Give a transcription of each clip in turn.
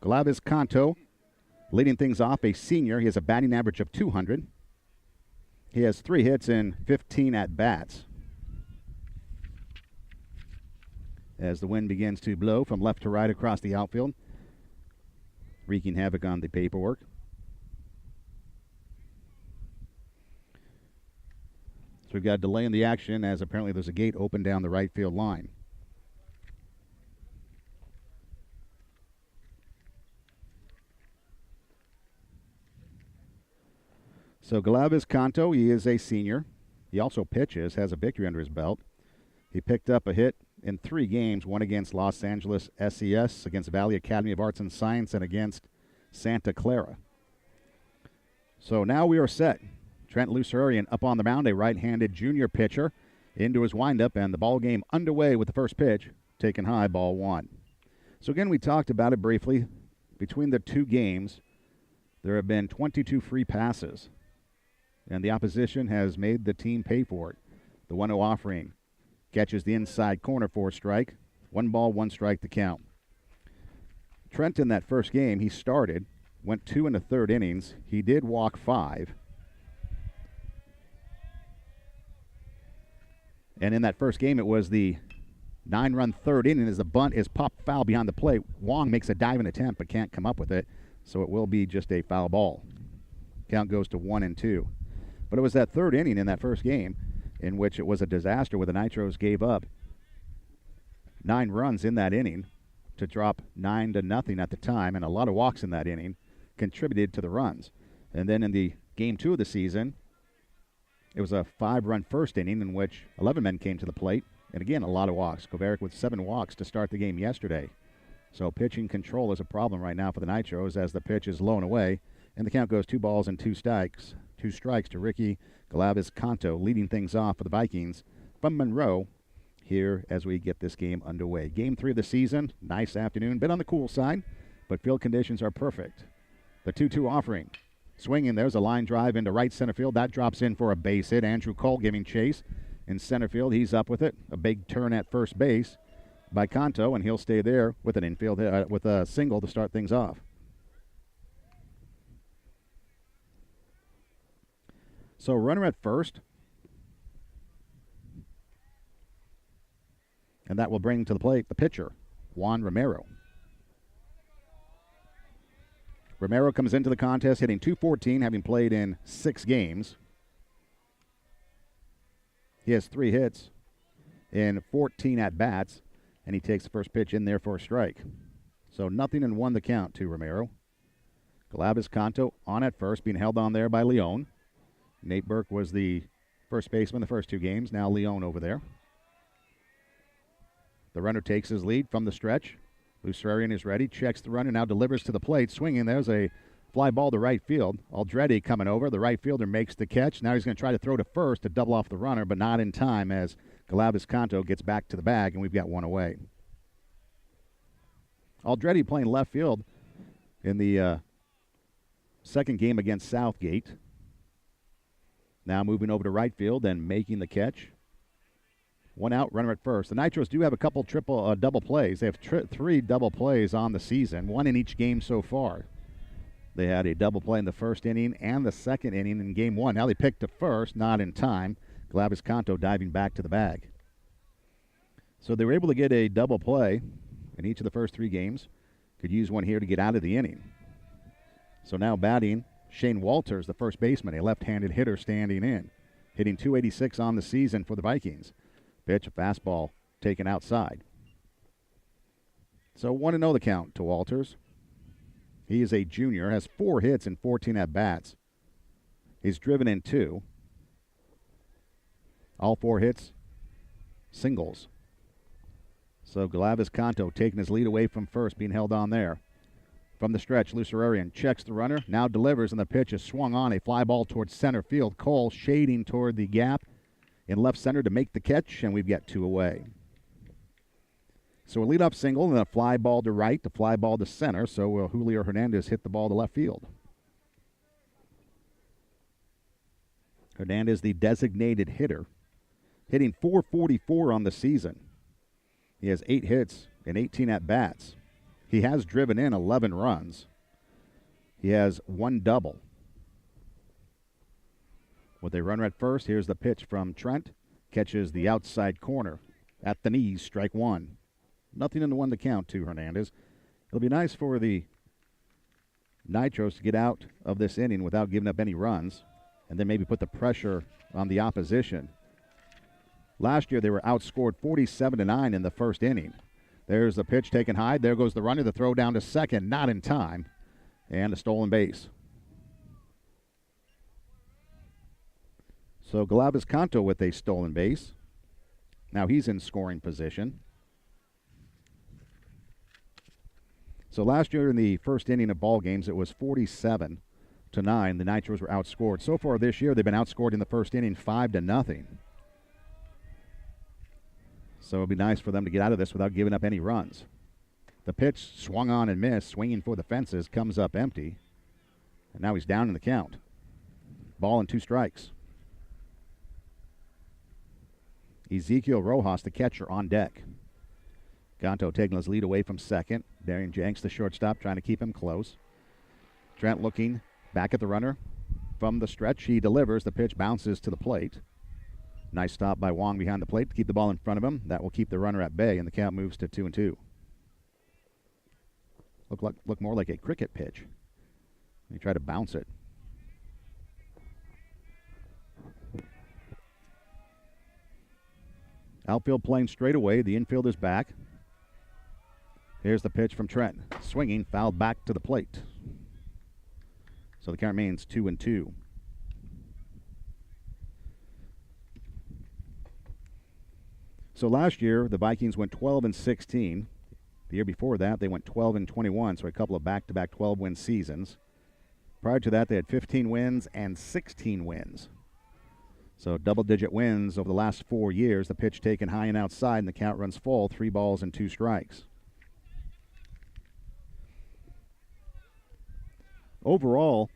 Glavis Canto leading things off, a senior. He has a batting average of 200. He has 3 hits in 15 at-bats. As the wind begins to blow from left to right across the outfield, wreaking havoc on the paperwork. So we've got a delay in the action as apparently there's a gate open down the right field line. So Glavis Canto, he is a senior. He also pitches, has a victory under his belt. He picked up a hit in 3 games, one against Los Angeles SES, against Valley Academy of Arts and Science, and against Santa Clara. So now we are set. Trent Lucerian up on the mound, a right-handed junior pitcher into his windup, and the ball game underway with the first pitch, taken high, ball 1. So again, we talked about it briefly. Between the 2 games, there have been 22 free passes, and the opposition has made the team pay for it. The 1-0 offering catches the inside corner for a strike. 1 ball, 1 strike to count. Trent in that first game, he started, went 2 1/3 innings. He did walk 5. And in that first game, it was the 9-run third inning as the bunt is popped foul behind the plate. Wong makes a diving attempt but can't come up with it, so it will be just a foul ball. Count goes to 1-2. But it was that third inning in that first game in which it was a disaster where the Nitros gave up 9 runs in that inning to drop 9-0 at the time, and a lot of walks in that inning contributed to the runs. And then in the game 2 of the season, it was a 5-run first inning in which 11 men came to the plate, and again, a lot of walks. Kovarik with 7 walks to start the game yesterday. So pitching control is a problem right now for the Nitros as the pitch is blown away, and the count goes 2 balls and 2 strikes. 2 strikes to Ricky Glavis Canto, leading things off for the Vikings from Monroe here as we get this game underway. Game 3 of the season, nice afternoon, bit on the cool side, but field conditions are perfect. The 2-2 offering. Swinging, there's a line drive into right center field. That drops in for a base hit. Andrew Cole giving chase in center field. He's up with it. A big turn at first base by Canto, and he'll stay there with an infield with a single to start things off. So runner at first. And that will bring to the plate the pitcher, Juan Romero. Romero comes into the contest hitting .214, having played in 6 games. He has 3 hits in 14 at-bats, and he takes the first pitch in there for a strike. So 0-1 the count to Romero. Glavis Canto on at first, being held on there by Leon. Nate Burke was the first baseman the first 2 games. Now Leon over there. The runner takes his lead from the stretch. Lucerian is ready, checks the runner, now delivers to the plate. Swinging, there's a fly ball to right field. Aldretti coming over. The right fielder makes the catch. Now he's going to try to throw to first to double off the runner, but not in time as Glavis Canto gets back to the bag, and we've got 1 away. Aldretti playing left field in the second game against Southgate. Now moving over to right field and making the catch. 1 out, runner at first. The Nitros do have a couple double plays. They have 3 double plays on the season, 1 in each game so far. They had a double play in the first inning and the second inning in game 1. Now they picked to first, not in time. Glavis Canto diving back to the bag. So they were able to get a double play in each of the first 3 games. Could use one here to get out of the inning. So now batting, Shane Walters, the first baseman, a left-handed hitter standing in, hitting .286 on the season for the Vikings. Pitch, a fastball taken outside. So 1-0 the count to Walters. He is a junior, has 4 hits and 14 at-bats. He's driven in 2. All 4 hits, singles. So Glavis Canto taking his lead away from first, being held on there. From the stretch, Lucerian checks the runner, now delivers, and the pitch is swung on. A fly ball towards center field. Cole shading toward the gap in left center to make the catch, and we've got 2 away. So a leadoff single and a fly ball to right, a fly ball to center. So Julio Hernandez hit the ball to left field. Hernandez, the designated hitter, hitting .444 on the season. He has 8 hits and 18 at-bats. He has driven in 11 runs. He has one double. With a runner at first, here's the pitch from Trent. Catches the outside corner at the knees, strike one. Nothing in the one to count to Hernandez. It'll be nice for the Nitros to get out of this inning without giving up any runs and then maybe put the pressure on the opposition. Last year, they were outscored 47-9 in the first inning. There's the pitch taken high. There goes the runner. The throw down to second, not in time, and a stolen base. So Galabas Canto with a stolen base. Now he's in scoring position. So last year in the first inning of ball games, it was 47-9. The Nitros were outscored. So far this year, they've been outscored in the first inning 5-0. So it'd be nice for them to get out of this without giving up any runs. The pitch swung on and missed, swinging for the fences, comes up empty. And now he's down in the count. Ball and 2 strikes. Ezekiel Rojas, the catcher, on deck. Gonto taking his lead away from second. Darian Jenks, the shortstop, trying to keep him close. Trent looking back at the runner. From the stretch, he delivers. The pitch bounces to the plate. Nice stop by Wong behind the plate to keep the ball in front of him. That will keep the runner at bay, and the count moves to 2-2. Look more like a cricket pitch. He tried to bounce it. Outfield playing straight away. The infield is back. Here's the pitch from Trent. Swinging, fouled back to the plate. So the count remains 2-2. So last year, the Vikings went 12-16. The year before that, they went 12-21, so a couple of back-to-back 12-win seasons. Prior to that, they had 15 wins and 16 wins. So double-digit wins over the last 4 years. The pitch taken high and outside, and the count runs full, 3 balls and 2 strikes. Overall,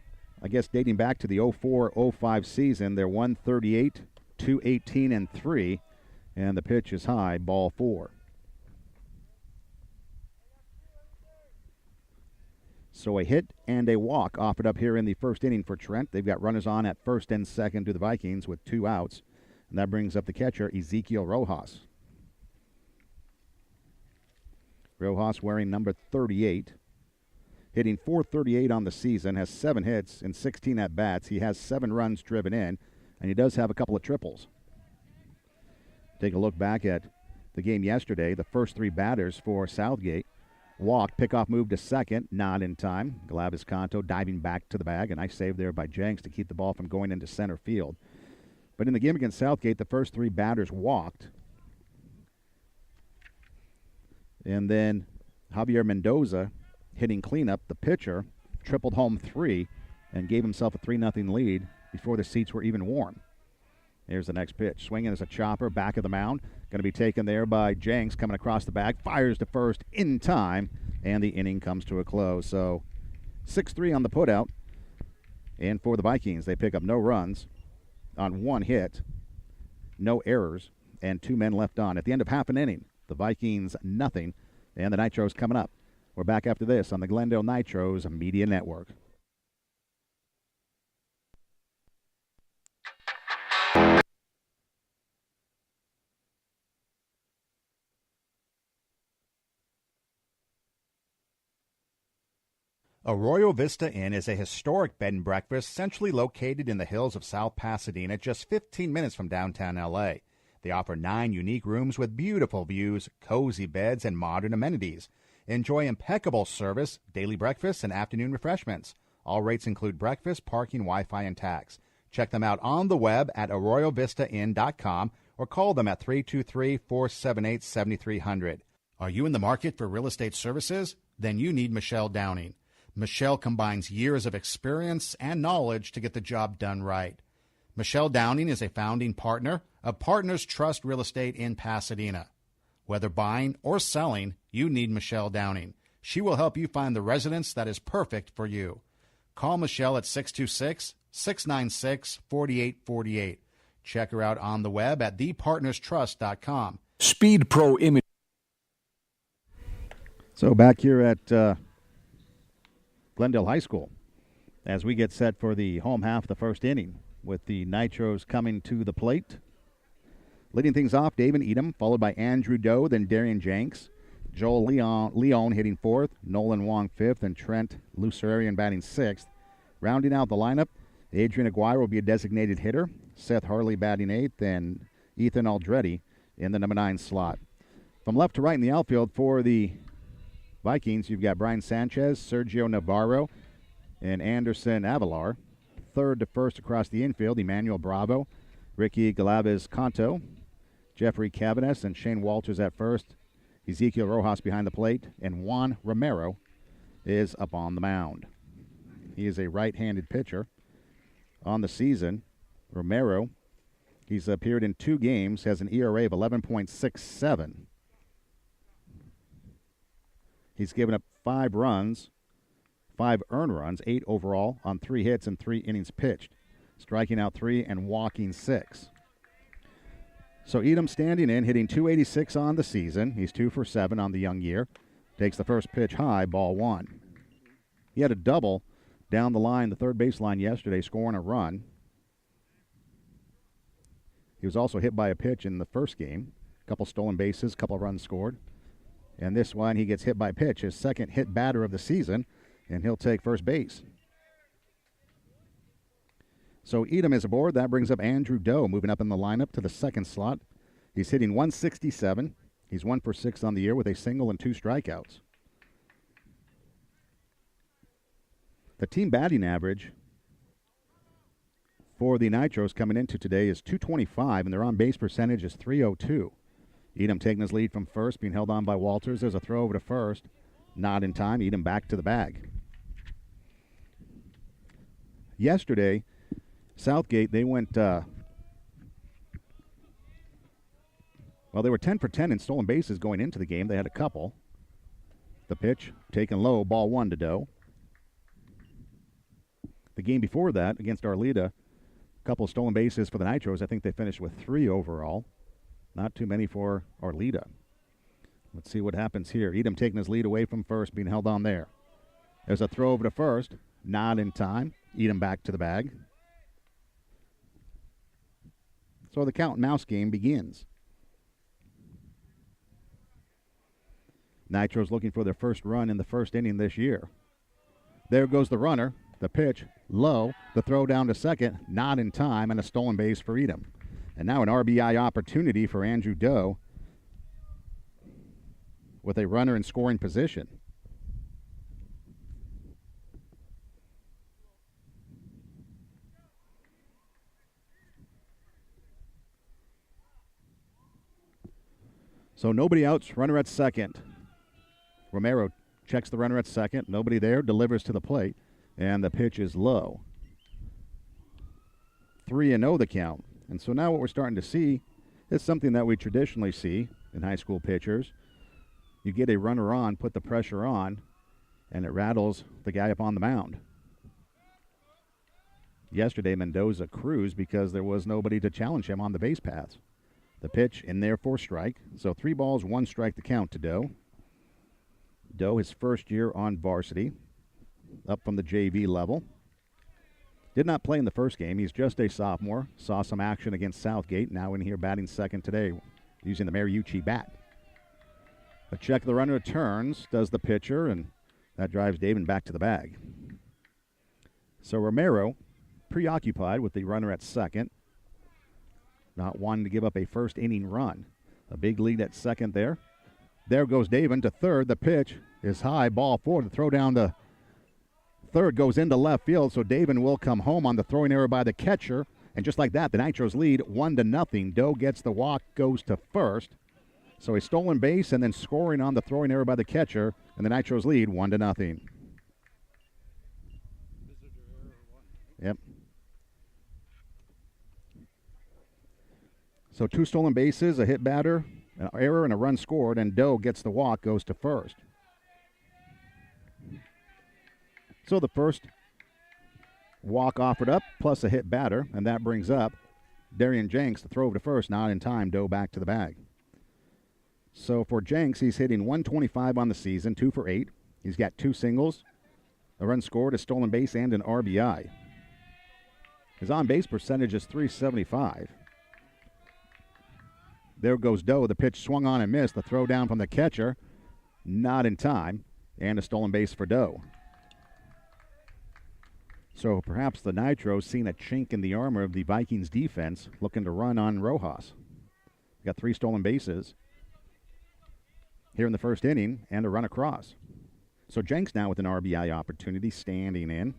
I guess dating back to the 04-05 season, they're 138, 218, and 3, and the pitch is high, ball 4. So a hit and a walk offered up here in the first inning for Trent. They've got runners on at first and second to the Vikings with 2 outs. And that brings up the catcher, Ezekiel Rojas. Rojas wearing number 38. Hitting .438 on the season, has 7 hits and 16 at-bats. He has 7 runs driven in, and he does have a couple of triples. Take a look back at the game yesterday. The first 3 batters for Southgate walked, pickoff move to second, not in time. Galabas Canto diving back to the bag. A nice save there by Jenks to keep the ball from going into center field. But in the game against Southgate, the first 3 batters walked. And then Javier Mendoza, hitting cleanup, the pitcher, tripled home 3 and gave himself a 3-0 lead before the seats were even warm. Here's the next pitch. Swinging as a chopper, back of the mound. Going to be taken there by Jenks, coming across the bag. Fires to first in time, and the inning comes to a close. So 6-3 on the putout. And for the Vikings, they pick up no runs on 1 hit, no errors, and 2 men left on. At the end of half an inning, the Vikings nothing, and the Nitros coming up. We're back after this on the Glendale Nitros Media Network. Arroyo Vista Inn is a historic bed and breakfast centrally located in the hills of South Pasadena, just 15 minutes from downtown L.A. They offer 9 unique rooms with beautiful views, cozy beds, and modern amenities. Enjoy impeccable service, daily breakfast, and afternoon refreshments. All rates include breakfast, parking, Wi-Fi, and tax. Check them out on the web at arroyovistainn.com or call them at 323-478-7300. Are you in the market for real estate services? Then you need Michelle Downing. Michelle combines years of experience and knowledge to get the job done right. Michelle Downing is a founding partner of Partners Trust Real Estate in Pasadena. Whether buying or selling, you need Michelle Downing. She will help you find the residence that is perfect for you. Call Michelle at 626-696-4848. Check her out on the web at thepartnerstrust.com. Speed Pro Image. So back here at Glendale High School as we get set for the home half of the first inning with the Nitros coming to the plate. Leading things off, David Edom, followed by Andrew Doe, then Darian Jenks. Joel Leon hitting fourth, Nolan Wong fifth, and Trent Lucerian batting sixth. Rounding out the lineup, Adrian Aguirre will be a designated hitter, Seth Harley batting eighth, and Ethan Aldretti in the number 9 slot. From left to right in the outfield for the Vikings, you've got Brian Sanchez, Sergio Navarro, and Anderson Avalar. Third to first across the infield, Emmanuel Bravo, Ricky Galaviz-Canto, Jeffrey Cavanes, and Shane Walters at first. Ezekiel Rojas behind the plate, and Juan Romero is up on the mound. He is a right-handed pitcher. On the season, Romero, he's appeared in 2 games, has an ERA of 11.67. He's given up 5 runs, 5 earned runs, 8 overall on 3 hits and 3 innings pitched, striking out 3 and walking 6. So Edom standing in, hitting .286 on the season. He's 2 for 7 on the young year. Takes the first pitch high, ball 1. He had a double down the line, the third baseline yesterday, scoring a run. He was also hit by a pitch in the first game. A couple stolen bases, a couple runs scored. And this one, he gets hit by a pitch, his second hit batter of the season, and he'll take first base. So Edom is aboard. That brings up Andrew Doe, moving up in the lineup to the second slot. He's hitting .167. He's 1 for 6 on the year with a single and 2 strikeouts. The team batting average for the Nitros coming into today is .225, and their on-base percentage is .302. Edom taking his lead from first, being held on by Walters. There's a throw over to first. Not in time. Edom back to the bag. Yesterday, Southgate, they went, they were 10 for 10 in stolen bases going into the game. They had a couple. The pitch taken low, ball 1 to Doe. The game before that, against Arleta, a couple of stolen bases for the Nitros. I think they finished with 3 overall. Not too many for Arleta. Let's see what happens here. Edom taking his lead away from first, being held on there. There's a throw over to first. Not in time. Edom back to the bag. So the cat and mouse game begins. Nitros looking for their first run in the first inning this year. There goes the runner. The pitch, low. The throw down to second, not in time, and a stolen base for Edom. And now an RBI opportunity for Andrew Doe with a runner in scoring position. So nobody out, runner at second. Romero checks the runner at second. Nobody there, delivers to the plate, and the pitch is low. 3-0 the count. And so now what we're starting to see is something that we traditionally see in high school pitchers. You get a runner on, put the pressure on, and it rattles the guy up on the mound. Yesterday, Mendoza cruised because there was nobody to challenge him on the base paths. The pitch in there for strike. So 3 balls, 1 strike the count to Doe. Doe, his first year on varsity, up from the JV level. Did not play in the first game. He's just a sophomore. Saw some action against Southgate. Now in here batting second today using the Mariucci bat. A check the runner turns, does the pitcher, and that drives David back to the bag. So Romero preoccupied with the runner at second. Not wanting to give up a first inning run. A big lead at second there. There goes David to third. The pitch is high, ball 4. The throw down to third goes into left field, so David will come home on the throwing error by the catcher. And just like that, the Nitros lead 1-0. Doe gets the walk, goes to first. So a stolen base and then scoring on the throwing error by the catcher, and the Nitros lead 1-0. Yep. So 2 stolen bases, a hit batter, an error, and a run scored, and Doe gets the walk, goes to first. So the first walk offered up, plus a hit batter, and that brings up Darian Jenks to throw over to first, not in time. Doe back to the bag. So for Jenks, he's hitting 125 on the season, 2 for 8. He's got 2 singles, a run scored, a stolen base, and an RBI. His on-base percentage is .375. There goes Doe. The pitch swung on and missed. The throw down from the catcher, not in time, and a stolen base for Doe. So perhaps the Nitros seen a chink in the armor of the Vikings defense, looking to run on Rojas. Got 3 stolen bases here in the first inning and a run across. So Jenks now with an RBI opportunity, standing in,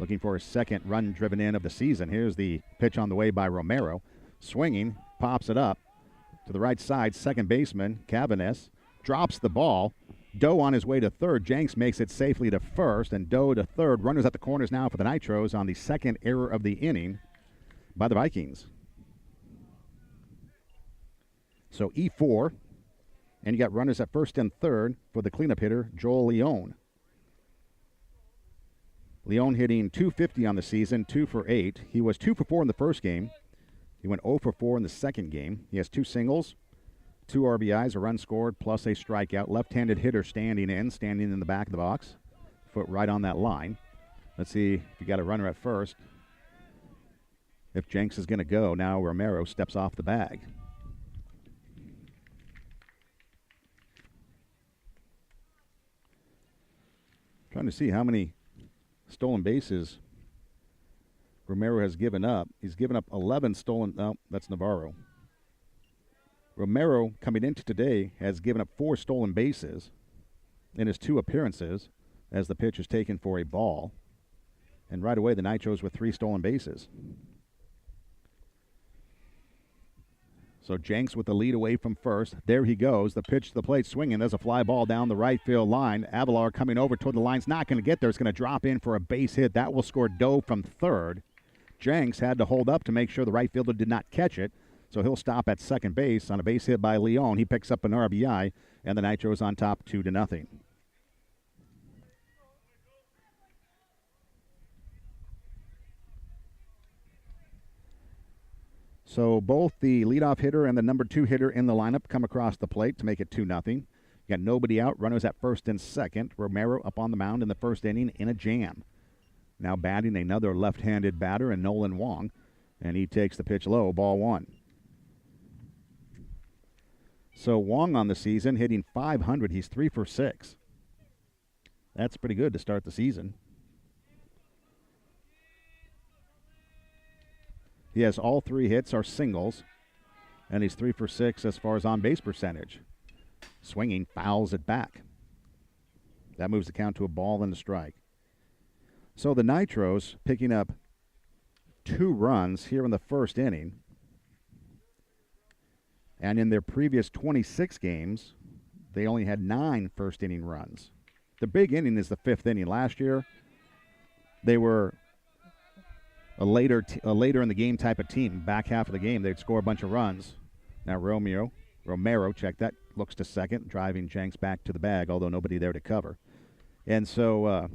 looking for his second run driven in of the season. Here's the pitch on the way by Romero. Swinging, pops it up to the right side. Second baseman, Cavanes, drops the ball. Doe on his way to third. Jenks makes it safely to first, and Doe to third. Runners at the corners now for the Nitros on the second error of the inning by the Vikings. So E4, and you got runners at first and third for the cleanup hitter, Joel Leone. Leone hitting .250 on the season, 2 for 8. He was 2 for 4 in the first game. He went 0 for 4 in the second game. He has 2 singles, 2 RBIs, a run scored, plus a strikeout. Left-handed hitter standing in the back of the box. Foot right on that line. Let's see if you got a runner at first. If Jenks is going to go, now Romero steps off the bag. Trying to see how many stolen bases Romero has given up. He's given up 11 stolen. Oh, that's Navarro. Romero, coming into today, has given up 4 stolen bases in his 2 appearances as the pitch is taken for a ball. And right away, the Nitros with 3 stolen bases. So Jenks with the lead away from first. There he goes. The pitch to the plate swinging. There's a fly ball down the right field line. Avalar coming over toward the line's not going to get there. It's going to drop in for a base hit. That will score Doe from third. Jenks had to hold up to make sure the right fielder did not catch it. So he'll stop at second base on a base hit by Leone. He picks up an RBI, and the Nitros on top 2-0. So both the leadoff hitter and the number 2 hitter in the lineup come across the plate to make it 2-0. You got nobody out, runners at first and second. Romero up on the mound in the first inning in a jam. Now batting another left-handed batter, and Nolan Wong, and he takes the pitch low, ball 1. So Wong on the season hitting .500. He's 3 for 6. That's pretty good to start the season. He has all 3 hits are singles, and he's 3 for 6 as far as on-base percentage. Swinging, fouls it back. That moves the count to a ball and a strike. So the Nitros picking up 2 runs here in the first inning. And in their previous 26 games, they only had 9 first-inning runs. The big inning is the 5th inning. Last year, they were a later in the game type of team. Back half of the game, they'd score a bunch of runs. Now Romero, check that, looks to second, driving Jenks back to the bag, although nobody there to cover. And so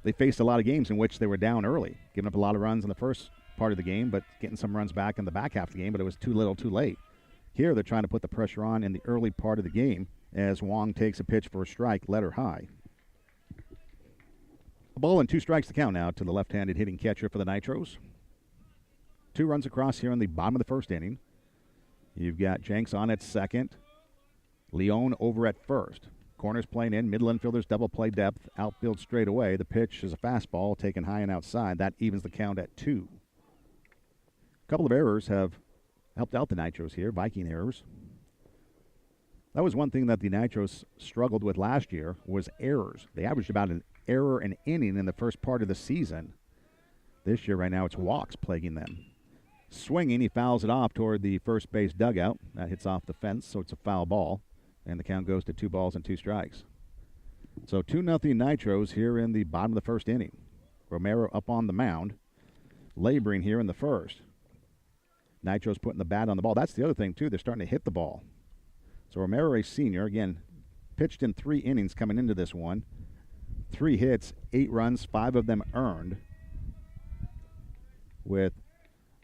they faced a lot of games in which they were down early, giving up a lot of runs in the first part of the game, but getting some runs back in the back half of the game, but it was too little too late. Here they're trying to put the pressure on in the early part of the game as Wong takes a pitch for a strike, letter high. A ball and 2 strikes to count now to the left-handed hitting catcher for the Nitros. 2 runs across here in the bottom of the first inning. You've got Jenks on at second. Leone over at first. Corners playing in. Middle infielders double play depth. Outfield straight away. The pitch is a fastball taken high and outside. That evens the count at 2. A couple of errors have helped out the Nitros here. Viking errors. That was one thing that the Nitros struggled with last year was errors. They averaged about an error an inning in the first part of the season. This year, right now, it's walks plaguing them. Swinging, he fouls it off toward the first base dugout. That hits off the fence, so it's a foul ball. And the count goes to 2 balls and 2 strikes. So 2-0 Nitros here in the bottom of the first inning. Romero up on the mound, laboring here in the first. Nitros putting the bat on the ball. That's the other thing, too. They're starting to hit the ball. So Romero, a senior, again, pitched in 3 innings coming into this one. 3 hits, 8 runs, 5 of them earned, with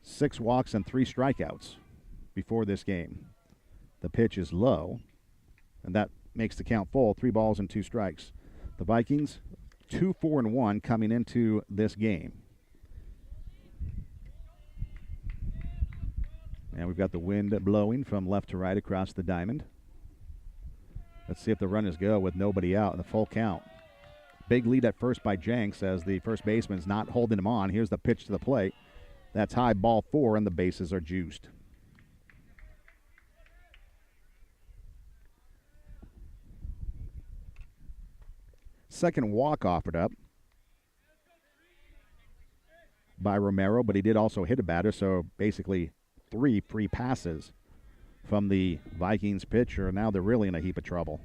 6 walks and 3 strikeouts before this game. The pitch is low, and that makes the count full. 3 balls and 2 strikes. The Vikings 2-4-1 coming into this game. And we've got the wind blowing from left to right across the diamond. Let's see if the runners go with nobody out in the full count. Big lead at first by Jenks as the first baseman's not holding him on. Here's the pitch to the plate. That's high, ball 4, and the bases are juiced. Second walk offered up by Romero, but he did also hit a batter, so basically 3 free passes from the Vikings pitcher. Now they're really in a heap of trouble.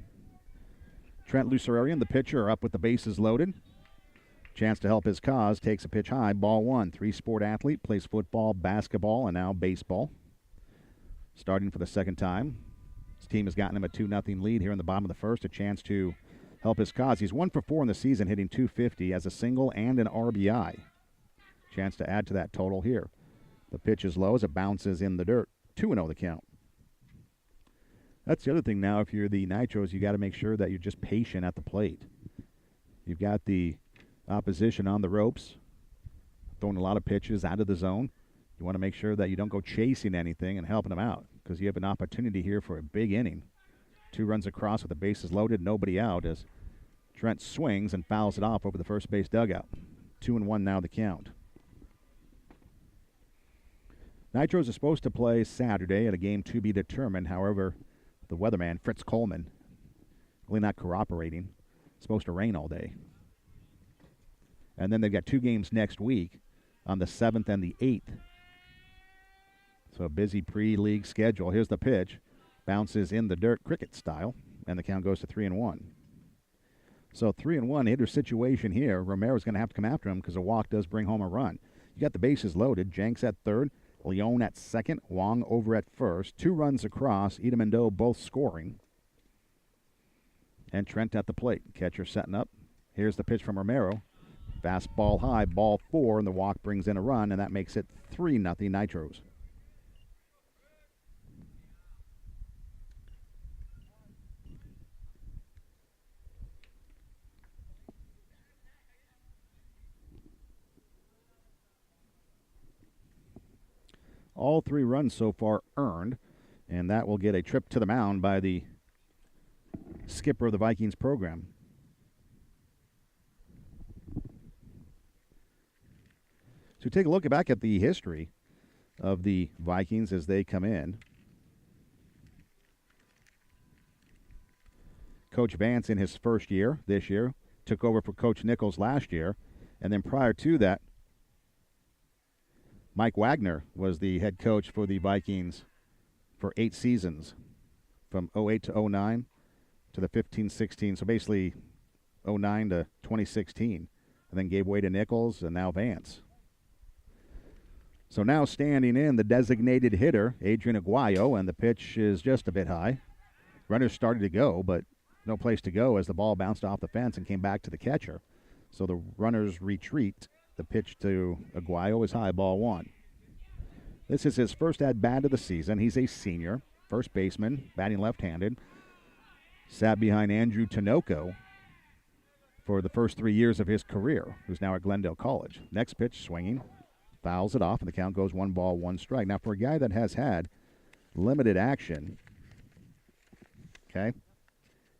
Trent Lucerian, the pitcher, up with the bases loaded. Chance to help his cause. Takes a pitch high, ball 1. 3-sport athlete, plays football, basketball, and now baseball. Starting for the second time. His team has gotten him a 2-0 lead here in the bottom of the first. A chance to help his cause. He's 1 for 4 in the season, hitting .250 as a single and an RBI. Chance to add to that total here. The pitch is low as it bounces in the dirt. 2-0 the count. That's the other thing now. If you're the Nitros, you got to make sure that you're just patient at the plate. You've got the opposition on the ropes, throwing a lot of pitches out of the zone. You want to make sure that you don't go chasing anything and helping them out, because you have an opportunity here for a big inning. 2 runs across with the bases loaded, nobody out, as Trent swings and fouls it off over the first base dugout. 2-1 now the count. Nitros are supposed to play Saturday at a game to be determined. However, the weatherman, Fritz Coleman, really not cooperating. It's supposed to rain all day. And then they've got 2 games next week on the 7th and the 8th. So a busy pre-league schedule. Here's the pitch. Bounces in the dirt, cricket style, and the count goes to 3-1. So 3-1 hitter situation here. Romero's going to have to come after him because a walk does bring home a run. You got the bases loaded. Jenks at third, Leone at second, Wong over at first. 2 runs across, Edom and Doe both scoring. And Trent at the plate. Catcher setting up. Here's the pitch from Romero. Fastball high, ball 4, and the walk brings in a run, and that makes it 3-0 Nitros. All 3 runs so far earned, and that will get a trip to the mound by the skipper of the Vikings program. So take a look back at the history of the Vikings as they come in. Coach Vance in his first year this year took over for Coach Nichols last year, and then prior to that, Mike Wagner was the head coach for the Vikings for 8 seasons, from 08 to 09 to the 15-16. So basically 09 to 2016, and then gave way to Nichols and now Vance. So now standing in, the designated hitter, Adrian Aguayo, and the pitch is just a bit high. Runners started to go, but no place to go as the ball bounced off the fence and came back to the catcher. So the runners retreat. The pitch to Aguayo is high, ball 1. This is his first at-bat of the season. He's a senior, first baseman, batting left-handed. Sat behind Andrew Tinoco for the first 3 years of his career, who's now at Glendale College. Next pitch, swinging, fouls it off, and the count goes 1 ball, 1 strike. Now, for a guy that has had limited action, okay,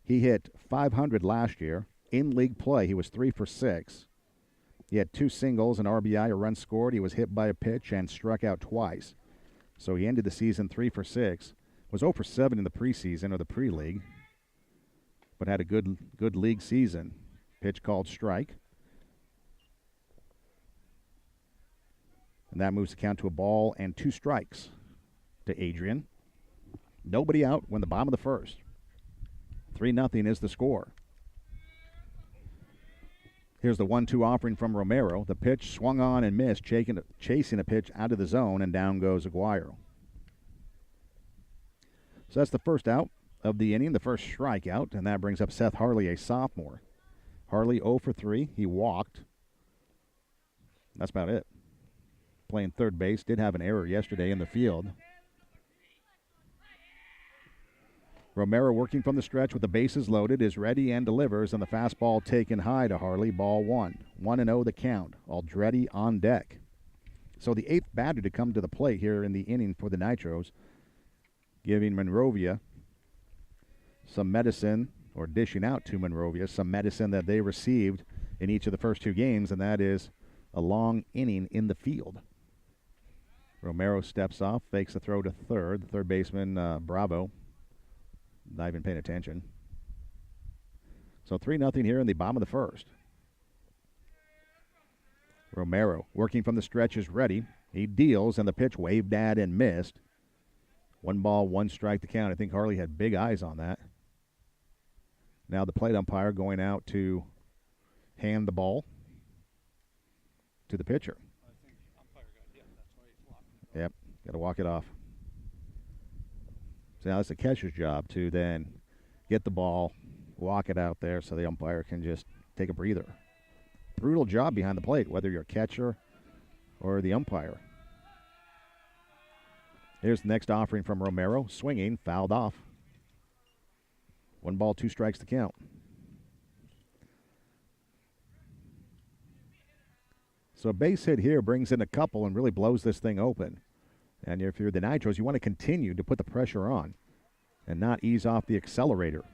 he hit .500 last year. In league play, he was 3 for 6. He had 2 singles, an RBI, a run scored. He was hit by a pitch and struck out twice. So he ended the season 3 for 6. Was 0 for 7 in the preseason or the pre-league, but had a good league season. Pitch called strike. And that moves the count to a ball and 2 strikes to Adrian. Nobody out when the bottom of the first. 3-0 is the score. Here's the 1-2 offering from Romero. The pitch swung on and missed, chasing a pitch out of the zone, and down goes Aguayo. So that's the first out of the inning, the first strikeout, and that brings up Seth Harley, a sophomore. Harley 0 for 3. He walked. That's about it. Playing third base. Did have an error yesterday in the field. Romero working from the stretch with the bases loaded is ready and delivers, and the fastball taken high to Harley. Ball 1. 1-0 the count. Aldretti on deck. So the eighth batter to come to the plate here in the inning for the Nitros, giving Monrovia some medicine, or dishing out to Monrovia some medicine that they received in each of the first 2 games, and that is a long inning in the field. Romero steps off, fakes a throw to third. The third baseman, Bravo, not even paying attention. So 3-0 here in the bottom of the first. Romero working from the stretch is ready. He deals, and the pitch waved at and missed. 1 ball, 1 strike to count. I think Harley had big eyes on that. Now the plate umpire going out to hand the ball to the pitcher. I think the umpire got hit. That's why he's walking it off. Yep, got to walk it off. So now it's the catcher's job to then get the ball, walk it out there so the umpire can just take a breather. Brutal job behind the plate, whether you're a catcher or the umpire. Here's the next offering from Romero. Swinging, fouled off. 1 ball, 2 strikes to count. So a base hit here brings in a couple and really blows this thing open. And if you're the Nitros, you want to continue to put the pressure on and not ease off the accelerator.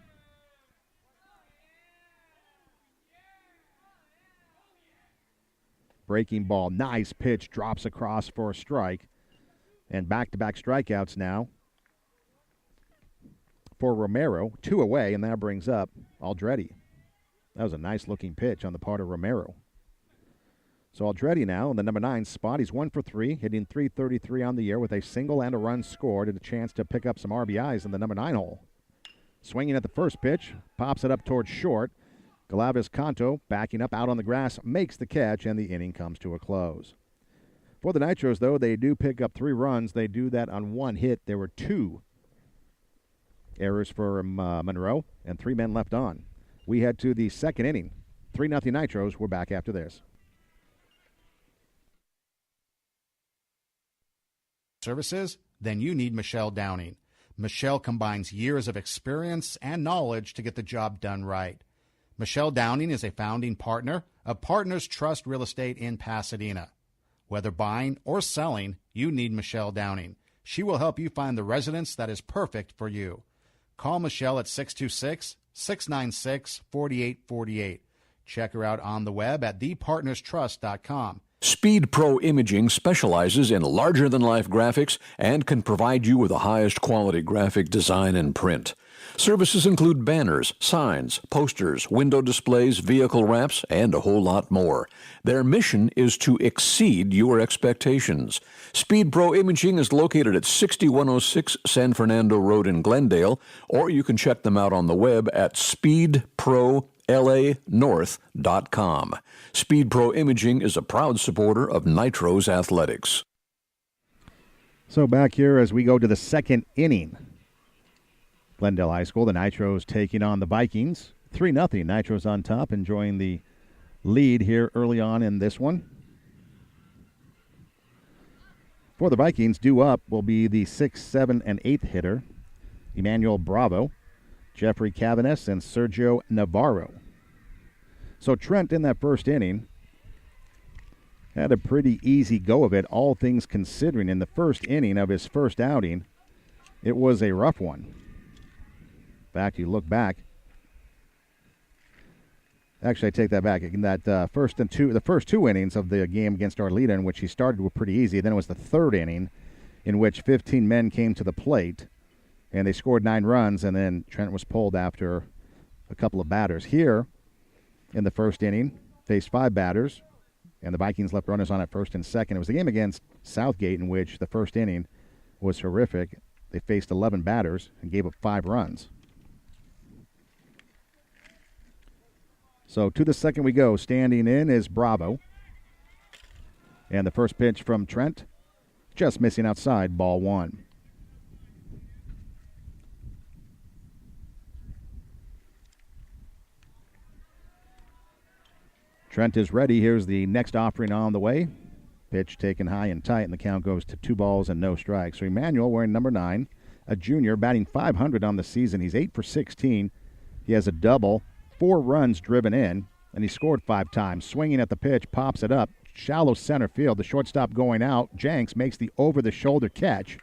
Breaking ball, nice pitch, drops across for a strike. And back-to-back strikeouts now for Romero. 2 away, and that brings up Aldretti. That was a nice-looking pitch on the part of Romero. So Aldretti now in the number 9 spot. He's 1 for 3, hitting .333 on the year with a single and a run scored and a chance to pick up some RBIs in the number 9 hole. Swinging at the first pitch, pops it up towards short. Galavis Canto backing up out on the grass, makes the catch, and the inning comes to a close. For the Nitros, though, they do pick up 3 runs. They do that on 1 hit. There were 2 errors for Monroe and 3 men left on. We head to the second inning. 3-0 Nitros. We're back after this. Services? Then you need Michelle Downing. Michelle combines years of experience and knowledge to get the job done right. Michelle Downing is a founding partner of Partners Trust Real Estate in Pasadena. Whether buying or selling, you need Michelle Downing. She will help you find the residence that is perfect for you. Call Michelle at 626-696-4848. Check her out on the web at thepartnerstrust.com. Speed Pro Imaging specializes in larger-than-life graphics and can provide you with the highest quality graphic design and print. Services include banners, signs, posters, window displays, vehicle wraps, and a whole lot more. Their mission is to exceed your expectations. Speed Pro Imaging is located at 6106 San Fernando Road in Glendale, or you can check them out on the web at speedproLAnorth.com. Speed Pro Imaging is a proud supporter of Nitros Athletics. So back here as we go to the second inning. Glendale High School, the Nitros taking on the Vikings. 3-0, Nitros on top, enjoying the lead here early on in this one. For the Vikings, due up will be the 6th, 7th, and 8th hitter, Emmanuel Bravo, Jeffrey Cavanes, and Sergio Navarro. So Trent in that first inning had a pretty easy go of it, all things considering. In the first inning of his first outing, it was a rough one. In fact, you look back. Actually, I take that back. In that the first 2 innings of the game against Arleta, in which he started, were pretty easy. Then it was the third inning, in which 15 men came to the plate, and they scored 9 runs, and then Trent was pulled after a couple of batters. Here, in the first inning, faced 5 batters, and the Vikings left runners on at first and second. It was a game against Southgate in which the first inning was horrific. They faced 11 batters and gave up 5 runs. So to the second we go. Standing in is Bravo. And the first pitch from Trent, just missing outside, ball 1. Trent is ready. Here's the next offering on the way. Pitch taken high and tight, and the count goes to 2 balls and no strikes. So Emmanuel wearing number 9, a junior, batting .500 on the season. He's 8 for 16. He has a double, 4 runs driven in, and he scored 5 times. Swinging at the pitch, pops it up. Shallow center field. The shortstop going out. Jenks makes the over-the-shoulder catch.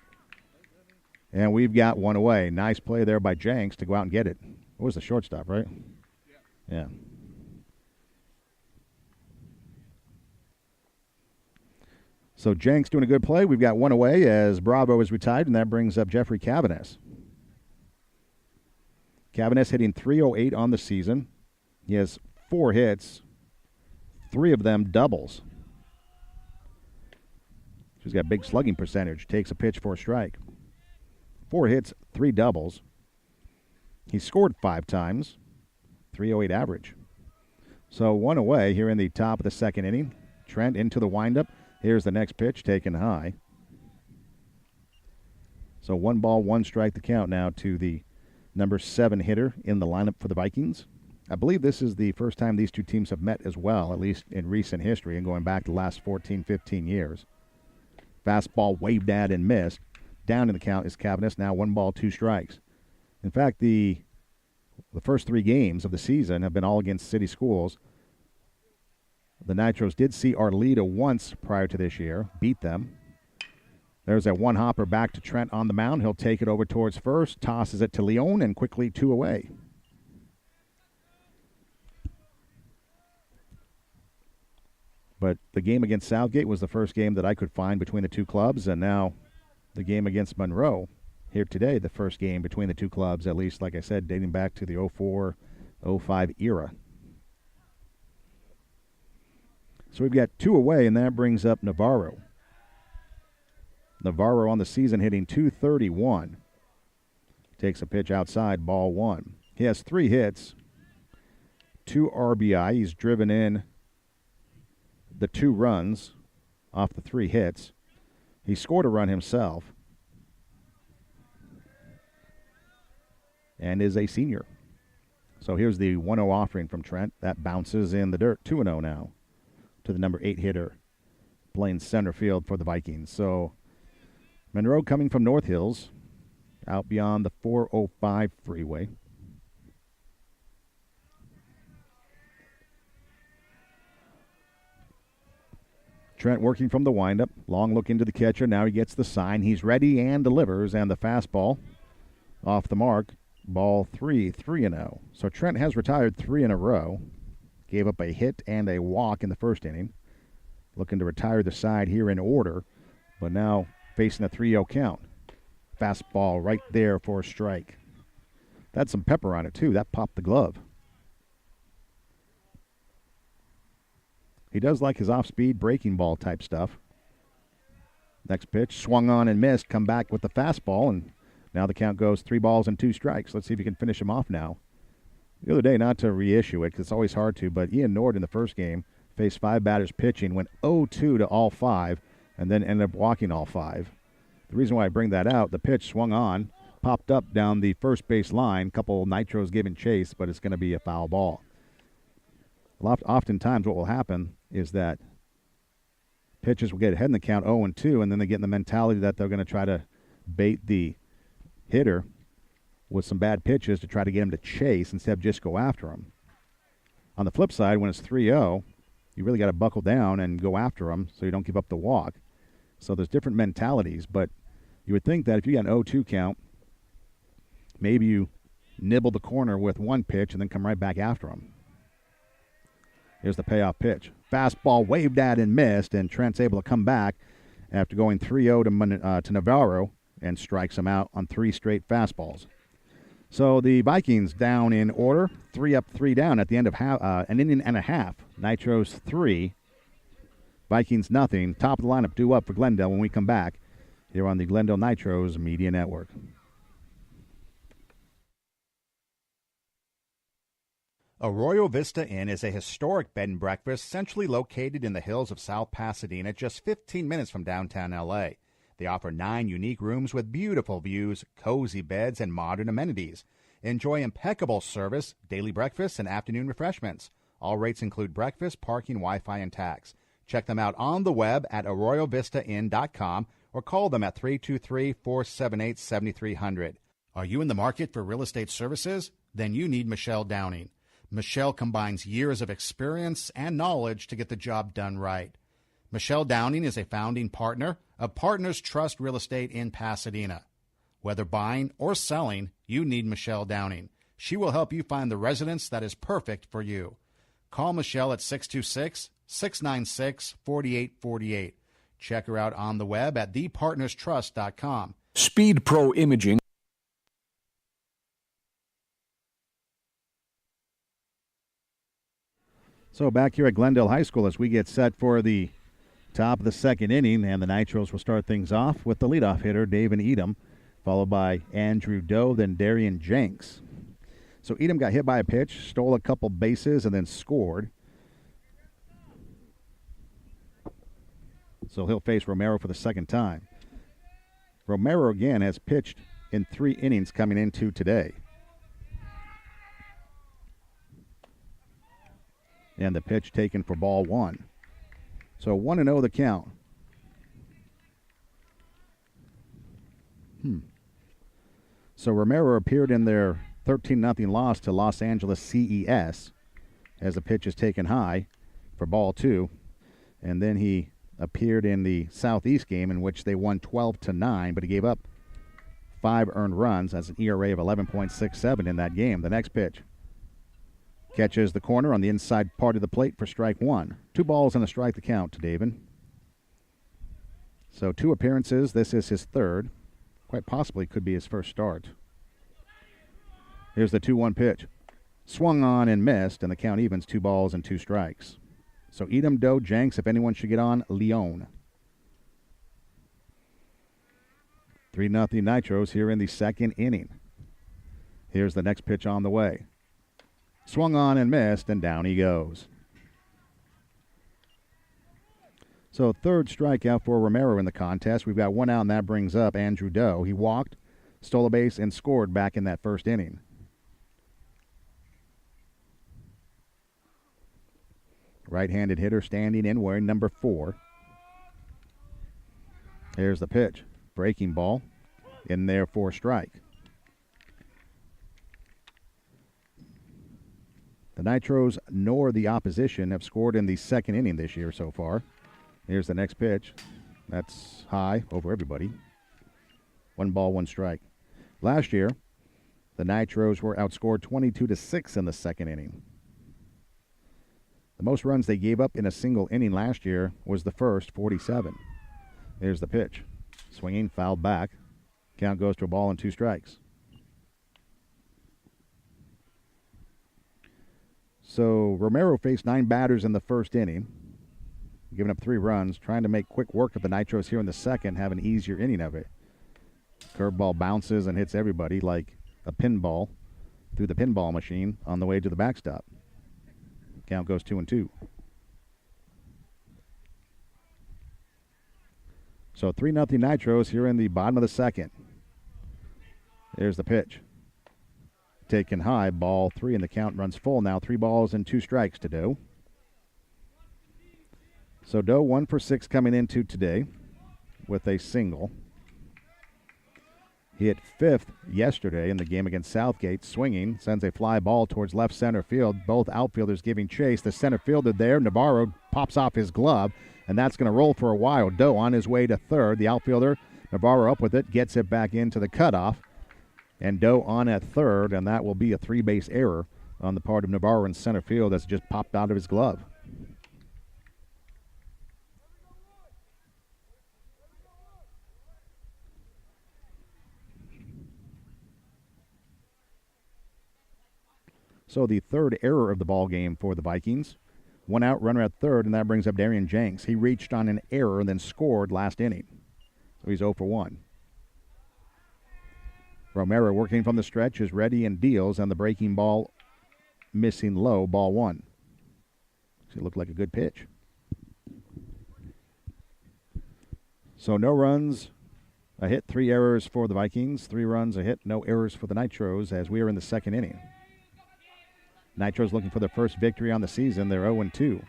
And we've got one away. Nice play there by Jenks to go out and get it. What was the shortstop, right? Yeah. So Jenks doing a good play. We've got one away as Bravo is retired, and that brings up Jeffrey Cavanis. Cavanis hitting .308 on the season. He has 4 hits, 3 of them doubles. He's got a big slugging percentage. Takes a pitch for a strike. 4 hits, 3 doubles. He scored 5 times, .308 average. So one away here in the top of the second inning. Trent into the windup. Here's the next pitch, taken high. So 1 ball, 1 strike the count now to the number 7 hitter in the lineup for the Vikings. I believe this is the first time these two teams have met as well, at least in recent history and going back the last 14, 15 years. Fastball waved at and missed. Down in the count is Cavanis, now 1 ball, 2 strikes. In fact, the first 3 games of the season have been all against city schools. The Nitros did see Arleta once prior to this year, beat them. There's a 1-hopper back to Trent on the mound. He'll take it over towards first, tosses it to Leone, and quickly 2 away. But the game against Southgate was the first game that I could find between the two clubs, and now the game against Monroe here today, the first game between the two clubs, at least, like I said, dating back to the 04-05 era. So we've got 2 away, and that brings up Navarro. Navarro on the season hitting .231. Takes a pitch outside, ball 1. He has 3 hits, 2 RBI. He's driven in the 2 runs off the 3 hits. He scored a run himself and is a senior. So here's the 1-0 offering from Trent. That bounces in the dirt, 2-0 now to the number 8 hitter playing center field for the Vikings. So Monroe coming from North Hills out beyond the 405 freeway. Trent working from the windup. Long look into the catcher. Now he gets the sign. He's ready and delivers. And the fastball off the mark. Ball 3, 3-0. So Trent has retired 3 in a row. Gave up a hit and a walk in the first inning. Looking to retire the side here in order. But now facing a 3-0 count. Fastball right there for a strike. That's some pepper on it, too. That popped the glove. He does like his off-speed breaking ball type stuff. Next pitch, swung on and missed. Come back with the fastball, and now the count goes 3 balls and 2 strikes. Let's see if he can finish him off now. The other day, not to reissue it, because it's always hard to, but Ian Nord in the first game faced 5 batters pitching, went 0-2 to all 5, and then ended up walking all 5. The reason why I bring that out, the pitch swung on, popped up down the first base line. Couple Nitros giving chase, but it's going to be a foul ball. Oftentimes what will happen is that pitchers will get ahead in the count 0-2, and then they get in the mentality that they're going to try to bait the hitter with some bad pitches to try to get him to chase instead of just go after him. On the flip side, when it's 3-0, you really got to buckle down and go after him so you don't give up the walk. So there's different mentalities, but you would think that if you got an 0-2 count, maybe you nibble the corner with 1 pitch and then come right back after him. Here's the payoff pitch. Fastball waved at and missed, and Trent's able to come back after going 3-0 to Navarro and strikes him out on 3 straight fastballs. So the Vikings down in order, 3 up, 3 down at the end of an inning and a half. Nitros 3, Vikings nothing. Top of the lineup due up for Glendale when we come back here on the Glendale Nitros Media Network. Arroyo Vista Inn is a historic bed and breakfast centrally located in the hills of South Pasadena, just 15 minutes from downtown L.A. They offer 9 unique rooms with beautiful views, cozy beds, and modern amenities. Enjoy impeccable service, daily breakfast, and afternoon refreshments. All rates include breakfast, parking, Wi-Fi, and tax. Check them out on the web at arroyovistainn.com or call them at 323-478-7300. Are you in the market for real estate services? Then you need Michelle Downing. Michelle combines years of experience and knowledge to get the job done right. Michelle Downing is a founding partner of Partners Trust Real Estate in Pasadena. Whether buying or selling, you need Michelle Downing. She will help you find the residence that is perfect for you. Call Michelle at 626-696-4848. Check her out on the web at thepartnerstrust.com. Speed Pro Imaging. So back here at Glendale High School as we get set for the top of the second inning, and the Nitros will start things off with the leadoff hitter, David Edom, followed by Andrew Doe, then Darian Jenks. So Edom got hit by a pitch, stole a couple bases, and then scored. So he'll face Romero for the second time. Romero, again, has pitched in 3 innings coming into today. And the pitch taken for ball 1. So 1-0 the count. So Romero appeared in their 13-0 loss to Los Angeles CES as the pitch is taken high for ball 2. And then he appeared in the Southeast game in which they won 12-9, but he gave up 5 earned runs. That's an ERA of 11.67 in that game. The next pitch catches the corner on the inside part of the plate for strike 1. 2 balls and a strike to count to David. So 2 appearances. This is his 3rd. Quite possibly could be his first start. Here's the 2-1 pitch. Swung on and missed, and the count evens 2 balls and 2 strikes. So Edom, Doe, Jenks, if anyone should get on, Leone. 3-0 Nitros here in the second inning. Here's the next pitch on the way. Swung on and missed, and down he goes. So 3rd strikeout for Romero in the contest. We've got 1 out, and that brings up Andrew Doe. He walked, stole a base, and scored back in that first inning. Right-handed hitter standing in wearing number 4. Here's the pitch. Breaking ball in there for strike. The Nitros nor the opposition have scored in the second inning this year so far. Here's the next pitch. That's high over everybody. 1 ball, 1 strike. Last year, the Nitros were outscored 22-6 in the second inning. The most runs they gave up in a single inning last year was the first, 47. Here's the pitch. Swinging, fouled back. Count goes to a ball and 2 strikes. So Romero faced 9 batters in the first inning, giving up 3 runs, trying to make quick work of the Nitros here in the second, have an easier inning of it. Curveball bounces and hits everybody like a pinball through the pinball machine on the way to the backstop. Count goes 2-2. So 3-0 Nitros here in the bottom of the second. There's the pitch. Taken high, ball 3, and the count runs full now. 3 balls and 2 strikes to Doe. So Doe 1 for 6 coming into today with a single. He hit 5th yesterday in the game against Southgate, swinging, sends a fly ball towards left center field. Both outfielders giving chase. The center fielder there, Navarro, pops off his glove, and that's going to roll for a while. Doe on his way to third. The outfielder, Navarro up with it, gets it back into the cutoff. And Doe on at third, and that will be a 3-base error on the part of Navarro in center field that's just popped out of his glove. So the 3rd error of the ball game for the Vikings. 1 out, runner at third, and that brings up Darian Jenks. He reached on an error and then scored last inning. So he's 0 for 1. Romero working from the stretch is ready and deals, and the breaking ball missing low, ball 1. It looked like a good pitch. So no runs, a hit, 3 errors for the Vikings. 3 runs, a hit, no errors for the Nitros as we are in the second inning. Nitros looking for their first victory on the season. They're 0-2.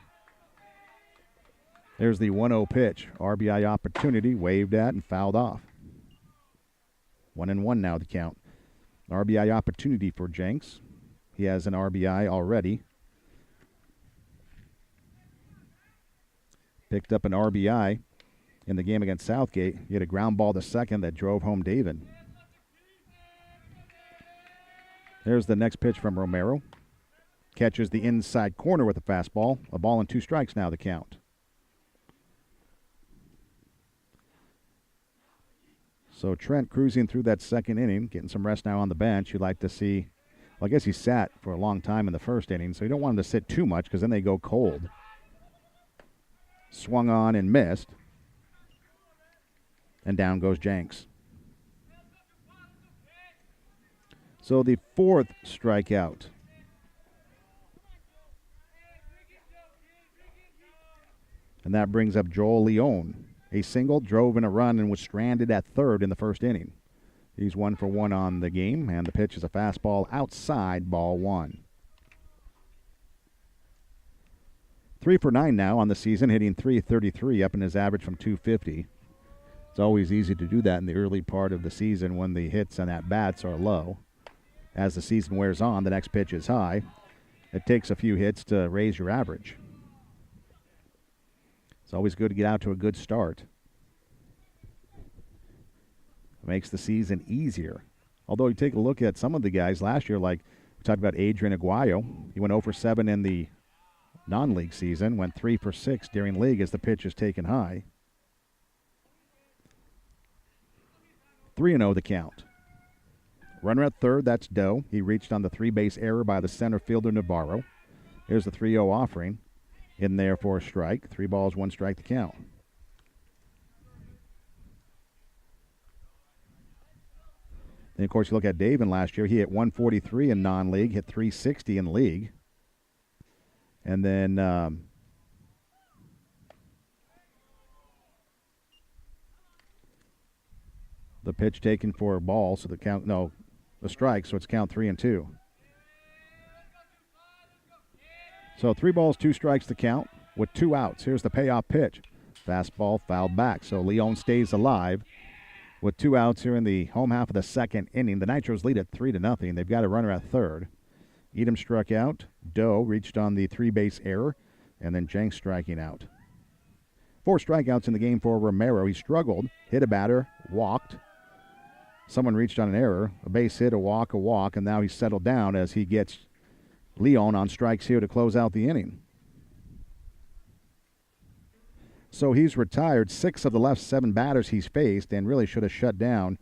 There's the 1-0 pitch. RBI opportunity, waved at and fouled off. 1-1 now the count. RBI opportunity for Jenks. He has an RBI already. Picked up an RBI in the game against Southgate. He had a ground ball to second that drove home David. There's the next pitch from Romero. Catches the inside corner with a fastball. A ball and 2 strikes now the count. So Trent cruising through that second inning, getting some rest now on the bench. You'd like to see, well, I guess he sat for a long time in the first inning, so you don't want him to sit too much because then they go cold. Swung on and missed. And down goes Jenks. So the 4th strikeout. And that brings up Joel Leone. A single, drove in a run, and was stranded at third in the first inning. He's 1 for 1 on the game, and the pitch is a fastball outside, ball 1. 3 for 9 now on the season, hitting .333, up in his average from .250. It's always easy to do that in the early part of the season when the hits and at-bats are low. As the season wears on, the next pitch is high. It takes a few hits to raise your average. It's always good to get out to a good start. It makes the season easier. Although you take a look at some of the guys last year, like we talked about Adrian Aguayo. He went 0 for 7 in the non-league season, went 3 for 6 during league as the pitch is taken high. 3-0 the count. Runner at third, that's Doe. He reached on the 3-base error by the center fielder Navarro. Here's the 3-0 offering. In there for a strike. 3 balls, 1 strike to count. Then, of course, you look at Davin last year. He hit 143 in non-league, hit 360 in league. And then the pitch taken for a ball, so the count, no, the strike, so it's count 3-2. So 3 balls, 2 strikes to count with 2 outs. Here's the payoff pitch. Fastball fouled back. So Leone stays alive with 2 outs here in the home half of the second inning. The Nitros lead at 3-0. They've got a runner at third. Edom struck out. Doe reached on the 3-base error. And then Jenks striking out. 4 strikeouts in the game for Romero. He struggled, hit a batter, walked. Someone reached on an error. A base hit, a walk, and now he's settled down as he gets Leone on strikes here to close out the inning. So he's retired 6 of the last 7 batters he's faced and really should have shut down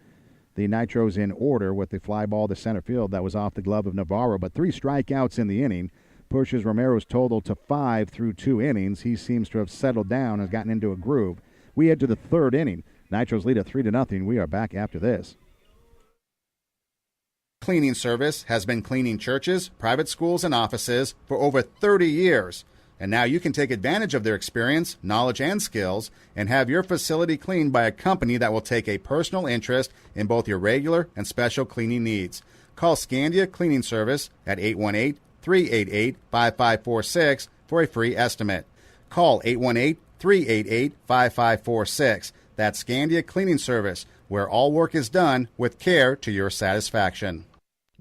the Nitros in order with the fly ball to center field that was off the glove of Navarro. But 3 strikeouts in the inning pushes Romero's total to 5 through 2 innings. He seems to have settled down and gotten into a groove. We head to the 3rd inning. Nitros lead at 3-0. We are back after this. Cleaning Service has been cleaning churches, private schools, and offices for over 30 years. And now you can take advantage of their experience, knowledge, and skills and have your facility cleaned by a company that will take a personal interest in both your regular and special cleaning needs. Call Scandia Cleaning Service at 818-388-5546 for a free estimate. Call 818-388-5546. That's Scandia Cleaning Service, where all work is done with care to your satisfaction.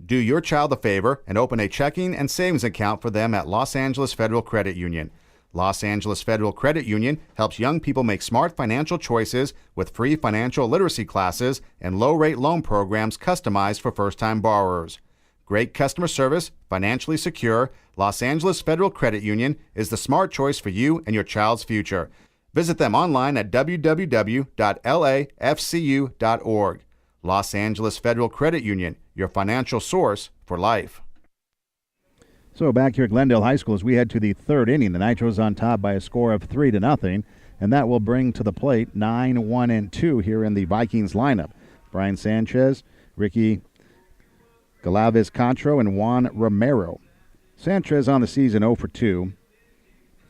Do your child a favor and open a checking and savings account for them at Los Angeles Federal Credit Union. Los Angeles Federal Credit Union helps young people make smart financial choices with free financial literacy classes and low-rate loan programs customized for first-time borrowers. Great customer service, financially secure, Los Angeles Federal Credit Union is the smart choice for you and your child's future. Visit them online at www.lafcu.org. Los Angeles Federal Credit Union, your financial source for life. So back here at Glendale High School as we head to the 3rd inning. The Nitros on top by a score of 3-0, and that will bring to the plate 9-1-2 here in the Vikings lineup. Brian Sanchez, Ricky Galaviz-Contro, and Juan Romero. Sanchez on the season 0 for 2.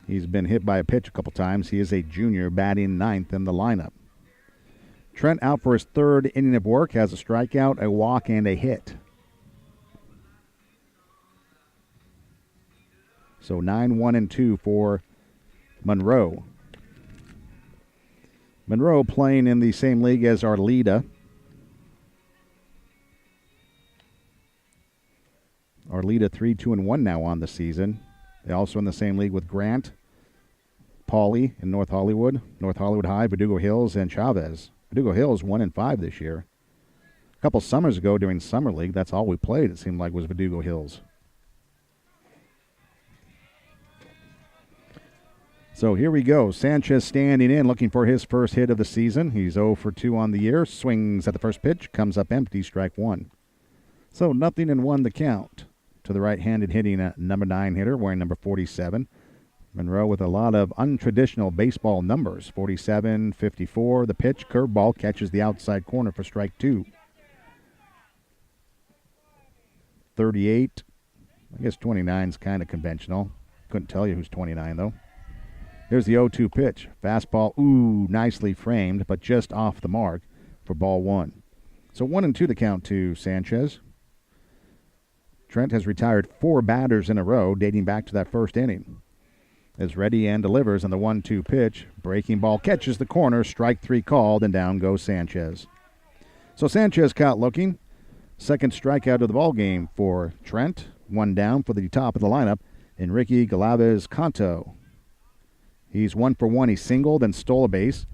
He's been hit by a pitch a couple times. He is a junior batting 9th in the lineup. Trent out for his 3rd inning of work, has a strikeout, a walk, and a hit. So 9-1-2 for Monroe. Monroe playing in the same league as Arleta. Arleta 3-2-1 now on the season. They're also in the same league with Grant, Pauley in North Hollywood High, Verdugo Hills, and Chavez. Verdugo Hills 1-5 this year. A couple summers ago during Summer League, that's all we played, it seemed like, was Verdugo Hills. So here we go. Sanchez standing in, looking for his first hit of the season. He's 0 for 2 on the year. Swings at the first pitch, comes up empty, strike one. So 0-1 the count to the right-handed hitting number 9 hitter, wearing number 47. Monroe with a lot of untraditional baseball numbers. 47, 54. The pitch, curveball, catches the outside corner for strike 2. 38. I guess 29 is kind of conventional. Couldn't tell you who's 29, though. Here's the 0-2 pitch. Fastball, nicely framed, but just off the mark for ball 1. So 1-2 the count to Sanchez. Trent has retired 4 batters in a row, dating back to that first inning. Is ready and delivers on the 1-2 pitch. Breaking ball catches the corner, strike 3 called, and down goes Sanchez. So Sanchez caught looking. Second strikeout of the ball game for Trent. 1 down for the top of the lineup, Enrique Galaves Canto. He's 1 for 1. He singled and stole a base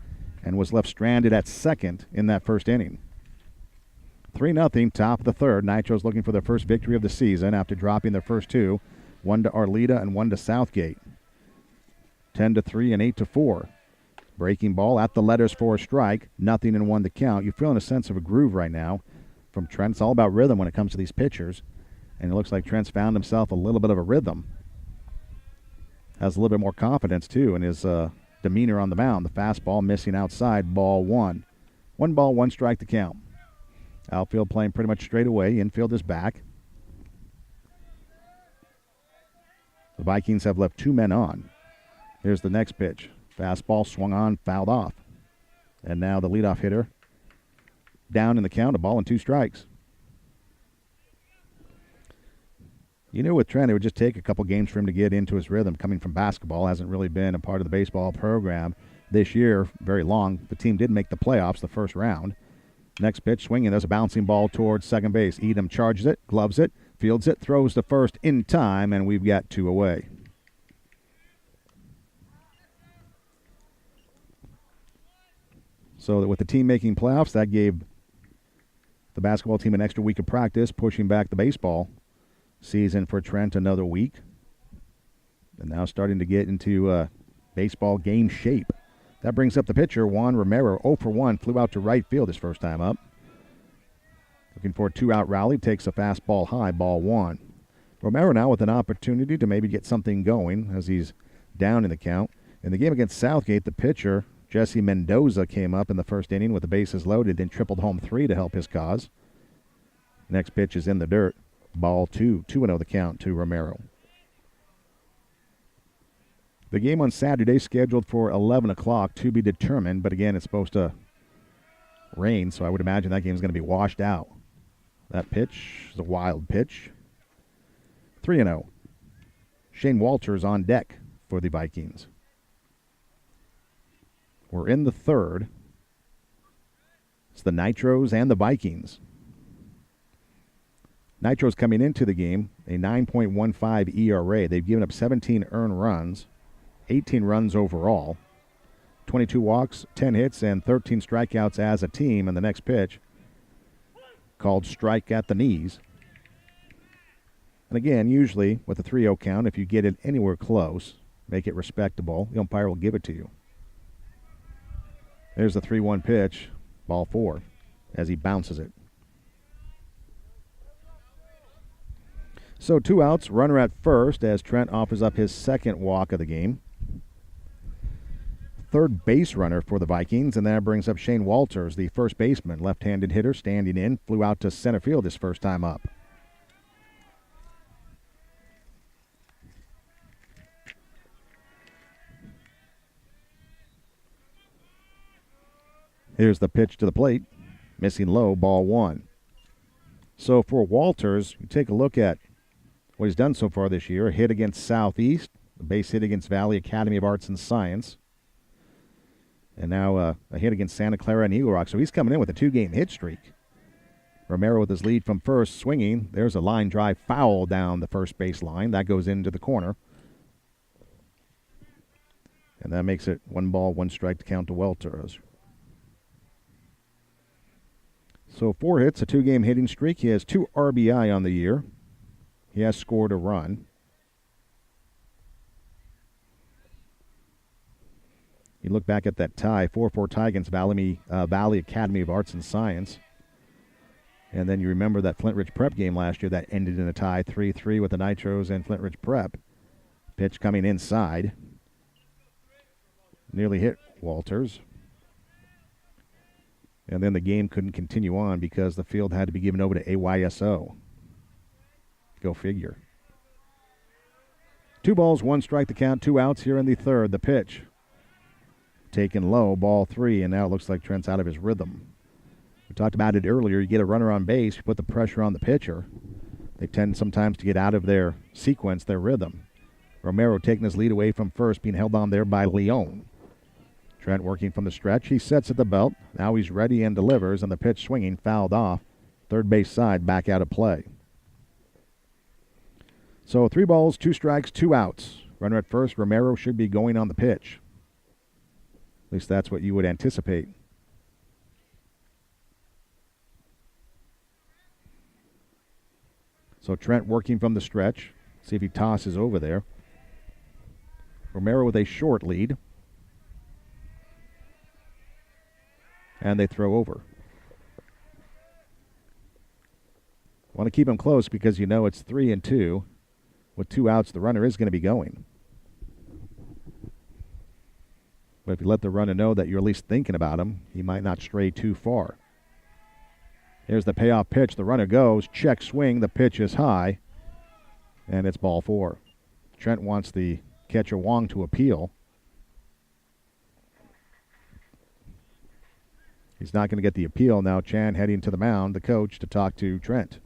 and was left stranded at second in that first inning. 3-0, top of the third. Nitros looking for their first victory of the season after dropping their first 2. 1 to Arleta and 1 to Southgate. 10-3 and 8-4. Breaking ball at the letters for a strike. 0-1 the count. You're feeling a sense of a groove right now from Trent. It's all about rhythm when it comes to these pitchers. And it looks like Trent's found himself a little bit of a rhythm. Has a little bit more confidence, too, in his demeanor on the mound. The fastball missing outside, ball 1. 1 ball, 1 strike to count. Outfield playing pretty much straight away. Infield is back. The Vikings have left 2 men on. Here's the next pitch. Fastball swung on, fouled off. And now the leadoff hitter down in the count, a ball and 2 strikes. You knew with Trent, it would just take a couple games for him to get into his rhythm. Coming from basketball, hasn't really been a part of the baseball program this year very long. The team did make the playoffs the first round. Next pitch, swinging. There's a bouncing ball towards second base. Edom charges it, gloves it, fields it, throws to first in time, and we've got 2 away. So that with the team making playoffs, that gave the basketball team an extra week of practice, pushing back the baseball season for Trent another week. And now starting to get into baseball game shape. That brings up the pitcher, Juan Romero. 0 for 1, flew out to right field his first time up. Looking for a 2-out rally, takes a fastball high, ball 1. Romero now with an opportunity to maybe get something going as he's down in the count. In the game against Southgate, the pitcher, Jesse Mendoza, came up in the first inning with the bases loaded, then tripled home 3 to help his cause. Next pitch is in the dirt. Ball 2. 2-0 the count to Romero. The game on Saturday scheduled for 11 o'clock to be determined, but again, it's supposed to rain, so I would imagine that game is going to be washed out. That pitch is a wild pitch. 3-0. Shane Walters on deck for the Vikings. We're in the third. It's the Nitros and the Vikings. Nitros coming into the game, a 9.15 ERA. They've given up 17 earned runs, 18 runs overall, 22 walks, 10 hits, and 13 strikeouts as a team. And the next pitch, called strike at the knees. And again, usually with a 3-0 count, if you get it anywhere close, make it respectable, the umpire will give it to you. There's the 3-1 pitch, ball 4, as he bounces it. So 2 outs, runner at first as Trent offers up his second walk of the game. Third base runner for the Vikings, and that brings up Shane Walters, the first baseman, left-handed hitter, standing in, flew out to center field his first time up. Here's the pitch to the plate, missing low, ball 1. So for Walters, you take a look at what he's done so far this year. A hit against Southeast, a base hit against Valley Academy of Arts and Science. And now a hit against Santa Clara and Eagle Rock. So he's coming in with a 2-game hit streak. Romero with his lead from first, swinging. There's a line drive foul down the first base line. That goes into the corner. And that makes it 1 ball, 1 strike to count to Welters. So 4 hits, a 2-game hitting streak. He has 2 RBI on the year. He has scored a run. You look back at that tie, 4-4 tie against Valley Academy of Arts and Science. And then you remember that Flint Ridge Prep game last year that ended in a tie, 3-3 with the Nitros and Flint Ridge Prep. Pitch coming inside. Nearly hit Walters. And then the game couldn't continue on because the field had to be given over to AYSO. Go figure. 2 balls, 1 strike to count, 2 outs here in the third. The pitch taken low, ball 3, and now it looks like Trent's out of his rhythm. We talked about it earlier. You get a runner on base, you put the pressure on the pitcher. They tend sometimes to get out of their sequence, their rhythm. Romero taking his lead away from first, being held on there by Leone. Trent working from the stretch. He sets at the belt. Now he's ready and delivers, and the pitch swinging, fouled off. Third base side, back out of play. So 3 balls, 2 strikes, 2 outs. Runner at first. Romero should be going on the pitch. At least that's what you would anticipate. So Trent working from the stretch. See if he tosses over there. Romero with a short lead. And they throw over. Want to keep him close because you know it's 3-2. With 2 outs, the runner is going to be going. But if you let the runner know that you're at least thinking about him, he might not stray too far. Here's the payoff pitch. The runner goes. Check swing. The pitch is high. And it's ball 4. Trent wants the catcher Wong to appeal. He's not going to get the appeal. Now Chan heading to the mound, the coach, to talk to Trent.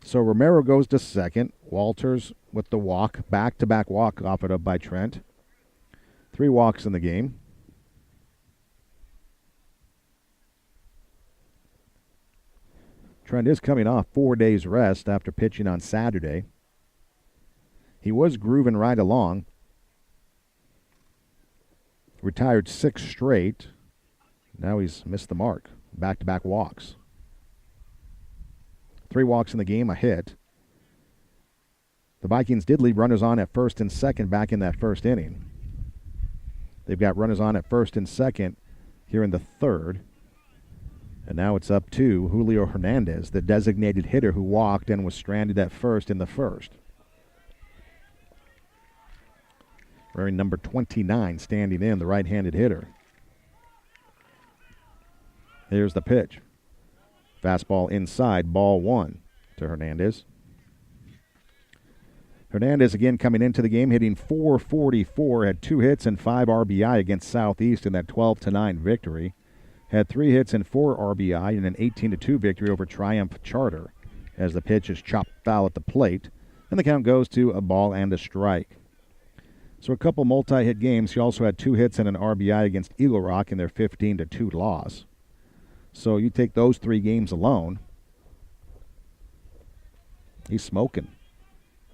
So Romero goes to second. Walters with the walk. Back-to-back walk offered up by Trent. 3 walks in the game. Trent is coming off 4 days rest after pitching on Saturday. He was grooving right along. Retired 6 straight. Now he's missed the mark. Back-to-back walks. 3 walks in the game, a hit. The Vikings did leave runners on at first and second back in that first inning. They've got runners on at first and second here in the third. And now it's up to Julio Hernandez, the designated hitter who walked and was stranded at first in the first. Wearing number 29 standing in, the right-handed hitter. Here's the pitch. Fastball inside, ball 1 to Hernandez. Hernandez again coming into the game, hitting .444, had 2 hits and 5 RBI against Southeast in that 12-9 victory. Had 3 hits and 4 RBI in an 18-2 victory over Triumph Charter as the pitch is chopped foul at the plate, and the count goes to a ball and a strike. So a couple multi-hit games. He also had 2 hits and an RBI against Eagle Rock in their 15-2 loss. So you take those 3 games alone, he's smoking.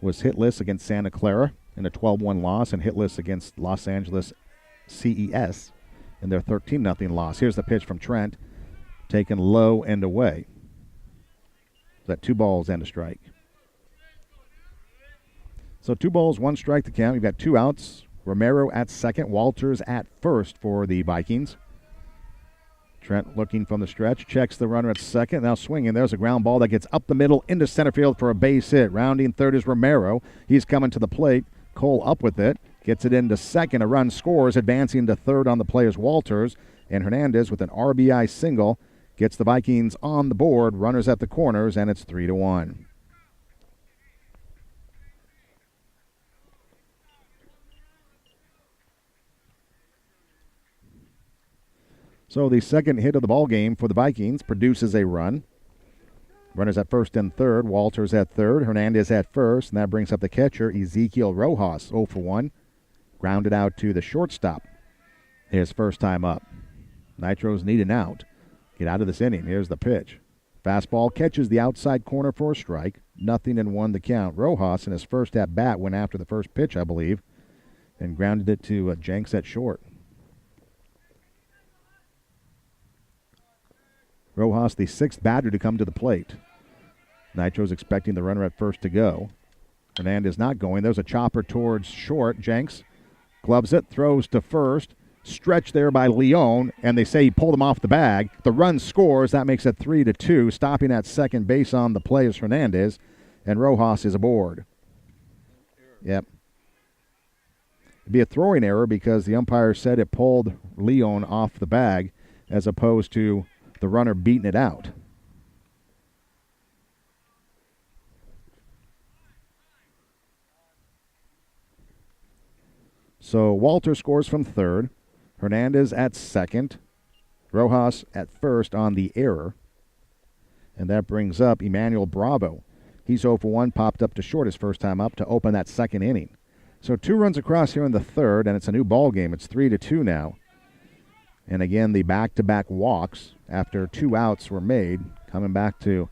Was hitless against Santa Clara in a 12-1 loss and hitless against Los Angeles CES in their 13-0 loss. Here's the pitch from Trent, taken low and away. That 2 balls and a strike. So 2 balls, 1 strike to count. You've got 2 outs. Romero at second, Walters at first for the Vikings. Trent looking from the stretch, checks the runner at second, now swinging. There's a ground ball that gets up the middle into center field for a base hit. Rounding third is Romero. He's coming to the plate. Cole up with it, gets it into second. A run scores, advancing to third on the play is Walters. And Hernandez with an RBI single gets the Vikings on the board. Runners at the corners, and it's 3-1. So the second hit of the ball game for the Vikings produces a run. Runners at first and third. Walters at third. Hernandez at first. And that brings up the catcher, Ezekiel Rojas, 0 for 1. Grounded out to the shortstop. His first time up. Nitros need an out. Get out of this inning. Here's the pitch. Fastball catches the outside corner for a strike. 0-1 the count. Rojas in his first at-bat went after the first pitch, I believe, and grounded it to Jenks at short. Rojas, the sixth batter to come to the plate. Nitros expecting the runner at first to go. Hernandez not going. There's a chopper towards short. Jenks gloves it, throws to first. Stretched there by Leon, and they say he pulled him off the bag. The run scores. That makes it 3-2. Stopping at second base on the play is Hernandez, and Rojas is aboard. Yep. It'd be a throwing error because the umpire said it pulled Leon off the bag as opposed to the runner beating it out. So Walter scores from third. Hernandez at second. Rojas at first on the error. And that brings up Emmanuel Bravo. He's 0 for 1, popped up to short his first time up to open that second inning. So 2 runs across here in the third, and it's a new ball game. It's 3-2 now. And again, the back-to-back walks after 2 outs were made, coming back to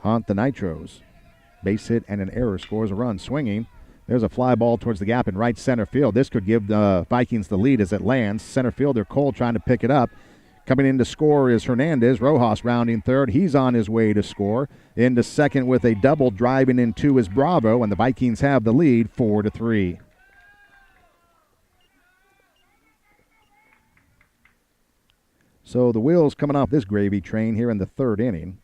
haunt the Nitros. Base hit and an error scores a run. Swinging. There's a fly ball towards the gap in right center field. This could give the Vikings the lead as it lands. Center fielder Cole trying to pick it up. Coming in to score is Hernandez. Rojas rounding third. He's on his way to score. Into second with a double. Driving in two is Bravo, and the Vikings have the lead 4-3. So the wheels coming off this gravy train here in the third inning.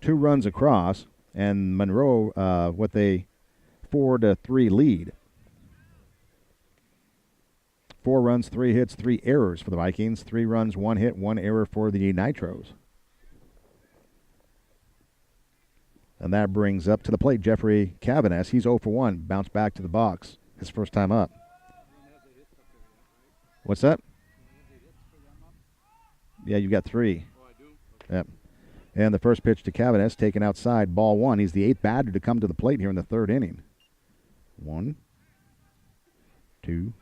2 runs across, and Monroe with a 4-3 lead. 4 runs, 3 hits, 3 errors for the Vikings. 3 runs, 1 hit, 1 error for the Nitros. And that brings up to the plate Jeffrey Cavanes. He's 0 for 1. Bounced back to the box his first time up. What's that? Yeah, you got 3. Oh, I do? Yep. And the first pitch to Cavanes, taken outside, ball 1. He's the 8th batter to come to the plate here in the third inning. 1, 2,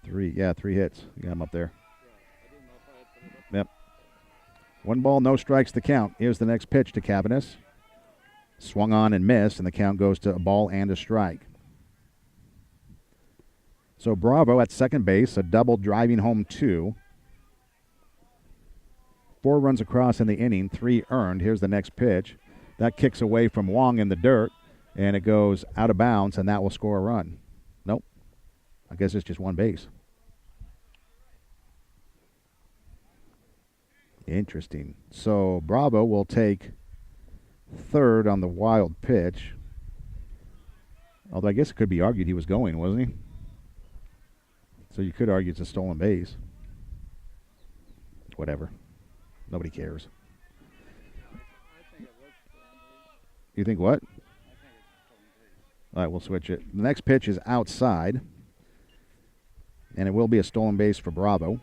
3. Yeah, 3 hits. You got him up there. I didn't know if I had put it up. Yep. 1 ball, no strikes the count. Here's the next pitch to Cavanes. Swung on and missed, and the count goes to a ball and a strike. So Bravo at second base, a double driving home 2. 4 runs across in the inning, 3 earned. Here's the next pitch. That kicks away from Wong in the dirt, and it goes out of bounds, and that will score a run. Nope. I guess it's just 1 base. Interesting. So Bravo will take third on the wild pitch. Although I guess it could be argued he was going, wasn't he? So you could argue it's a stolen base. Whatever. Nobody cares. I think it was stolen base. You think what? I think it's stolen base. All right, we'll switch it. The next pitch is outside, and it will be a stolen base for Bravo.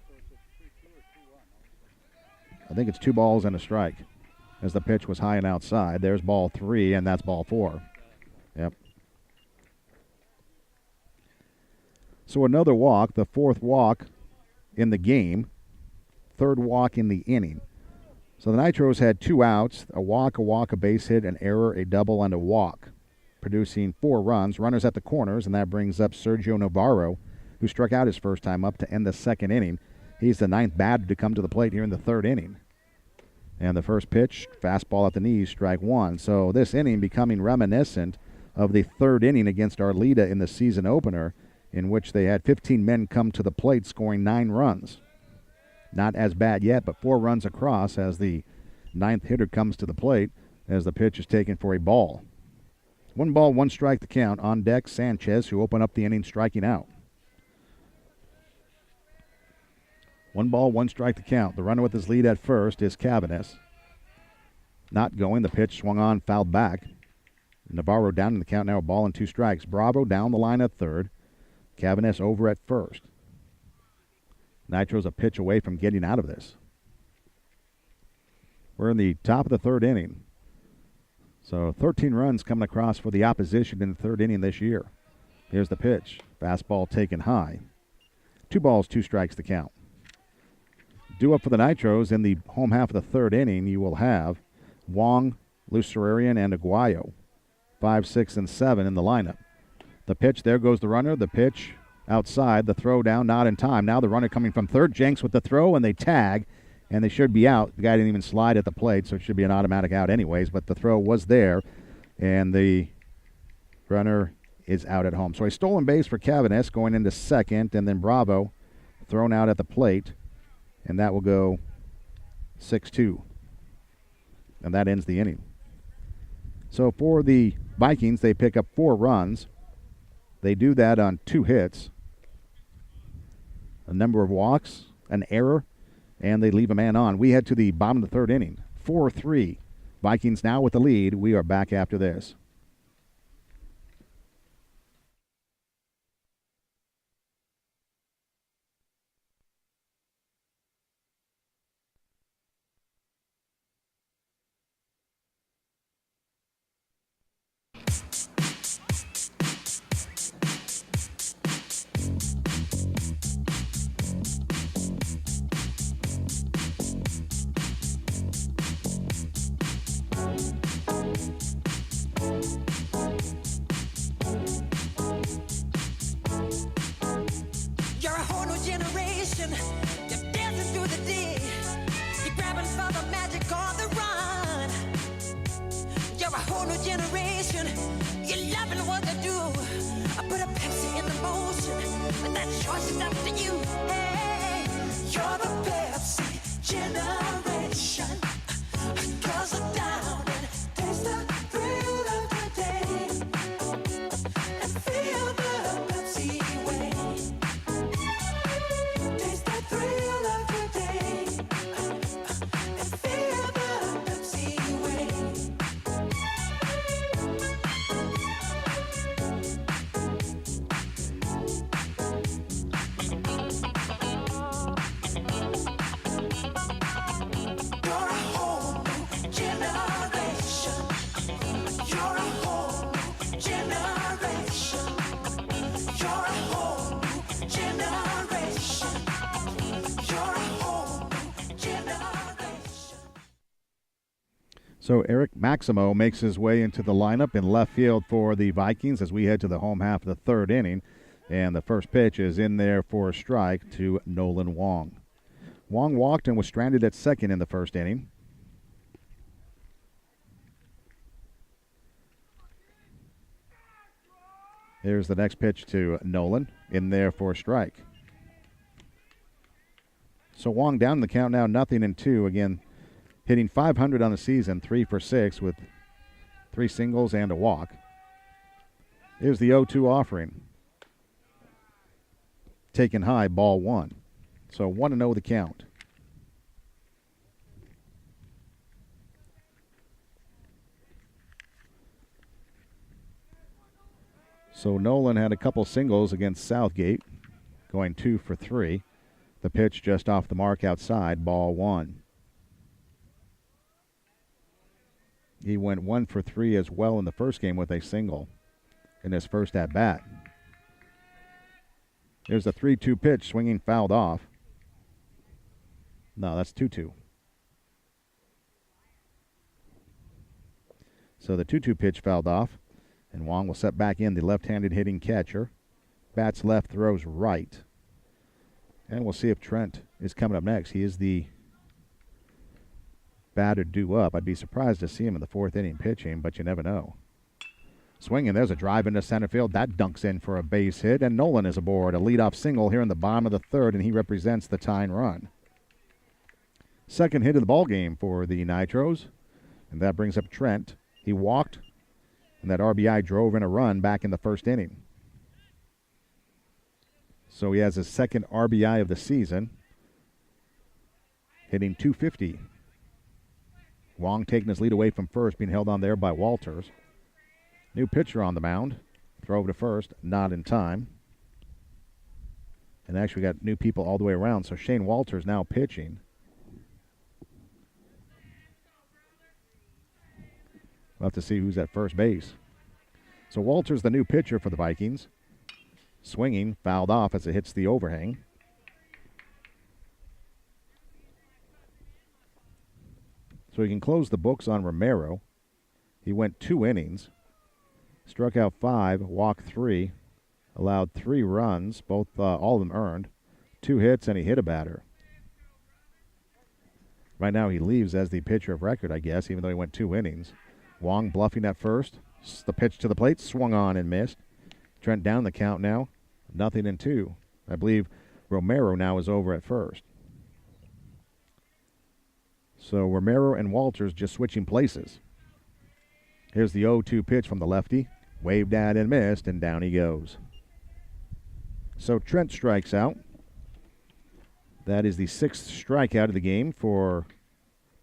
So it's a 3-2 or 2-1. I think it's 2 balls and a strike, as the pitch was high and outside. There's ball 3, and that's ball 4. Yep. So another walk, the 4th walk in the game, 3rd walk in the inning. So the Nitros had 2 outs, a walk, a base hit, an error, a double, and a walk, producing 4 runs. Runners at the corners, and that brings up Sergio Navarro, who struck out his first time up to end the second inning. He's the 9th batter to come to the plate here in the 3rd inning. And the first pitch, fastball at the knees, strike 1. So this inning becoming reminiscent of the 3rd inning against Arleta in the season opener, in which they had 15 men come to the plate, scoring 9 runs. Not as bad yet, but 4 runs across as the 9th hitter comes to the plate as the pitch is taken for a ball. 1 ball, 1 strike to count. On deck, Sanchez, who opened up the inning striking out. 1 ball, 1 strike to count. The runner with his lead at first is Cavanes. Not going. The pitch swung on, fouled back. Navarro down in the count now, a ball and 2 strikes. Bravo down the line at third. Cavanes over at first. Nitro's a pitch away from getting out of this. We're in the top of the 3rd inning. So 13 runs coming across for the opposition in the third inning this year. Here's the pitch. Fastball taken high. 2 balls, 2 strikes to count. Due up for the Nitros in the home half of the third inning, you will have Wong, Lucerarian, and Aguayo. 5, 6, and 7 in the lineup. The pitch, there goes the runner. The pitch outside, the throw down, not in time. Now the runner coming from third, Jenks with the throw, and they tag, and they should be out. The guy didn't even slide at the plate, so it should be an automatic out anyways, but the throw was there, and the runner is out at home. So a stolen base for Cavanis going into second, and then Bravo thrown out at the plate, and that will go 6-2. And that ends the inning. So for the Vikings, they pick up 4 runs. They do that on 2 hits, a number of walks, an error, and they leave a man on. We head to the bottom of the third inning. 4-3. Vikings now with the lead. We are back after this. So Eric Maximo makes his way into the lineup in left field for the Vikings as we head to the home half of the third inning. And the first pitch is in there for a strike to Nolan Wong. Wong walked and was stranded at second in the first inning. Here's the next pitch to Nolan, in there for a strike. So Wong down the count now, 0-2. Again, hitting .500 on the season, 3 for 6 with 3 singles and a walk. Here's the 0-2 offering. Taken high, ball 1. So 1-0 the count. So Nolan had a couple singles against Southgate, going 2 for 3. The pitch just off the mark outside, ball 1. He went 1 for 3 as well in the first game with a single in his first at-bat. There's a 3-2 pitch, swinging fouled off. No, that's 2-2. So the 2-2 pitch fouled off, and Wong will set back in, the left-handed hitting catcher. Bats left, throws right. And we'll see if Trent is coming up next. He is the batter due up. I'd be surprised to see him in the fourth inning pitching, but you never know. Swinging, there's a drive into center field. That dunks in for a base hit, and Nolan is aboard. A leadoff single here in the bottom of the third, and he represents the tying run. Second hit of the ball game for the Nitros, and that brings up Trent. He walked, and that RBI drove in a run back in the first inning. So he has his second RBI of the season, hitting .250. Wong taking his lead away from first, being held on there by Walters. New pitcher on the mound. Throw to first, not in time. And actually got new people all the way around, so Shane Walters now pitching. We'll have to see who's at first base. So Walters, the new pitcher for the Vikings. Swinging, fouled off as it hits the overhang. So he can close the books on Romero. He went 2 innings, struck out 5, walked 3, allowed 3 runs, all of them earned, 2 hits, and he hit a batter. Right now he leaves as the pitcher of record, I guess, even though he went 2 innings. Wong bluffing at first. The pitch to the plate, swung on and missed. Trent down the count now, 0-2. I believe Romero now is over at first. So Romero and Walters just switching places. Here's the 0-2 pitch from the lefty. Waved at and missed, and down he goes. So Trent strikes out. That is the 6th strikeout of the game for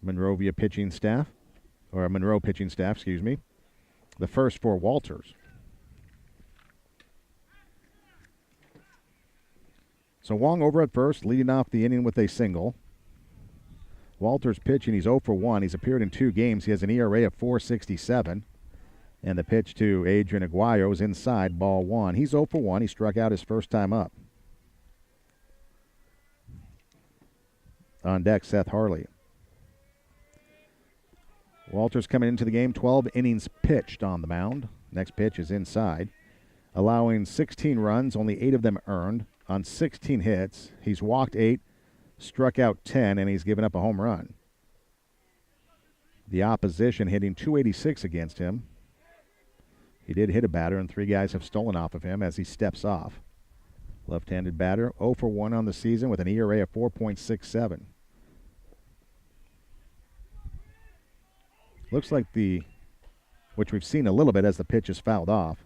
Monroe pitching staff. The first for Walters. So Wong over at first, leading off the inning with a single. Walters pitching, he's 0 for 1. He's appeared in 2 games. He has an ERA of 4.67. And the pitch to Adrian Aguayo is inside, ball 1. He's 0 for 1. He struck out his first time up. On deck, Seth Harley. Walters coming into the game, 12 innings pitched on the mound. Next pitch is inside. Allowing 16 runs, only 8 of them earned. On 16 hits, he's walked 8, struck out 10, and he's given up a home run. The opposition hitting .286 against him. He did hit a batter, and 3 guys have stolen off of him as he steps off. Left-handed batter, 0 for 1 on the season with an ERA of 4.67. Looks like which we've seen a little bit as the pitch is fouled off.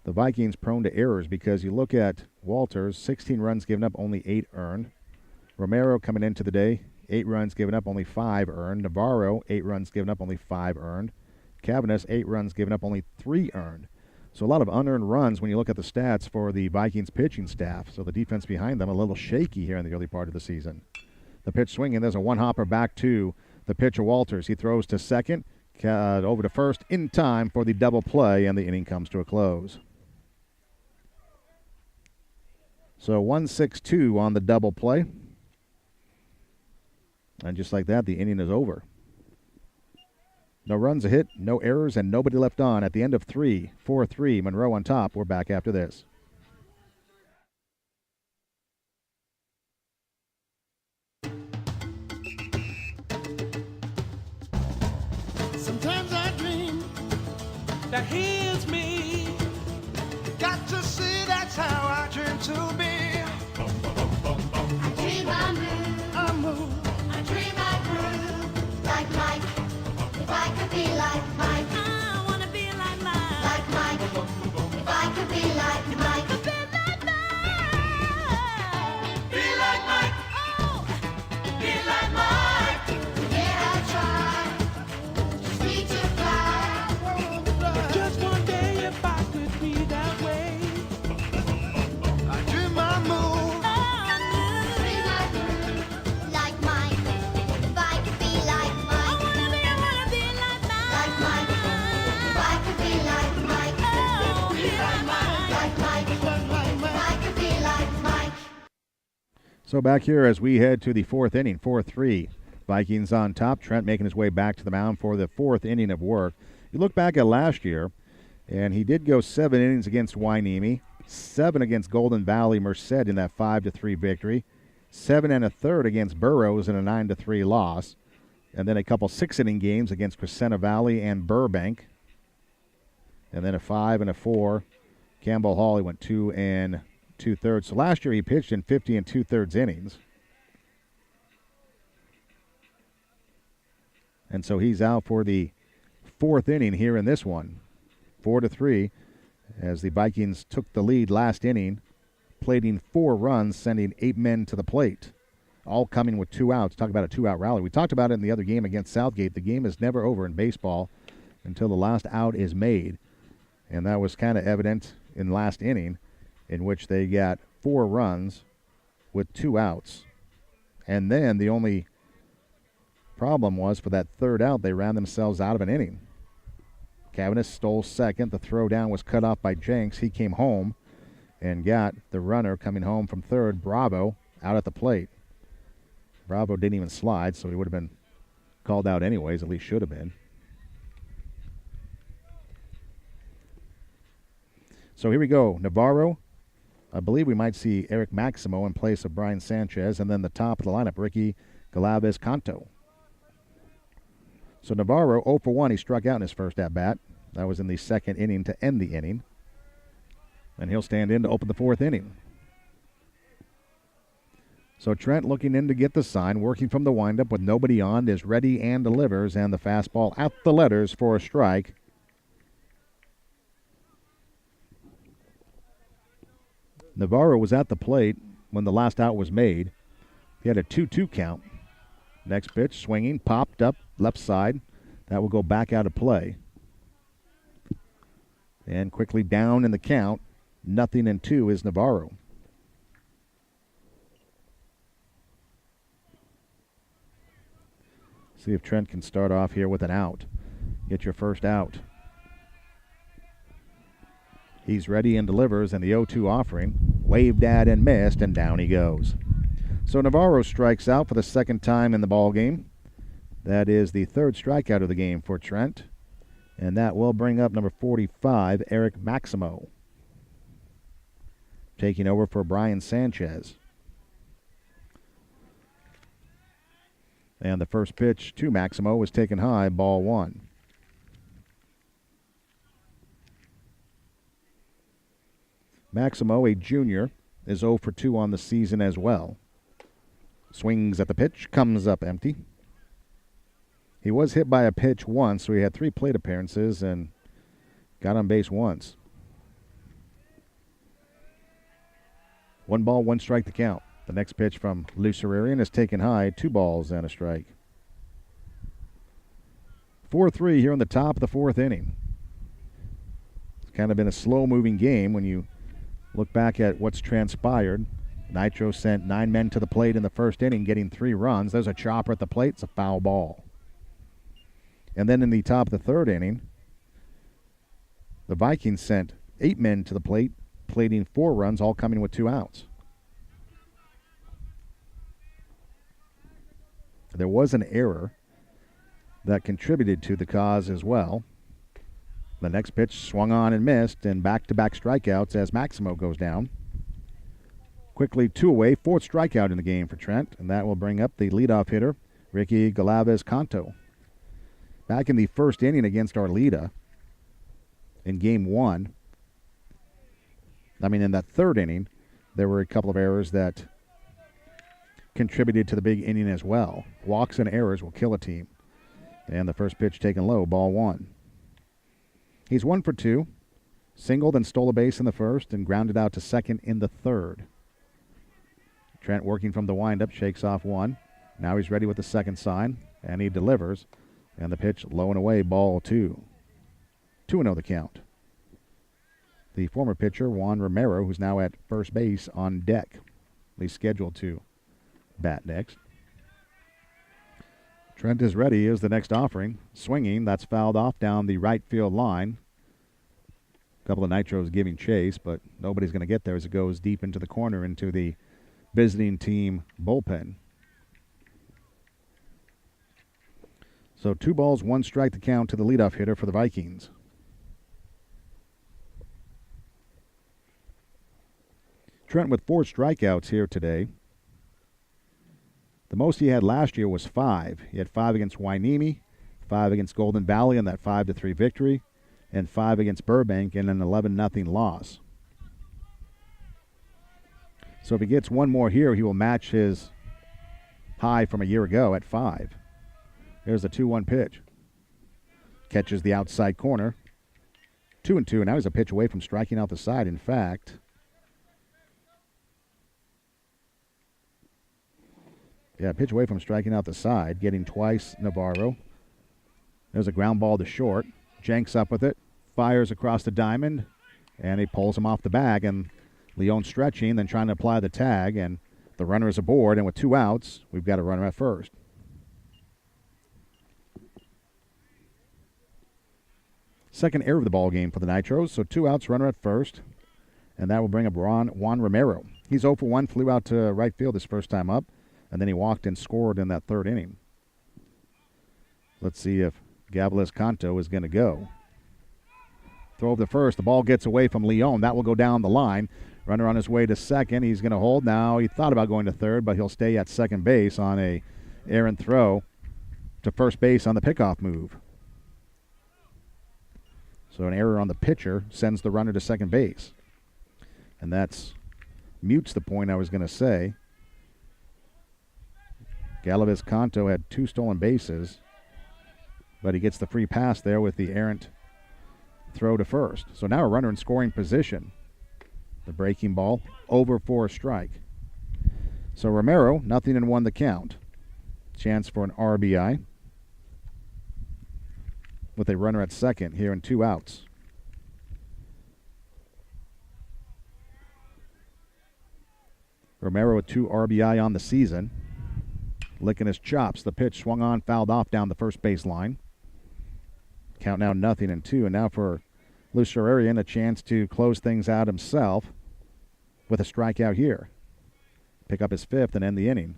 The Vikings prone to errors because you look at Walters, 16 runs given up, only 8 earned. Romero coming into the day, 8 runs given up, only 5 earned. Navarro, 8 runs given up, only 5 earned. Cavanis, 8 runs given up, only 3 earned. So a lot of unearned runs when you look at the stats for the Vikings pitching staff. So the defense behind them a little shaky here in the early part of the season. The pitch swinging, there's a one-hopper back to the pitcher Walters. He throws to second, over to first in time for the double play, and the inning comes to a close. So 1-6-2 on the double play. And just like that, the inning is over. No runs, a hit, no errors, and nobody left on. At the end of 3, 4-3, Monroe on top. We're back after this. Sometimes I dream that he is me. Got to see that's how I dream to be. I dream I move, I move. I dream I groove, like Mike. If I could be like Mike, I wanna be like Mike. like Mike. If I could be like Mike, Be like Mike. Be like Mike. Oh, Be like Mike. yeah I try, just need to fly. Just one day if I could be that way. I dream I move. Dream I groove, like Mike. If I could be like Mike, I wanna be like like Mike. If I could be like Mike, Oh, be like Mike. like Mike. If I could be like Mike. So back here as we head to the 4th inning, 4-3. Vikings on top. Trent making his way back to the mound for the 4th inning of work. You look back at last year, and he did go 7 innings against Hueneme, 7 against Golden Valley Merced in that 5-3 victory, 7 1/3 against Burroughs in a 9-3 loss, and then a couple 6-inning games against Crescenta Valley and Burbank, and then a 5 and a 4. Campbell Hall, he went 2 2/3. So last year he pitched in 50 2/3 innings. And so he's out for the 4th inning here in this one. 4-3 as the Vikings took the lead last inning, plating 4 runs, sending 8 men to the plate, all coming with 2 outs. Talk about a 2-out rally. We talked about it in the other game against Southgate. The game is never over in baseball until the last out is made. And that was kind of evident in last inning, in which they got 4 runs with 2 outs. And then the only problem was for that 3rd out, they ran themselves out of an inning. Cavanis stole second. The throw down was cut off by Jenks. He came home and got the runner coming home from third, Bravo, out at the plate. Bravo didn't even slide, so he would have been called out anyways, at least should have been. So here we go. Navarro. I believe we might see Eric Maximo in place of Brian Sanchez, and then the top of the lineup, Ricky Galvez-Canto. So Navarro, 0 for 1. He struck out in his first at-bat. That was in the second inning to end the inning. And he'll stand in to open the fourth inning. So Trent looking in to get the sign, working from the windup with nobody on, is ready and delivers, and the fastball out the letters for a strike. Navarro was at the plate when the last out was made. He had a 2-2 count. Next pitch, swinging, popped up, left side. That will go back out of play. And quickly down in the count. 0-2 is Navarro. See if Trent can start off here with an out. Get your first out. He's ready and delivers, and the 0-2 offering. Waved at and missed, and down he goes. So Navarro strikes out for the second time in the ball game. That is the third strikeout of the game for Trent. And that will bring up number 45, Eric Maximo, taking over for Brian Sanchez. And the first pitch to Maximo was taken high, ball 1. Maximo, a junior, is 0 for 2 on the season as well. Swings at the pitch, comes up empty. He was hit by a pitch once, so he had 3 plate appearances and got on base once. 1 ball, 1 strike to count. The next pitch from Lucerian is taken high, 2 balls and a strike. 4-3 here on the top of the fourth inning. It's kind of been a slow-moving game when you look back at what's transpired. Nitros sent 9 men to the plate in the first inning, getting 3 runs. There's a chopper at the plate. It's a foul ball. And then in the top of the third inning, the Vikings sent 8 men to the plate, plating 4 runs, all coming with 2 outs. There was an error that contributed to the cause as well. The next pitch swung on and missed, and back-to-back strikeouts as Maximo goes down. Quickly 2 away, 4th strikeout in the game for Trent, and that will bring up the leadoff hitter, Ricky Galvez-Canto. Back in the first inning against Arleta in game 1, in that third inning, there were a couple of errors that contributed to the big inning as well. Walks and errors will kill a team. And the first pitch taken low, ball 1. He's 1 for 2. Singled and stole a base in the first and grounded out to second in the third. Trent working from the windup, shakes off 1. Now he's ready with the second sign, and he delivers. And the pitch low and away, ball 2. 2-0 the count. The former pitcher, Juan Romero, who's now at first base on deck. He's scheduled to bat next. Trent is ready as the next offering. Swinging, that's fouled off down the right field line. A couple of Nitros giving chase, but nobody's going to get there as it goes deep into the corner into the visiting team bullpen. So 2 balls, 1 strike to count to the leadoff hitter for the Vikings. Trent with 4 strikeouts here today. The most he had last year was 5. He had 5 against Hueneme, 5 against Golden Valley in that 5-3 victory, and 5 against Burbank in an 11-0 loss. So if he gets 1 more here, he will match his high from a year ago at 5. There's a 2-1 pitch. Catches the outside corner. 2-2, and now he's a pitch away from striking out the side. In fact, pitch away from striking out the side, getting twice Navarro. There's a ground ball to short. Jenks up with it, fires across the diamond, and he pulls him off the bag. And Leon stretching, then trying to apply the tag, and the runner is aboard. And with 2 outs, we've got a runner at first. Second error of the ball game for the Nitros. So 2 outs, runner at first. And that will bring up Juan Romero. He's 0 for 1, flew out to right field his first time up. And then he walked and scored in that third inning. Let's see if Gavilis Canto is going to go. Throw over the first. The ball gets away from Leon. That will go down the line. Runner on his way to second. He's going to hold. Now he thought about going to third, but he'll stay at second base on a errant throw to first base on the pickoff move. So an error on the pitcher sends the runner to second base. And that's mutes the point I was going to say. Galavis Canto had 2 stolen bases, but he gets the free pass there with the errant throw to first. So now a runner in scoring position. The breaking ball over for a strike. So Romero, 0-1 the count. Chance for an RBI with a runner at second here and 2 outs. Romero with 2 RBI on the season. Licking his chops. The pitch swung on, fouled off down the first base line. Count now 0-2. And now for Lucerian, a chance to close things out himself with a strikeout here. Pick up his 5th and end the inning.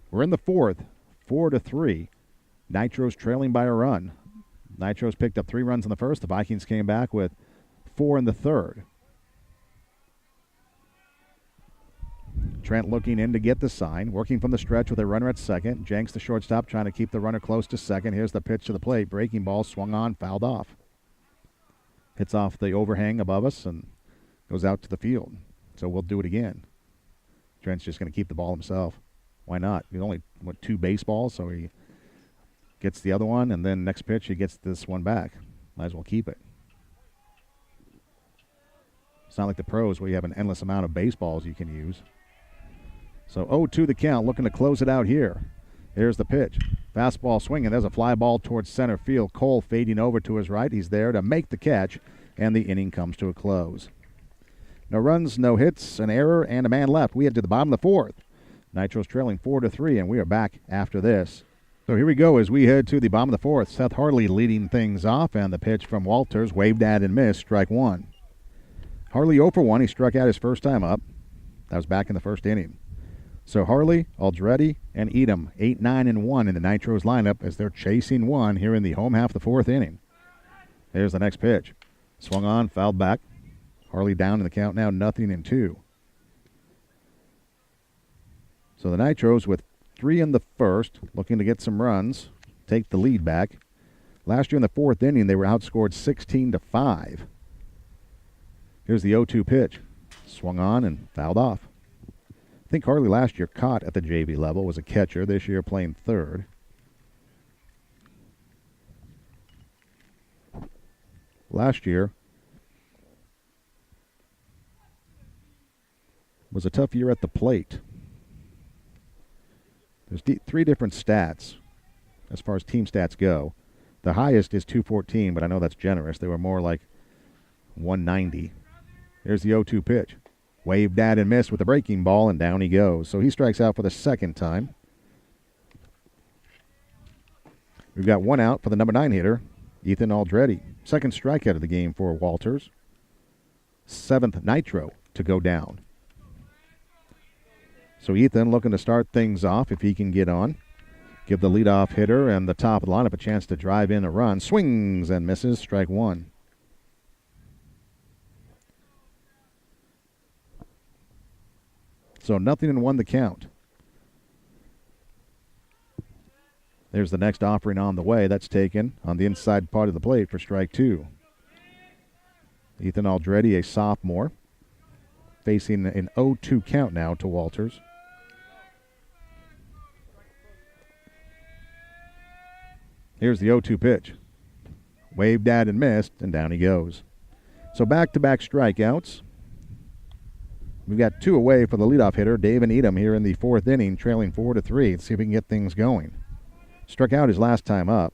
We're in the 4th, 4-3. Nitros trailing by a run. Nitros picked up 3 runs in the first. The Vikings came back with 4 in the third. Trent looking in to get the sign. Working from the stretch with a runner at second. Jenks, the shortstop, trying to keep the runner close to second. Here's the pitch to the plate. Breaking ball swung on, fouled off. Hits off the overhang above us and goes out to the field. So we'll do it again. Trent's just going to keep the ball himself. Why not? He's only, 2 baseballs, so he gets the other one, and then next pitch he gets this one back. Might as well keep it. It's not like the pros where you have an endless amount of baseballs you can use. So 0-2 the count, looking to close it out here. Here's the pitch. Fastball swinging. There's a fly ball towards center field. Cole fading over to his right. He's there to make the catch, and the inning comes to a close. No runs, no hits, an error, and a man left. We head to the bottom of the 4th. Nitros trailing 4-3, and we are back after this. So here we go as we head to the bottom of the 4th. Seth Harley leading things off, and the pitch from Walters, waved at and missed, strike 1. Harley 0 for 1. He struck out his first time up. That was back in the first inning. So Harley, Aldretti, and Edom, 8-9-1 in the Nitros lineup as they're chasing one here in the home half of the 4th inning. There's the next pitch. Swung on, fouled back. Harley down in the count now, 0-2. So the Nitros with 3 in the first, looking to get some runs, take the lead back. Last year in the 4th inning, they were outscored 16-5. Here's the 0-2 pitch. Swung on and fouled off. I think Harley last year caught at the JV level, was a catcher. This year playing third. Last year was a tough year at the plate. There's 3 different stats as far as team stats go. The highest is 214, but I know that's generous. They were more like 190. Here's the 0-2 pitch. Waved at and missed with the breaking ball, and down he goes. So he strikes out for the second time. We've got 1 out for the number 9 hitter, Ethan Aldretti. Second strikeout of the game for Walters. 7th Nitro to go down. So Ethan looking to start things off if he can get on. Give the leadoff hitter and the top of the lineup a chance to drive in a run. Swings and misses, strike 1. So 0-1 the count. There's the next offering on the way. That's taken on the inside part of the plate for strike 2. Ethan Aldretti, a sophomore, facing an 0-2 count now to Walters. Here's the 0-2 pitch. Waved at and missed, and down he goes. So back-to-back strikeouts. We've got 2 away for the leadoff hitter, Dave and Edom, here in the 4th inning, trailing 4-3. Let's see if we can get things going. Struck out his last time up.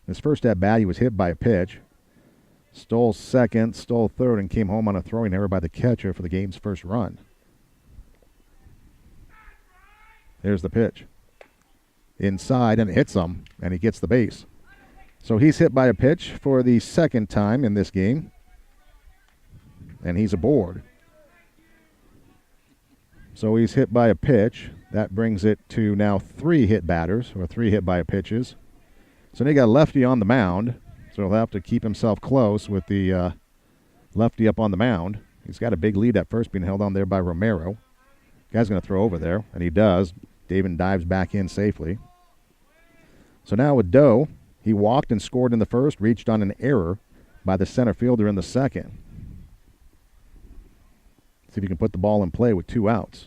His first at-bat, he was hit by a pitch. Stole second, stole third, and came home on a throwing error by the catcher for the game's first run. There's the pitch. Inside, and it hits him, and he gets the base. So he's hit by a pitch for the second time in this game, and he's aboard. So he's hit by a pitch. That brings it to now 3 hit batters, or 3 hit by pitches. So they got a lefty on the mound, so he'll have to keep himself close with the lefty up on the mound. He's got a big lead at first, being held on there by Romero. Guy's going to throw over there, and he does. David dives back in safely. So now with Doe, he walked and scored in the first, reached on an error by the center fielder in the second. See if you can put the ball in play with 2 outs.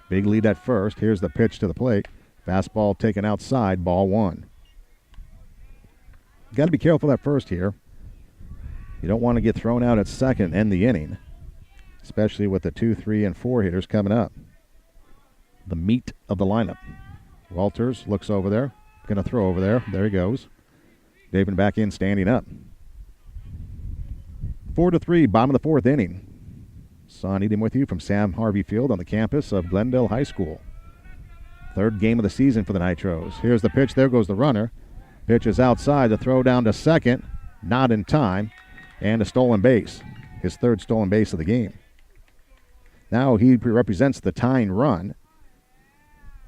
Big lead at first. Here's the pitch to the plate. Fastball taken outside, ball 1. Got to be careful at first here. You don't want to get thrown out at second and the inning, especially with the 2, 3, and 4 hitters coming up. The meat of the lineup. Walters looks over there. Going to throw over there. There he goes. David back in, standing up. 4-3, bottom of the 4th inning. Son Eden with you from Sam Harvey Field on the campus of Glendale High School. 3rd game of the season for the Nitros. Here's the pitch. There goes the runner. Pitch is outside. The throw down to second. Not in time. And a stolen base. His 3rd stolen base of the game. Now he represents the tying run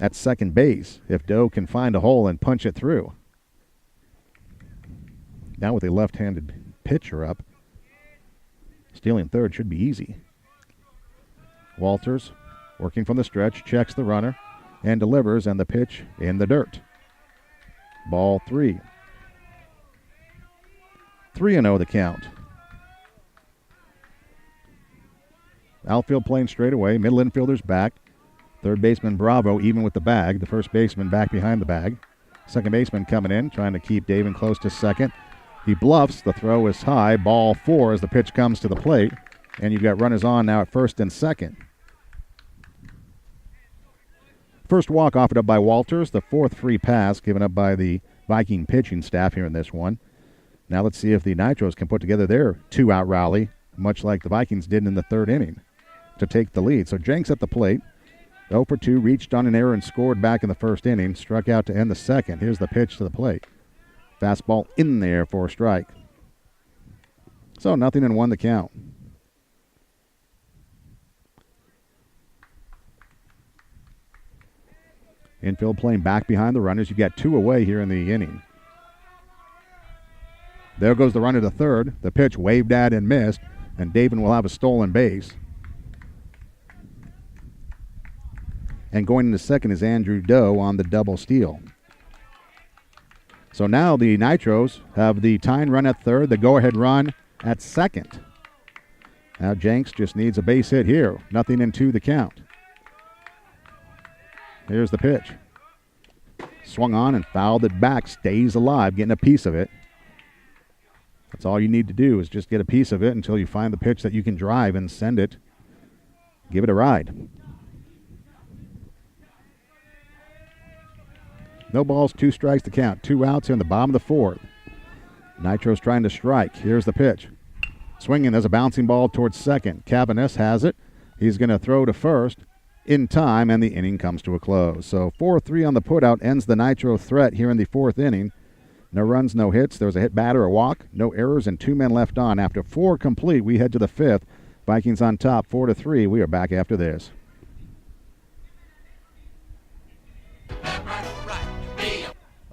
at second base if Doe can find a hole and punch it through. Now with a left-handed pitcher up, stealing 3rd should be easy. Walters working from the stretch, checks the runner, and delivers, and the pitch in the dirt. Ball 3. 3-0 the count. Outfield playing straight away. Middle infielder's back. 3rd baseman Bravo even with the bag. The 1st baseman back behind the bag. 2nd baseman coming in, trying to keep David close to second. He bluffs. The throw is high. Ball 4 as the pitch comes to the plate. And you've got runners on now at 1st and 2nd. First walk offered up by Walters. The 4th free pass given up by the Viking pitching staff here in this one. Now let's see if the Nitros can put together their 2-out rally, much like the Vikings did in the 3rd inning, to take the lead. So Jenks at the plate. 0 for 2, reached on an error and scored back in the 1st inning. Struck out to end the 2nd. Here's the pitch to the plate. Fastball in there for a strike. So 0-1 the count. Infield playing back behind the runners. You've got 2 away here in the inning. There goes the runner to 3rd. The pitch waved at and missed, and David will have a stolen base. And going into 2nd is Andrew Doe on the double steal. So now the Nitros have the tying run at 3rd, the go-ahead run at 2nd. Now Jenks just needs a base hit here. 0-2 the count. Here's the pitch. Swung on and fouled it back. Stays alive, getting a piece of it. That's all you need to do is just get a piece of it until you find the pitch that you can drive and send it. Give it a ride. No balls, 2 strikes to count. 2 outs here in the bottom of the 4th. Nitros trying to strike. Here's the pitch. Swinging as a bouncing ball towards 2nd. Cabaness has it. He's going to throw to 1st in time, and the inning comes to a close. So 4-3 on the putout ends the Nitro threat here in the 4th inning. No runs, no hits. There was a hit batter, a walk, no errors, and 2 men left on. After 4 complete, we head to the 5th. Vikings on top, 4-3. We are back after this.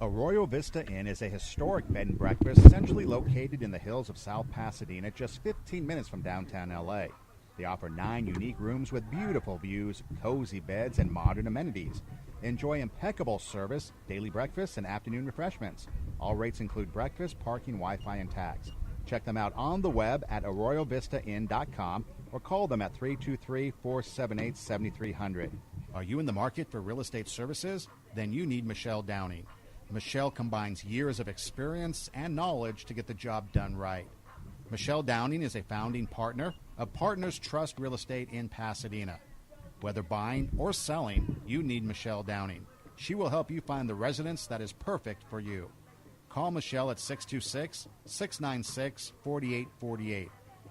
Arroyo Vista Inn is a historic bed and breakfast centrally located in the hills of South Pasadena, just 15 minutes from downtown L.A. They offer 9 unique rooms with beautiful views, cozy beds, and modern amenities. Enjoy impeccable service, daily breakfast, and afternoon refreshments. All rates include breakfast, parking, Wi-Fi, and tax. Check them out on the web at arroyovistainn.com or call them at 323-478-7300. Are you in the market for real estate services? Then you need Michelle Downing. Michelle combines years of experience and knowledge to get the job done right. Michelle Downing is a founding partner of Partners Trust Real Estate in Pasadena. Whether buying or selling, you need Michelle Downing. She will help you find the residence that is perfect for you. Call Michelle at 626-696-4848.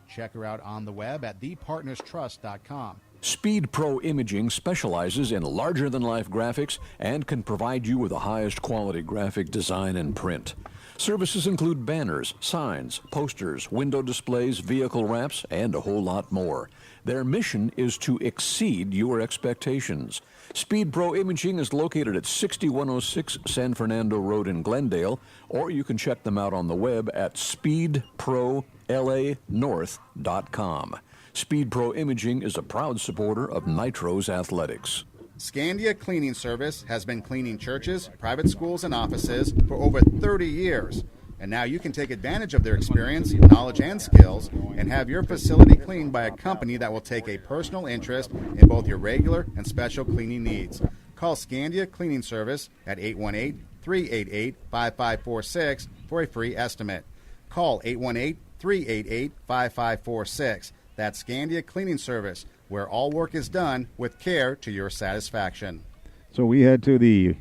Check her out on the web at thepartnerstrust.com. Speed Pro Imaging specializes in larger-than-life graphics and can provide you with the highest quality graphic design and print. Services include banners, signs, posters, window displays, vehicle wraps, and a whole lot more. Their mission is to exceed your expectations. Speed Pro Imaging is located at 6106 San Fernando Road in Glendale, or you can check them out on the web at speedprolanorth.com. Speed Pro Imaging is a proud supporter of Nitros Athletics. Scandia Cleaning Service has been cleaning churches, private schools, and offices for over 30 years. And now you can take advantage of their experience, knowledge, and skills and have your facility cleaned by a company that will take a personal interest in both your regular and special cleaning needs. Call Scandia Cleaning Service at 818-388-5546 for a free estimate. Call 818-388-5546. That's Scandia Cleaning Service, where all work is done with care to your satisfaction. So we head to the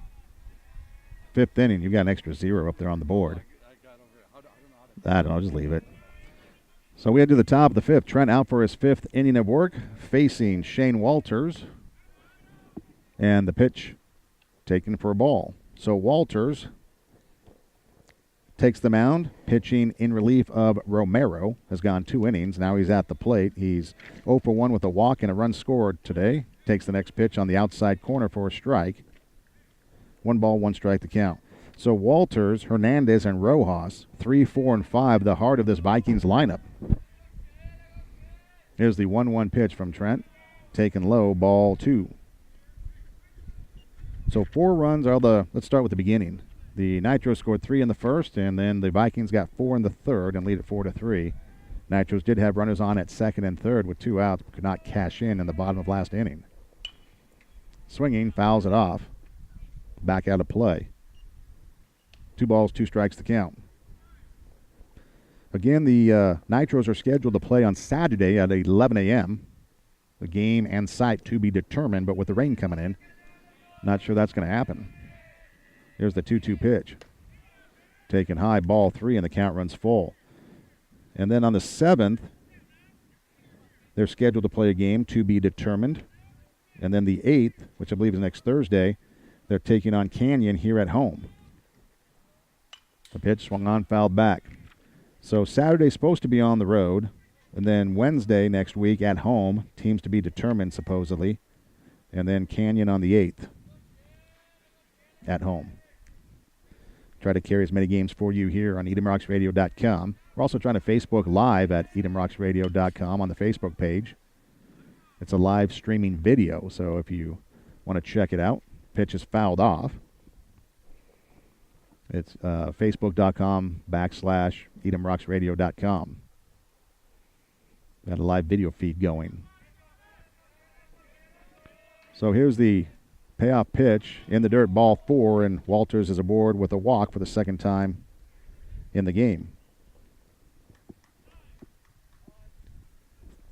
fifth inning. You've got an extra 0 up there on the board. I don't know, just leave it. So we head to the top of the fifth. Trent out for his fifth inning of work, facing Shane Walters. And the pitch taken for a ball. So Walters takes the mound, pitching in relief of Romero. Has gone 2 innings. Now he's at the plate. He's 0 for 1 with a walk and a run scored today. Takes the next pitch on the outside corner for a strike. 1 ball, 1 strike to count. So Walters, Hernandez, and Rojas, 3, 4, and 5, the heart of this Vikings lineup. Here's the 1-1 pitch from Trent. Taken low, ball 2. So 4 runs are let's start with the beginning. The Nitros scored 3 in the first, and then the Vikings got 4 in the third and lead it 4-3. Nitros did have runners on at second and third with 2 outs, but could not cash in the bottom of last inning. Swinging, fouls it off. Back out of play. 2 balls, 2 strikes to count. Again, the Nitros are scheduled to play on Saturday at 11 a.m. The game and site to be determined, but with the rain coming in, not sure that's going to happen. Here's the 2-2 pitch. Taken high, ball 3, and the count runs full. And then on the 7th, they're scheduled to play a game to be determined. And then the 8th, which I believe is next Thursday, they're taking on Canyon here at home. The pitch swung on, fouled back. So Saturday's supposed to be on the road. And then Wednesday next week at home, teams to be determined supposedly. And then Canyon on the 8th at home. Try to carry as many games for you here on EdomRocksRadio.com. We're also trying to Facebook Live at EdomRocksRadio.com on the Facebook page. It's a live streaming video, so if you want to check it out, pitch is fouled off. It's Facebook.com/EdomRocksRadio.com. Got a live video feed going. So here's the payoff pitch in the dirt, ball 4, and Walters is aboard with a walk for the second time in the game.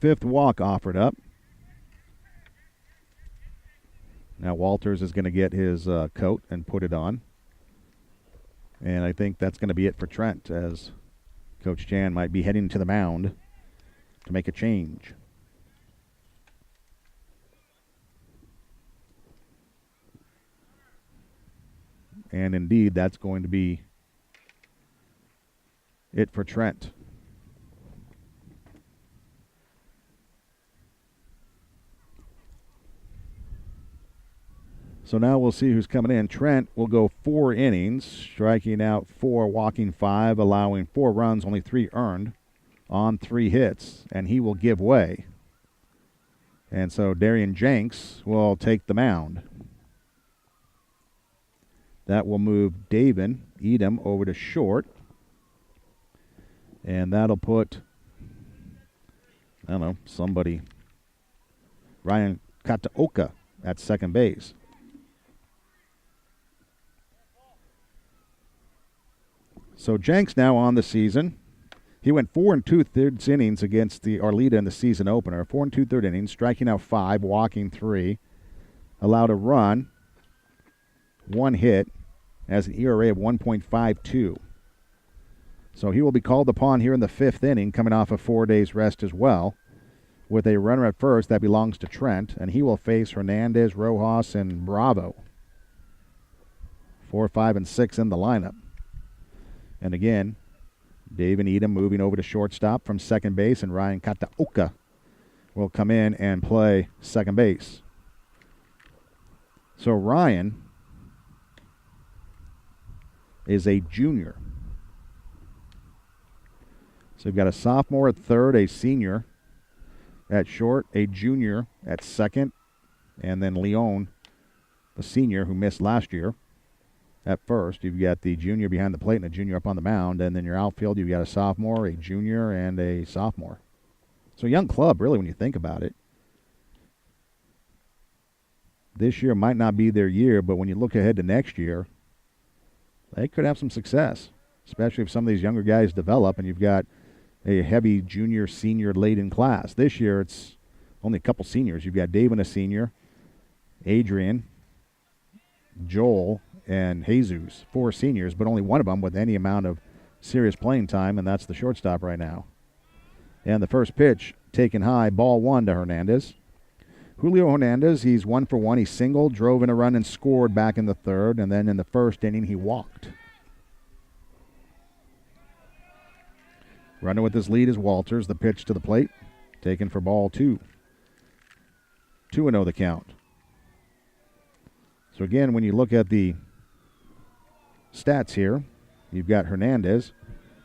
5th walk offered up. Now Walters is going to get his coat and put it on. And I think that's going to be it for Trent, as Coach Chan might be heading to the mound to make a change. And indeed, that's going to be it for Trent. So now we'll see who's coming in. Trent will go 4 innings, striking out 4, walking 5, allowing 4 runs, only 3 earned on 3 hits, and he will give way. And so Darian Jenks will take the mound. That will move Davin Edom over to short. And that'll put, I don't know, somebody, Ryan Kataoka at second base. So Jenks now on the season. He went 4 2/3 innings against the Arleta in the season opener. 4 2/3 innings, striking out 5, walking 3. Allowed a run, 1 hit, has an ERA of 1.52. So he will be called upon here in the 5th inning, coming off a 4 days rest as well. with a runner at first that belongs to Trent, and he will face Hernandez, Rojas, and Bravo. 4, 5, and 6 in the lineup. And again, Dave and Edom moving over to shortstop from second base, and Ryan Kataoka will come in and play second base. So Ryan is a junior. So we've got a sophomore at third, a senior at short, a junior at second, and then Leon, the senior who missed last year, at first. You've got the junior behind the plate and a junior up on the mound, and then your outfield, you've got a sophomore, a junior, and a sophomore. So a young club, really, when you think about it. This year might not be their year, but when you look ahead to next year, they could have some success, especially if some of these younger guys develop and you've got a heavy junior, senior laden class. This year, it's only a couple seniors. You've got Dave and a senior, Adrian, Joel, and Jesus, 4 seniors, but only one of them with any amount of serious playing time, and that's the shortstop right now. And the first pitch taken high, ball 1 to Hernandez. Julio Hernandez, he's 1 for 1. He singled, drove in a run, and scored back in the third, and then in the first inning, he walked. Running with his lead is Walters. The pitch to the plate, taken for ball 2. 2-0 the count. So again, when you look at the stats here, you've got Hernandez,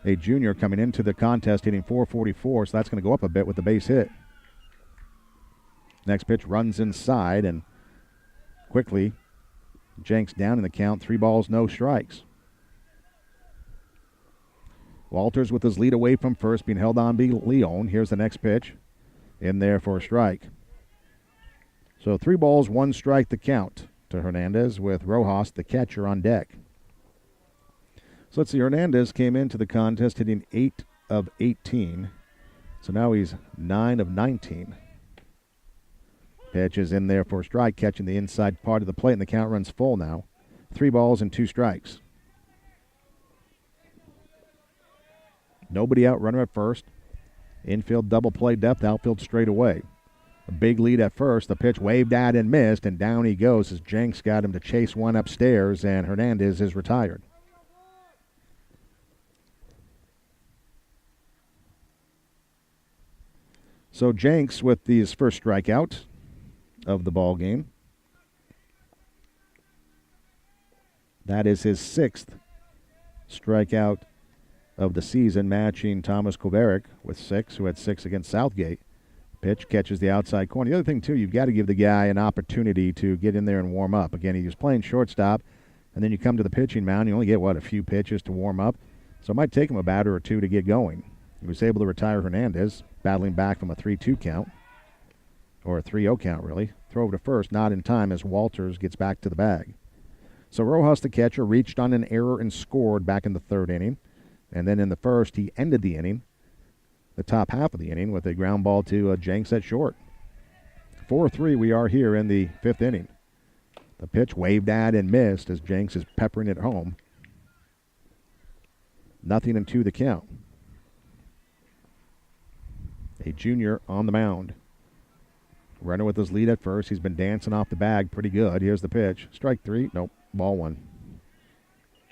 a junior, coming into the contest hitting .444, so that's going to go up a bit with the base hit. Next pitch runs inside, and quickly Jenks down in the count. 3 balls, no strikes. Walters with his lead away from first, being held on by Leon. Here's the next pitch. In there for a strike. So 3 balls, 1 strike the count to Hernandez, with Rojas, the catcher, on deck. So let's see, Hernandez came into the contest hitting 8 of 18. So now he's 9 of 19. Pitch is in there for a strike, catching the inside part of the plate, and the count runs full now. 3 balls and 2 strikes. Nobody out, runner at first. Infield double play depth, outfield straight away. A big lead at first. The pitch waved at and missed, and down he goes as Jenks got him to chase one upstairs, and Hernandez is retired. So Jenks with his first strikeout of the ball game. That is his 6th strikeout of the season, matching Thomas Kovarik with 6, who had 6 against Southgate. Pitch catches the outside corner. The other thing, too, you've got to give the guy an opportunity to get in there and warm up. Again, he was playing shortstop, and then you come to the pitching mound. You only get, a few pitches to warm up. So it might take him a batter or 2 to get going. He was able to retire Hernandez, battling back from a 3-2 count, or a 3-0 count, really. Throw to first, not in time as Walters gets back to the bag. So Rojas, the catcher, reached on an error and scored back in the 3rd inning. And then in the first, he ended the inning, the top half of the inning, with a ground ball to Jenks at short. 4-3 we are here in the 5th inning. The pitch waved at and missed as Jenks is peppering it home. 0-2 the count. A junior on the mound. Runner with his lead at first. He's been dancing off the bag pretty good. Here's the pitch. Strike 3. Nope. Ball 1.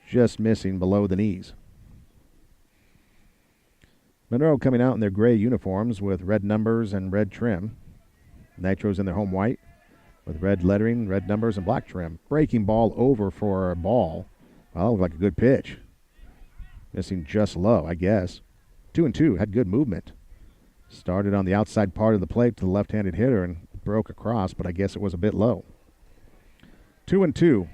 Just missing below the knees. Monroe coming out in their gray uniforms with red numbers and red trim. Nitros in their home white with red lettering, red numbers, and black trim. Breaking ball over for a ball. Well, that looked like a good pitch. Missing just low, I guess. 2-2. Had good movement. Started on the outside part of the plate to the left-handed hitter and broke across, but I guess it was a bit low. 2-2.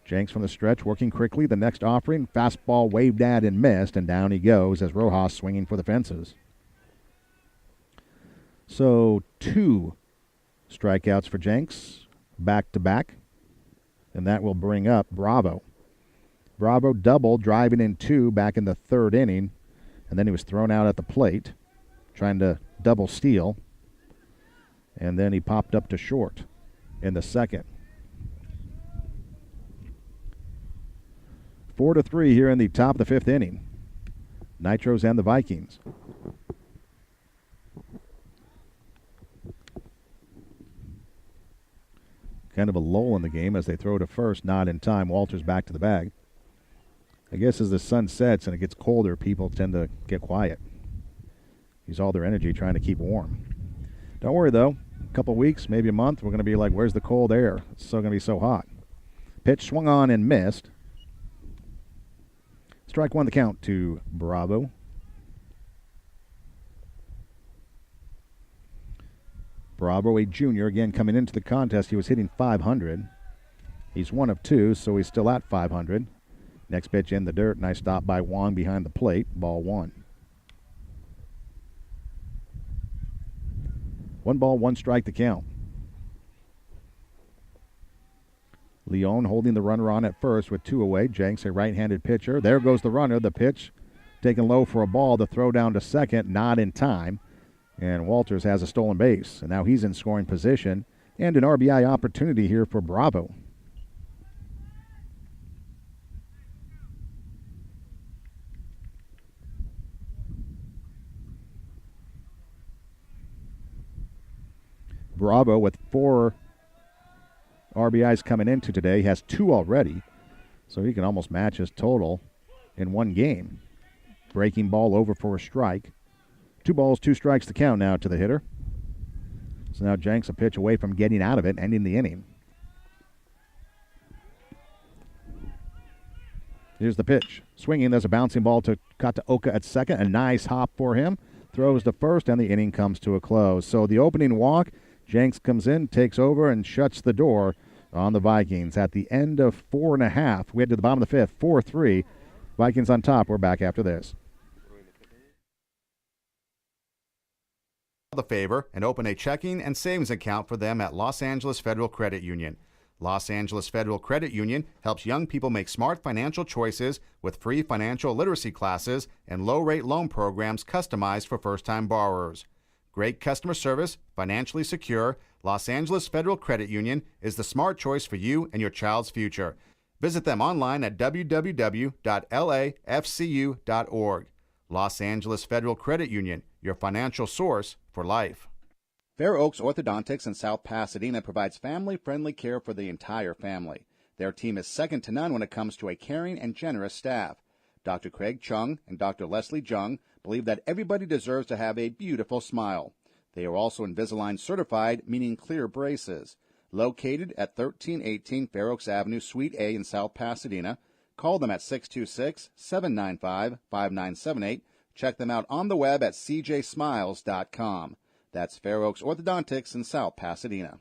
Jenks from the stretch working quickly. The next offering, fastball waved at and missed, and down he goes as Rojas swinging for the fences. So 2 strikeouts for Jenks, back-to-back, and that will bring up Bravo. Bravo doubled, driving in 2 back in the 3rd inning, and then he was thrown out at the plate, trying to double steal, and then he popped up to short in the 2nd. 4-3 here in the top of the 5th inning. Nitros and the Vikings. Kind of a lull in the game as they throw to first, not in time. Walters back to the bag. I guess as the sun sets and it gets colder, people tend to get quiet. Use all their energy trying to keep warm. Don't worry, though. A couple weeks, maybe a month, we're going to be like, where's the cold air? It's still going to be so hot. Pitch swung on and missed. Strike one the count to Bravo. Bravo, a junior, again coming into the contest. He was hitting .500. He's 1 of 2, so he's still at .500. Next pitch in the dirt. Nice stop by Wong behind the plate. Ball 1. 1 ball, 1 strike to count. Leone holding the runner on at first with 2 away. Jenks, a right-handed pitcher. There goes the runner. The pitch taken low for a ball. The throw down to second, not in time. And Walters has a stolen base. And now he's in scoring position. And an RBI opportunity here for Bravo. Bravo with 4 RBIs coming into today. Has 2 already. So he can almost match his total in 1 game. Breaking ball over for a strike. 2 balls, 2 strikes to count now to the hitter. So now Jenks a pitch away from getting out of it, ending the inning. Here's the pitch. Swinging, there's a bouncing ball to Kataoka at second. A nice hop for him. Throws to first, and the inning comes to a close. So the opening walk, Jenks comes in, takes over, and shuts the door on the Vikings. At the end of 4 1/2, we head to the bottom of the 5th, 4-3. Vikings on top. We're back after this. The favor and open a checking and savings account for them at Los Angeles Federal Credit Union. Los Angeles Federal Credit Union helps young people make smart financial choices with free financial literacy classes and low-rate loan programs customized for first-time borrowers. Great customer service, financially secure, Los Angeles Federal Credit Union is the smart choice for you and your child's future. Visit them online at www.lafcu.org. Los Angeles Federal Credit Union, your financial source for life. Fair Oaks Orthodontics in South Pasadena provides family-friendly care for the entire family. Their team is second to none when it comes to a caring and generous staff. Dr. Craig Chung and Dr. Leslie Jung believe that everybody deserves to have a beautiful smile. They are also Invisalign certified, meaning clear braces. Located at 1318 Fair Oaks Avenue, Suite A in South Pasadena, call them at 626-795-5978. Check them out on the web at cjsmiles.com. That's Fair Oaks Orthodontics in South Pasadena.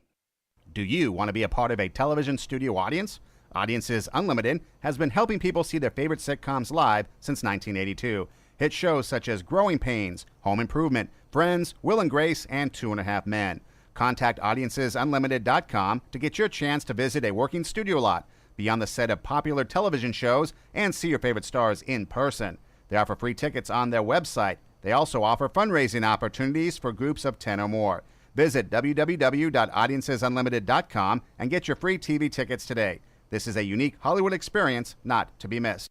Do you want to be a part of a television studio audience? Audiences Unlimited has been helping people see their favorite sitcoms live since 1982. Hit shows such as Growing Pains, Home Improvement, Friends, Will and Grace, and 2.5 Men. Contact AudienceSunlimited.com to get your chance to visit a working studio lot, be on the set of popular television shows, and see your favorite stars in person. They offer free tickets on their website. They also offer fundraising opportunities for groups of 10 or more. Visit www.AudienceSunlimited.com and get your free TV tickets today. This is a unique Hollywood experience not to be missed.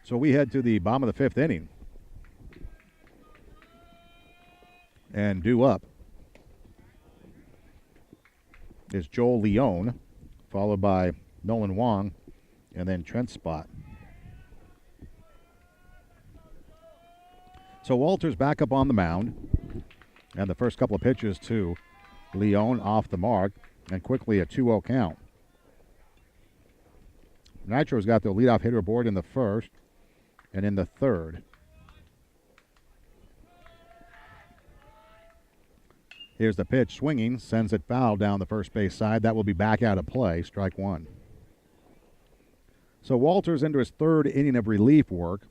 So we head to the bottom of the 5th inning. And due up is Joel Leone, followed by Nolan Wong, and then Trent Spott. So Walters back up on the mound. And the first couple of pitches to Leone off the mark, and quickly a 2-0 count. Nitros got the leadoff hitter aboard in the first and in the third. Here's the pitch, swinging, sends it foul down the first base side. That will be back out of play, strike 1. So Walters into his 3rd inning of relief work.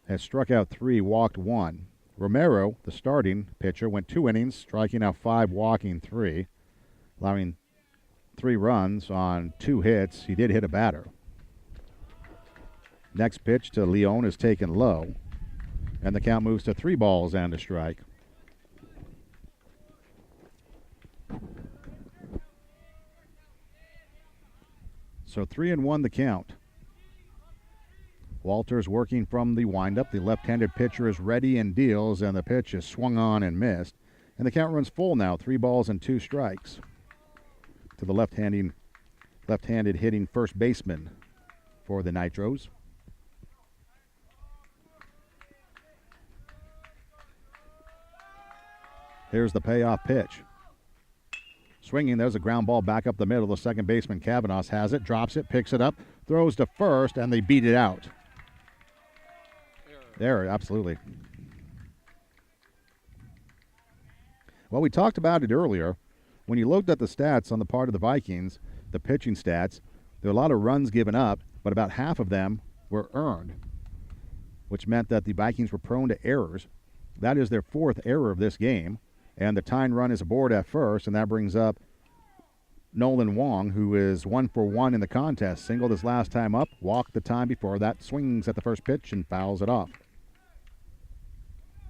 Has struck out 3, walked 1. Romero, the starting pitcher, went 2 innings, striking out 5, walking 3, allowing 3 runs on 2 hits. He did hit a batter. Next pitch to Leone is taken low, and the count moves to 3 balls and a strike. So 3-1 the count. Walters working from the windup. The left-handed pitcher is ready and deals, and the pitch is swung on and missed. And the count runs full now. 3 balls and 2 strikes to the left-handed hitting first baseman for the Nitros. Here's the payoff pitch. Swinging, there's a ground ball back up the middle. The second baseman, Kavanaugh, has it, drops it, picks it up, throws to first, and they beat it out. Error, absolutely. Well, we talked about it earlier. When you looked at the stats on the part of the Vikings, the pitching stats, there were a lot of runs given up, but about half of them were earned, which meant that the Vikings were prone to errors. That is their 4th error of this game. And the tying run is aboard at first, and that brings up Nolan Wong, who is 1 for 1 in the contest. Singled his last time up, walked the time before that, swings at the first pitch and fouls it off.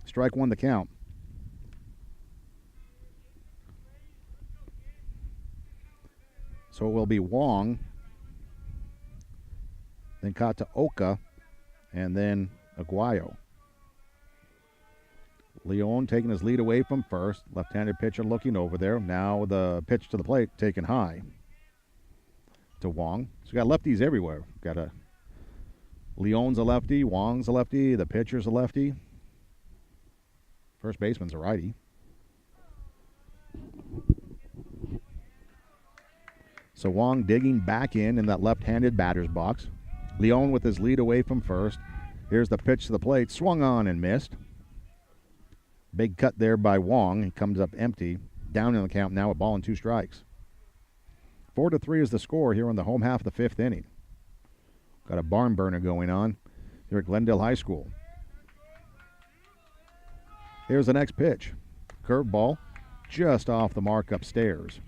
Strike 1 the count. So it will be Wong, then Kataoka, and then Aguayo. Leon taking his lead away from first. Left-handed pitcher looking over there. Now the pitch to the plate taken high to Wong. So we got lefties everywhere. Got Leon's a lefty. Wong's a lefty. The pitcher's a lefty. First baseman's a righty. So Wong digging back in that left-handed batter's box. Leon with his lead away from first. Here's the pitch to the plate. Swung on and missed. Big cut there by Wong. He comes up empty. Down in the count now, a ball and 2 strikes. 4-3 is the score here in the home half of the 5th inning. Got a barn burner going on here at Glendale High School. Here's the next pitch. Curveball just off the mark upstairs.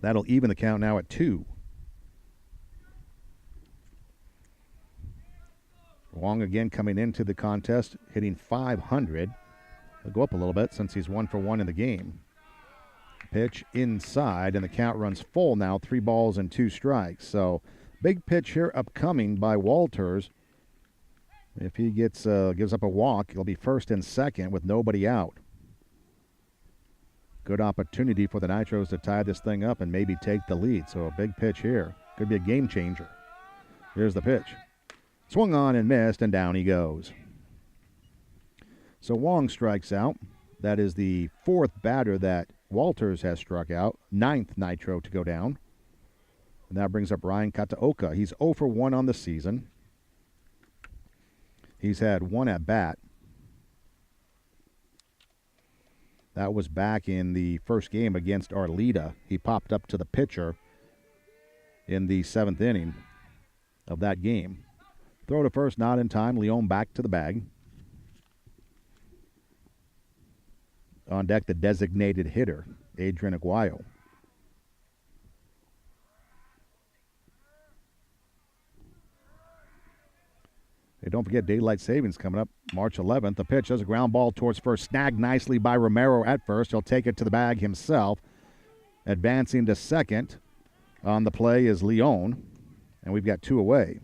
That'll even the count now at 2. Wong again coming into the contest, hitting .500. He'll go up a little bit since he's 1 for 1 in the game. Pitch inside, and the count runs full now, 3 balls and 2 strikes. So big pitch here upcoming by Walters. If he gives up a walk, he'll be first and second with nobody out. Good opportunity for the Nitros to tie this thing up and maybe take the lead. So a big pitch here. Could be a game changer. Here's the pitch. Swung on and missed, and down he goes. So Wong strikes out. That is the 4th batter that Walters has struck out. 9th Nitro to go down. And that brings up Ryan Kataoka. He's 0 for 1 on the season. He's had 1 at bat. That was back in the first game against Arleta. He popped up to the pitcher in the 7th inning of that game. Throw to first, not in time. Leon back to the bag. On deck, the designated hitter, Adrian Aguayo. Hey, don't forget daylight savings coming up March 11th. The pitch does a ground ball towards first, snagged nicely by Romero at first. He'll take it to the bag himself. Advancing to second on the play is Leon, and we've got 2 away.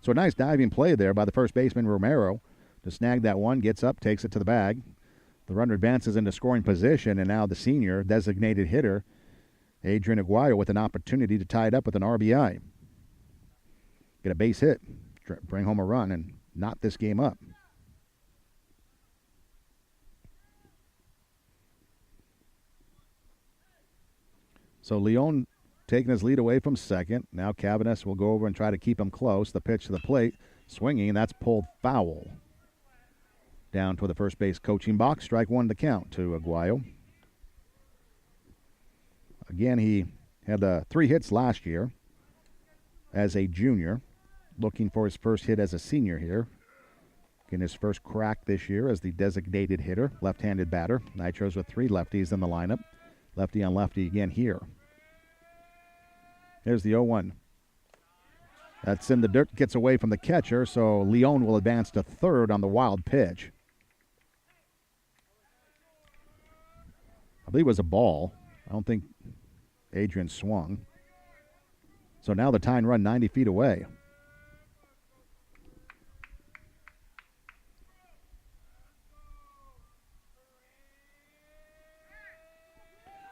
So a nice diving play there by the first baseman, Romero, to snag that one, gets up, takes it to the bag. The runner advances into scoring position, and now the senior designated hitter, Adrian Aguayo, with an opportunity to tie it up with an RBI. Get a base hit, bring home a run, and knot this game up. So Leon taking his lead away from second. Now Cavanis will go over and try to keep him close. The pitch to the plate, swinging, and that's pulled foul. Down to the first base coaching box. Strike 1 to count to Aguayo. Again, he had 3 hits last year as a junior. Looking for his first hit as a senior here. Getting his first crack this year as the designated hitter, left-handed batter. Nitros with 3 lefties in the lineup. Lefty on lefty again here. There's the 0-1. That's in the dirt, gets away from the catcher, so Leon will advance to third on the wild pitch. I believe it was a ball. I don't think Adrian swung. So now the tying run 90 feet away.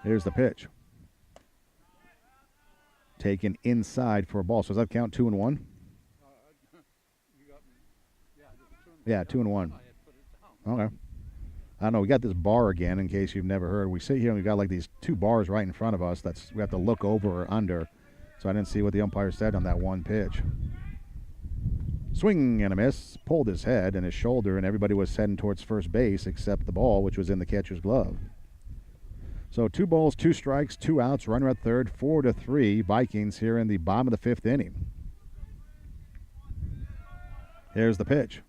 Here's the pitch. Taken inside for a ball. So does that count 2-1? You got me. Yeah, just turn. Yeah, 2-1. I had put it down. Okay. I don't know. We got this bar again, in case you've never heard. We sit here and we've got like these two bars right in front of us. We have to look over or under. So I didn't see what the umpire said on that one pitch. Swing and a miss. Pulled his head and his shoulder, and everybody was heading towards first base except the ball, which was in the catcher's glove. So 2 balls, 2 strikes, 2 outs. Runner at third, 4-3. Vikings here in the bottom of the 5th inning. Here's the pitch.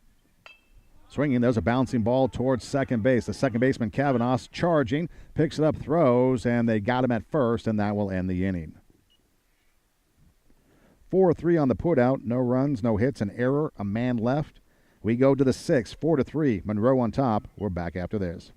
Swinging, there's a bouncing ball towards second base. The second baseman, Kavanaugh's charging, picks it up, throws, and they got him at first, and that will end the inning. 4-3 on the putout. No runs, no hits, an error, a man left. We go to the 6th, 4-3. Monroe on top. We're back after this.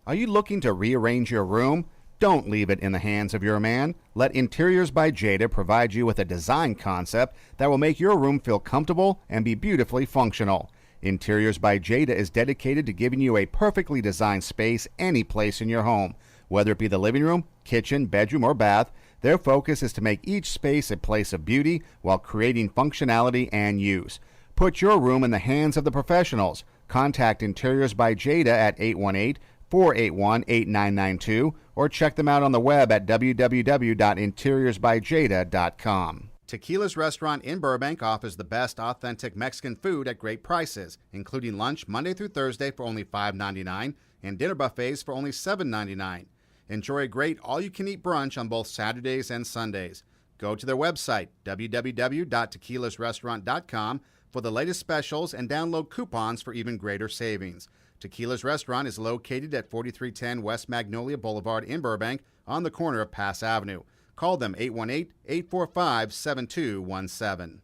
Are you looking to rearrange your room? Don't leave it in the hands of your man. Let Interiors by Jada provide you with a design concept that will make your room feel comfortable and be beautifully functional. Interiors by Jada is dedicated to giving you a perfectly designed space any place in your home. Whether it be the living room, kitchen, bedroom, or bath, their focus is to make each space a place of beauty while creating functionality and use. Put your room in the hands of the professionals. Contact Interiors by Jada at 818-481-8992 or check them out on the web at www.interiorsbyjada.com. Tequila's Restaurant in Burbank offers the best authentic Mexican food at great prices, including lunch Monday through Thursday for only $5.99 and dinner buffets for only $7.99. Enjoy a great all-you-can-eat brunch on both Saturdays and Sundays. Go to their website, www.tequilasrestaurant.com, for the latest specials and download coupons for even greater savings. Tequila's Restaurant is located at 4310 West Magnolia Boulevard in Burbank on the corner of Pass Avenue. Call them 818-845-7217.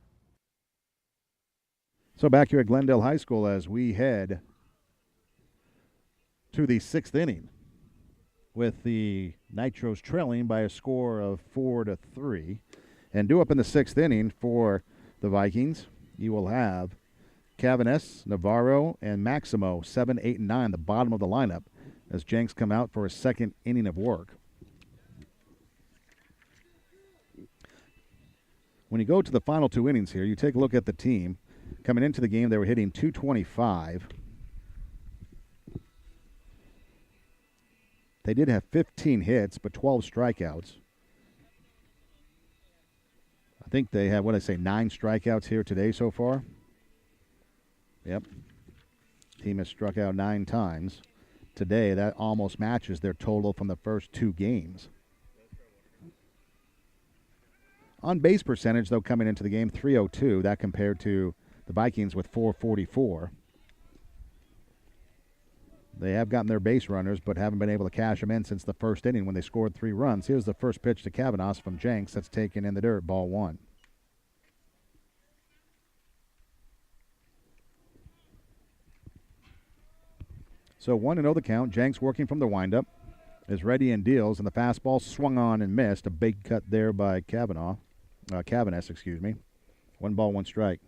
So back here at Glendale High School as we head to the 6th inning with the Nitros trailing by a score of 4-3. And due up in the 6th inning for the Vikings, you will have Cavanes, Navarro, and Maximo, 7, 8, and 9, the bottom of the lineup, as Jenks come out for a 2nd inning of work. When you go to the final 2 innings here, you take a look at the team. Coming into the game, they were hitting .225. They did have 15 hits, but 12 strikeouts. I think they have, 9 strikeouts here today so far. Yep. Team has struck out 9 times. Today, that almost matches their total from the first 2 games. On base percentage, though, coming into the game, .302. That compared to the Vikings with .444. They have gotten their base runners, but haven't been able to cash them in since the first inning when they scored 3 runs. Here's the first pitch to Kavanaugh from Jenks. That's taken in the dirt, ball 1. So 1-0 the count. Jenks working from the windup is ready and deals, and the fastball swung on and missed. A big cut there by Cavanes. 1 ball, 1 strike.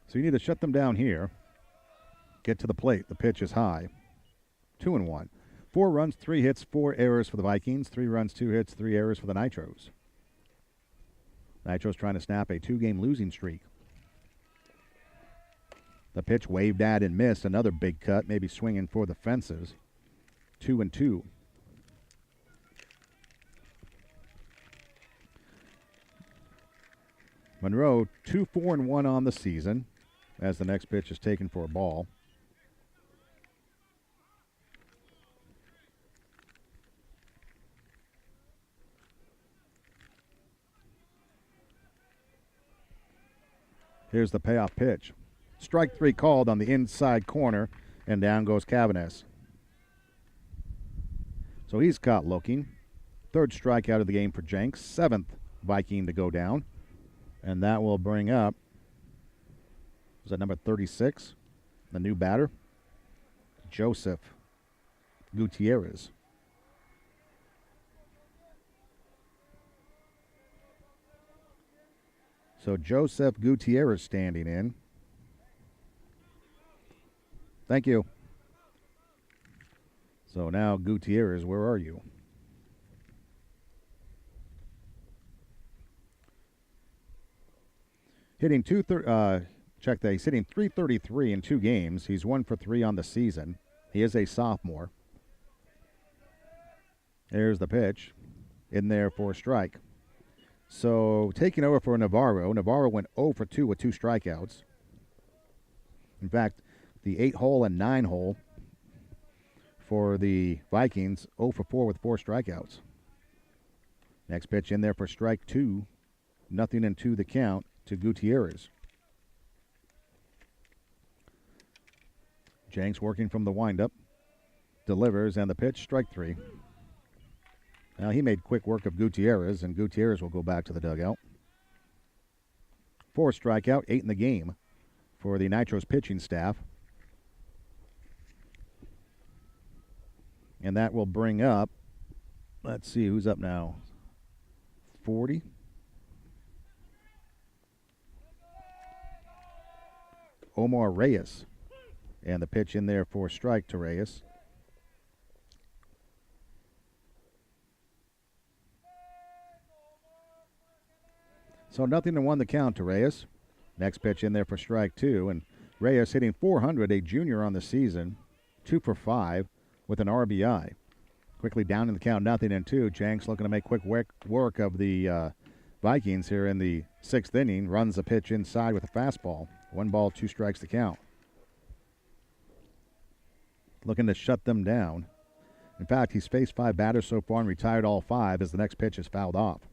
So you need to shut them down here. Get to the plate. The pitch is high. 2-1. 4 runs, 3 hits, 4 errors for the Vikings. 3 runs, 2 hits, 3 errors for the Nitros. Nitros trying to snap a 2-game losing streak. The pitch waved at and missed. Another big cut, maybe swinging for the fences. 2-2. Monroe 2-4-1 on the season as the next pitch is taken for a ball. Here's the payoff pitch. Strike 3 called on the inside corner, and down goes Cavanes. So he's caught looking. 3rd strikeout of the game for Jenks. 7th Viking to go down. And that will bring up, was that number 36? The new batter? Joseph Gutierrez. So Joseph Gutierrez standing in. Thank you. So now Gutierrez, where are you? Hitting check that. He's hitting .333 in 2 games. He's 1 for 3 on the season. He is a sophomore. There's the pitch. In there for a strike. So taking over for Navarro. Navarro went 0 for 2 with 2 strikeouts. In fact, the 8-hole and 9-hole for the Vikings, 0 for 4 with 4 strikeouts. Next pitch in there for strike 2. 0-2 the count to Gutierrez. Jenks working from the windup. Delivers, and the pitch, strike 3. Now he made quick work of Gutierrez, and Gutierrez will go back to the dugout. 4 strikeout, 8 in the game for the Nitros pitching staff. And that will bring up, let's see, who's up now? 40. Omar Reyes. And the pitch in there for strike to Reyes. So 0-1 the count to Reyes. Next pitch in there for strike 2. And Reyes hitting .400, a junior on the season. 2 for 5 with an RBI. Quickly down in the count, 0-2. Jenks looking to make quick work of the Vikings here in the 6th inning. Runs the pitch inside with a fastball. 1 ball, 2 strikes to count. Looking to shut them down. In fact, he's faced 5 batters so far and retired all 5 as the next pitch is fouled off.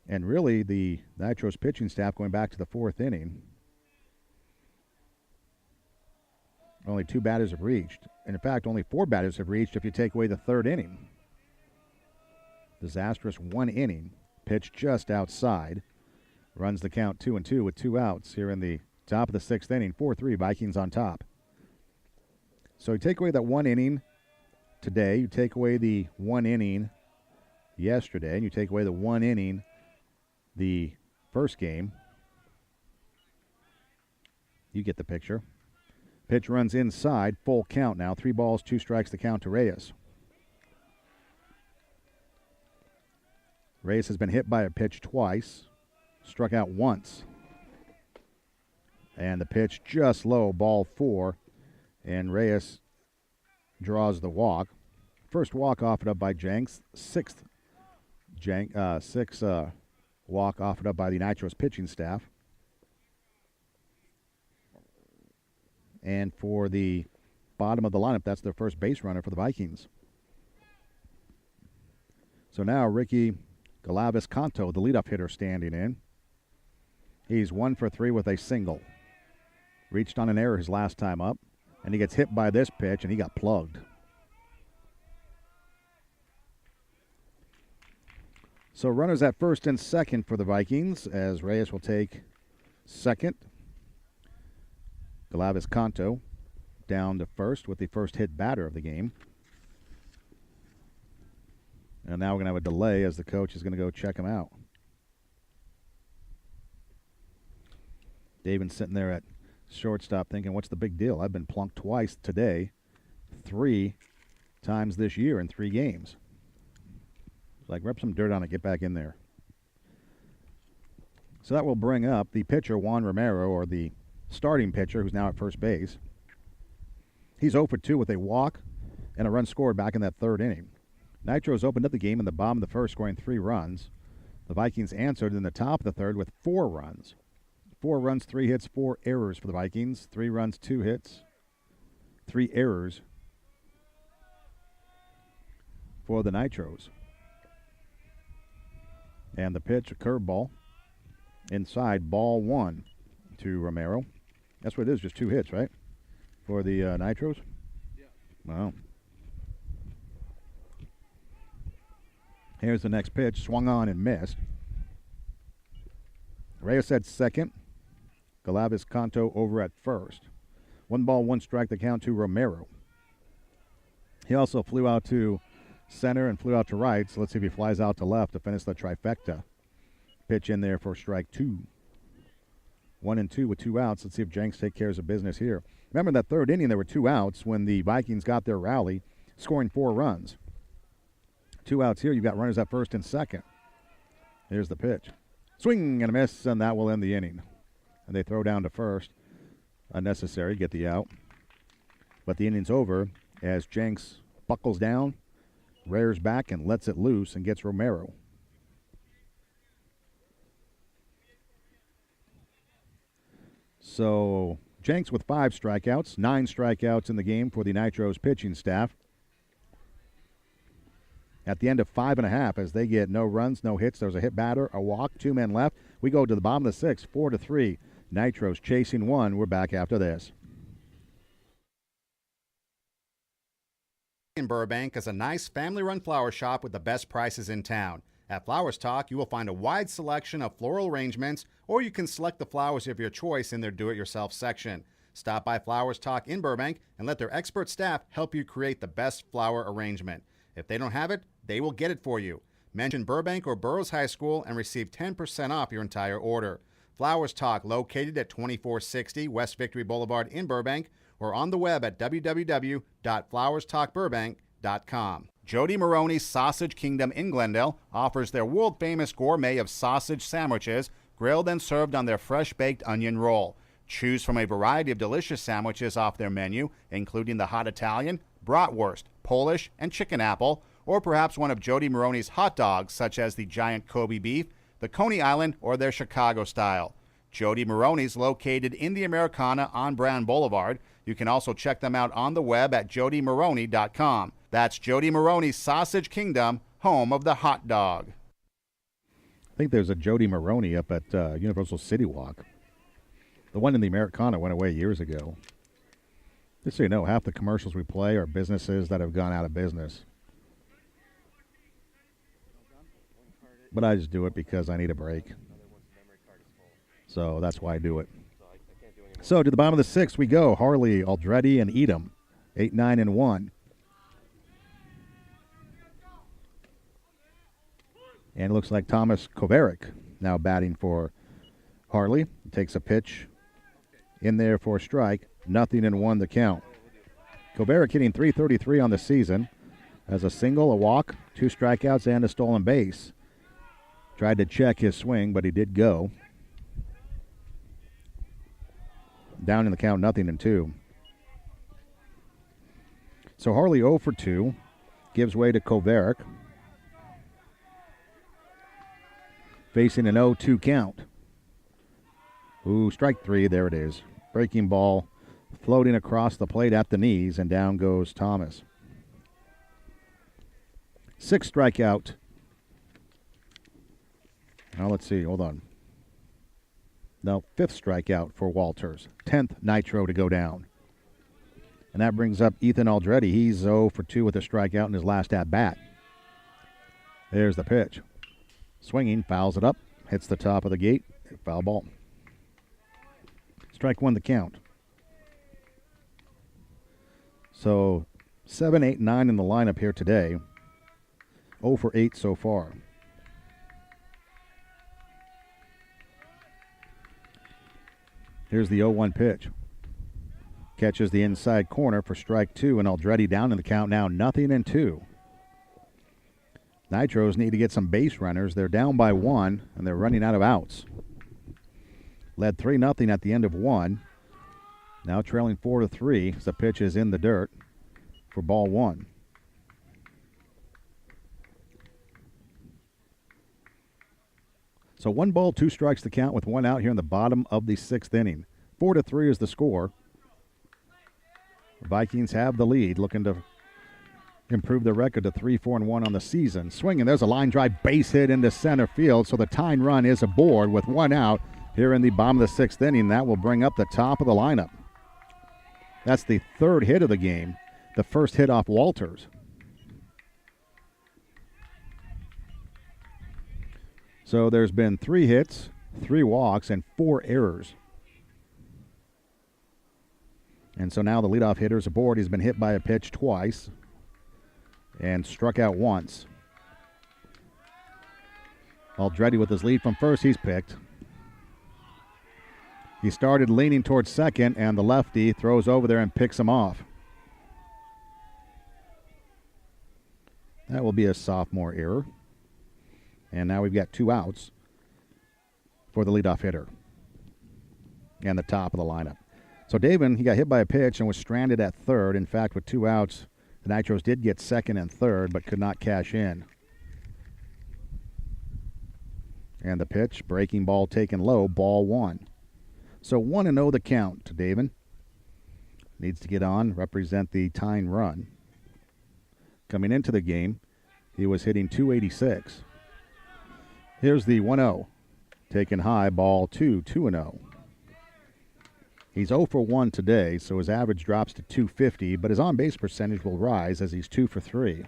And really, the Nitros pitching staff going back to the 4th inning. Only 2 batters have reached. And in fact, only 4 batters have reached if you take away the 3rd inning. Disastrous 1 inning. Pitch just outside. Runs the count 2-2 with 2 outs here in the top of the 6th inning. 4-3, Vikings on top. So you take away that 1 inning today. You take away the 1 inning yesterday. And you take away the 1 inning the first game. You get the picture. Pitch runs inside. Full count now. 3 balls, 2 strikes to count to Reyes. Reyes has been hit by a pitch twice. Struck out once. And the pitch just low, ball 4. And Reyes draws the walk. First walk offered up by Jenks. Sixth walk offered up by the Nitros pitching staff. And for the bottom of the lineup, that's their first base runner for the Vikings. So now Ricky Galavis Canto, the leadoff hitter, standing in. He's 1 for 3 with a single. Reached on an error his last time up, and he gets hit by this pitch, and he got plugged. So runners at first and second for the Vikings, as Reyes will take second. Galavis Canto down to first with the first hit batter of the game. And now we're going to have a delay as the coach is going to go check him out. David's sitting there at shortstop thinking, what's the big deal? I've been plunked twice today, 3 times this year in 3 games. It's like, rub some dirt on it, get back in there. So that will bring up the pitcher, Juan Romero, or the starting pitcher, who's now at first base. He's 0 for 2 with a walk and a run scored back in that 3rd inning. Nitros opened up the game in the bottom of the 1st, scoring 3 runs. The Vikings answered in the top of the 3rd with 4 runs. 4 runs, 3 hits, 4 errors for the Vikings. 3 runs, 2 hits, 3 errors for the Nitros. And the pitch, a curveball. Inside, ball 1 to Romero. That's what it is, just 2 hits, right? For the Nitros? Yeah. Wow. Here's the next pitch, swung on and missed. Reyes at second. Galavis Canto over at first. 1 ball, 1 strike, the count to Romero. He also flew out to center and flew out to right, so let's see if he flies out to left to finish the trifecta. Pitch in there for strike 2. 1-2 with 2 outs. Let's see if Jenks take care of business here. Remember, in that third inning, there were 2 outs when the Vikings got their rally, scoring 4 runs. 2 outs here. You've got runners at first and second. Here's the pitch. Swing and a miss, and that will end the inning. And they throw down to first. Unnecessary, get the out. But the inning's over as Jenks buckles down, rears back, and lets it loose and gets Romero. So Jenks with 5 strikeouts, 9 strikeouts in the game for the Nitros pitching staff. At the end of 5.5, as they get no runs, no hits, there's a hit batter, a walk, 2 men left. We go to the bottom of the 6th, 4-3. Nitros chasing 1. We're back after this. In Burbank is a nice family-run flower shop with the best prices in town. At Flowers Talk, you will find a wide selection of floral arrangements, or you can select the flowers of your choice in their do-it-yourself section. Stop by Flowers Talk in Burbank and let their expert staff help you create the best flower arrangement. If they don't have it, they will get it for you. Mention Burbank or Burroughs High School and receive 10% off your entire order. Flowers Talk, located at 2460 West Victory Boulevard in Burbank, or on the web at www.flowerstalkburbank.com. Jody Maroney's Sausage Kingdom in Glendale offers their world-famous gourmet of sausage sandwiches, grilled and served on their fresh-baked onion roll. Choose from a variety of delicious sandwiches off their menu, including the hot Italian, bratwurst, Polish, and chicken apple, or perhaps one of Jody Maroney's hot dogs, such as the giant Kobe beef, the Coney Island, or their Chicago style. Jody Maroney's located in the Americana on Brown Boulevard. You can also check them out on the web at jodymaroney.com. That's Jody Maroney's Sausage Kingdom, home of the hot dog. I think there's a Jody Maroney up at Universal City Walk. The one in the Americana went away years ago. Just so you know, half the commercials we play are businesses that have gone out of business. But I just do it because I need a break. So that's why I do it. So to the bottom of the 6th we go. Harley, Aldretti, and Edom. 8, 9, and 1. And it looks like Thomas Kovarik now batting for Harley. Takes a pitch in there for a strike. 0-1 the count. Kovarik hitting .333 on the season. Has a single, a walk, 2 strikeouts, and a stolen base. Tried to check his swing, but he did go. Down in the count, 0-2. So Harley 0 for 2. Gives way to Kovarik. Facing an 0-2 count. Ooh, strike 3. There it is. Breaking ball floating across the plate at the knees, and down goes Thomas. 6th strikeout. Now let's see. Hold on. No, 5th strikeout for Walters. 10th Nitro to go down. And that brings up Ethan Aldretti. He's 0 for 2 with a strikeout in his last at-bat. There's the pitch. Swinging, fouls it up. Hits the top of the gate. Foul ball. Strike 1 the count. So 7, 8, 9 in the lineup here today. 0 for 8 so far. Here's the 0-1 pitch. Catches the inside corner for strike 2, and Aldretti down in the count now, 0-2. Nitros need to get some base runners. They're down by 1, and they're running out of outs. Led 3-0 at the end of 1. Now trailing 4-3 as the pitch is in the dirt for ball 1. So 1 ball, 2 strikes to count with 1 out here in the bottom of the 6th inning. 4-3 is the score. The Vikings have the lead, looking to improve their record to 3-4-1 on the season. Swinging, there's a line drive base hit into center field, so the tying run is aboard with 1 out here in the bottom of the 6th inning. That will bring up the top of the lineup. That's the 3rd hit of the game, the first hit off Walters. So there's been 3 hits, 3 walks, and 4 errors. And so now the leadoff hitter is aboard. He's been hit by a pitch twice and struck out once. Aldretti with his lead from first. He's picked. He started leaning towards second, and the lefty throws over there and picks him off. That will be a sophomore error. And now we've got 2 outs for the leadoff hitter and the top of the lineup. So David, he got hit by a pitch and was stranded at third. In fact, with 2 outs, the Nitros did get second and third, but could not cash in. And the pitch, breaking ball taken low, ball 1. So 1-0 the count to David. Needs to get on, represent the tying run. Coming into the game, he was hitting .286. Here's the 1-0. Taken high, ball 2, 2-0. He's 0 for 1 today, so his average drops to .250, but his on-base percentage will rise as he's 2 for 3.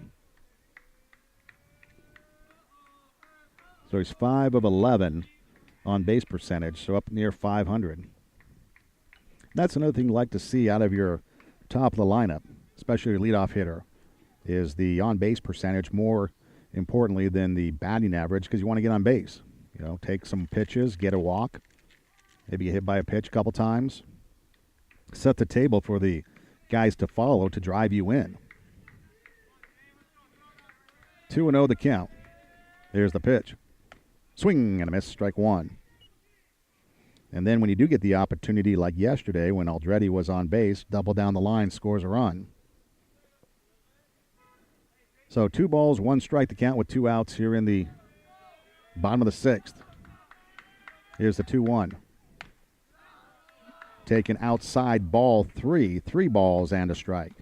So he's 5 of 11 on base percentage, so up near 500. That's another thing you like to see out of your top of the lineup, especially your leadoff hitter, is the on-base percentage more importantly than the batting average, because you want to get on base. You know, take some pitches, get a walk, maybe get hit by a pitch a couple times. Set the table for the guys to follow to drive you in. 2-0 the count. Here's the pitch. Swing and a miss, strike 1. And then when you do get the opportunity like yesterday when Aldretti was on base, double down the line, scores a run. So 2 balls, 1 strike the count with 2 outs here in the bottom of the 6th. Here's the 2-1. Taken outside, ball 3. 3 balls and a strike.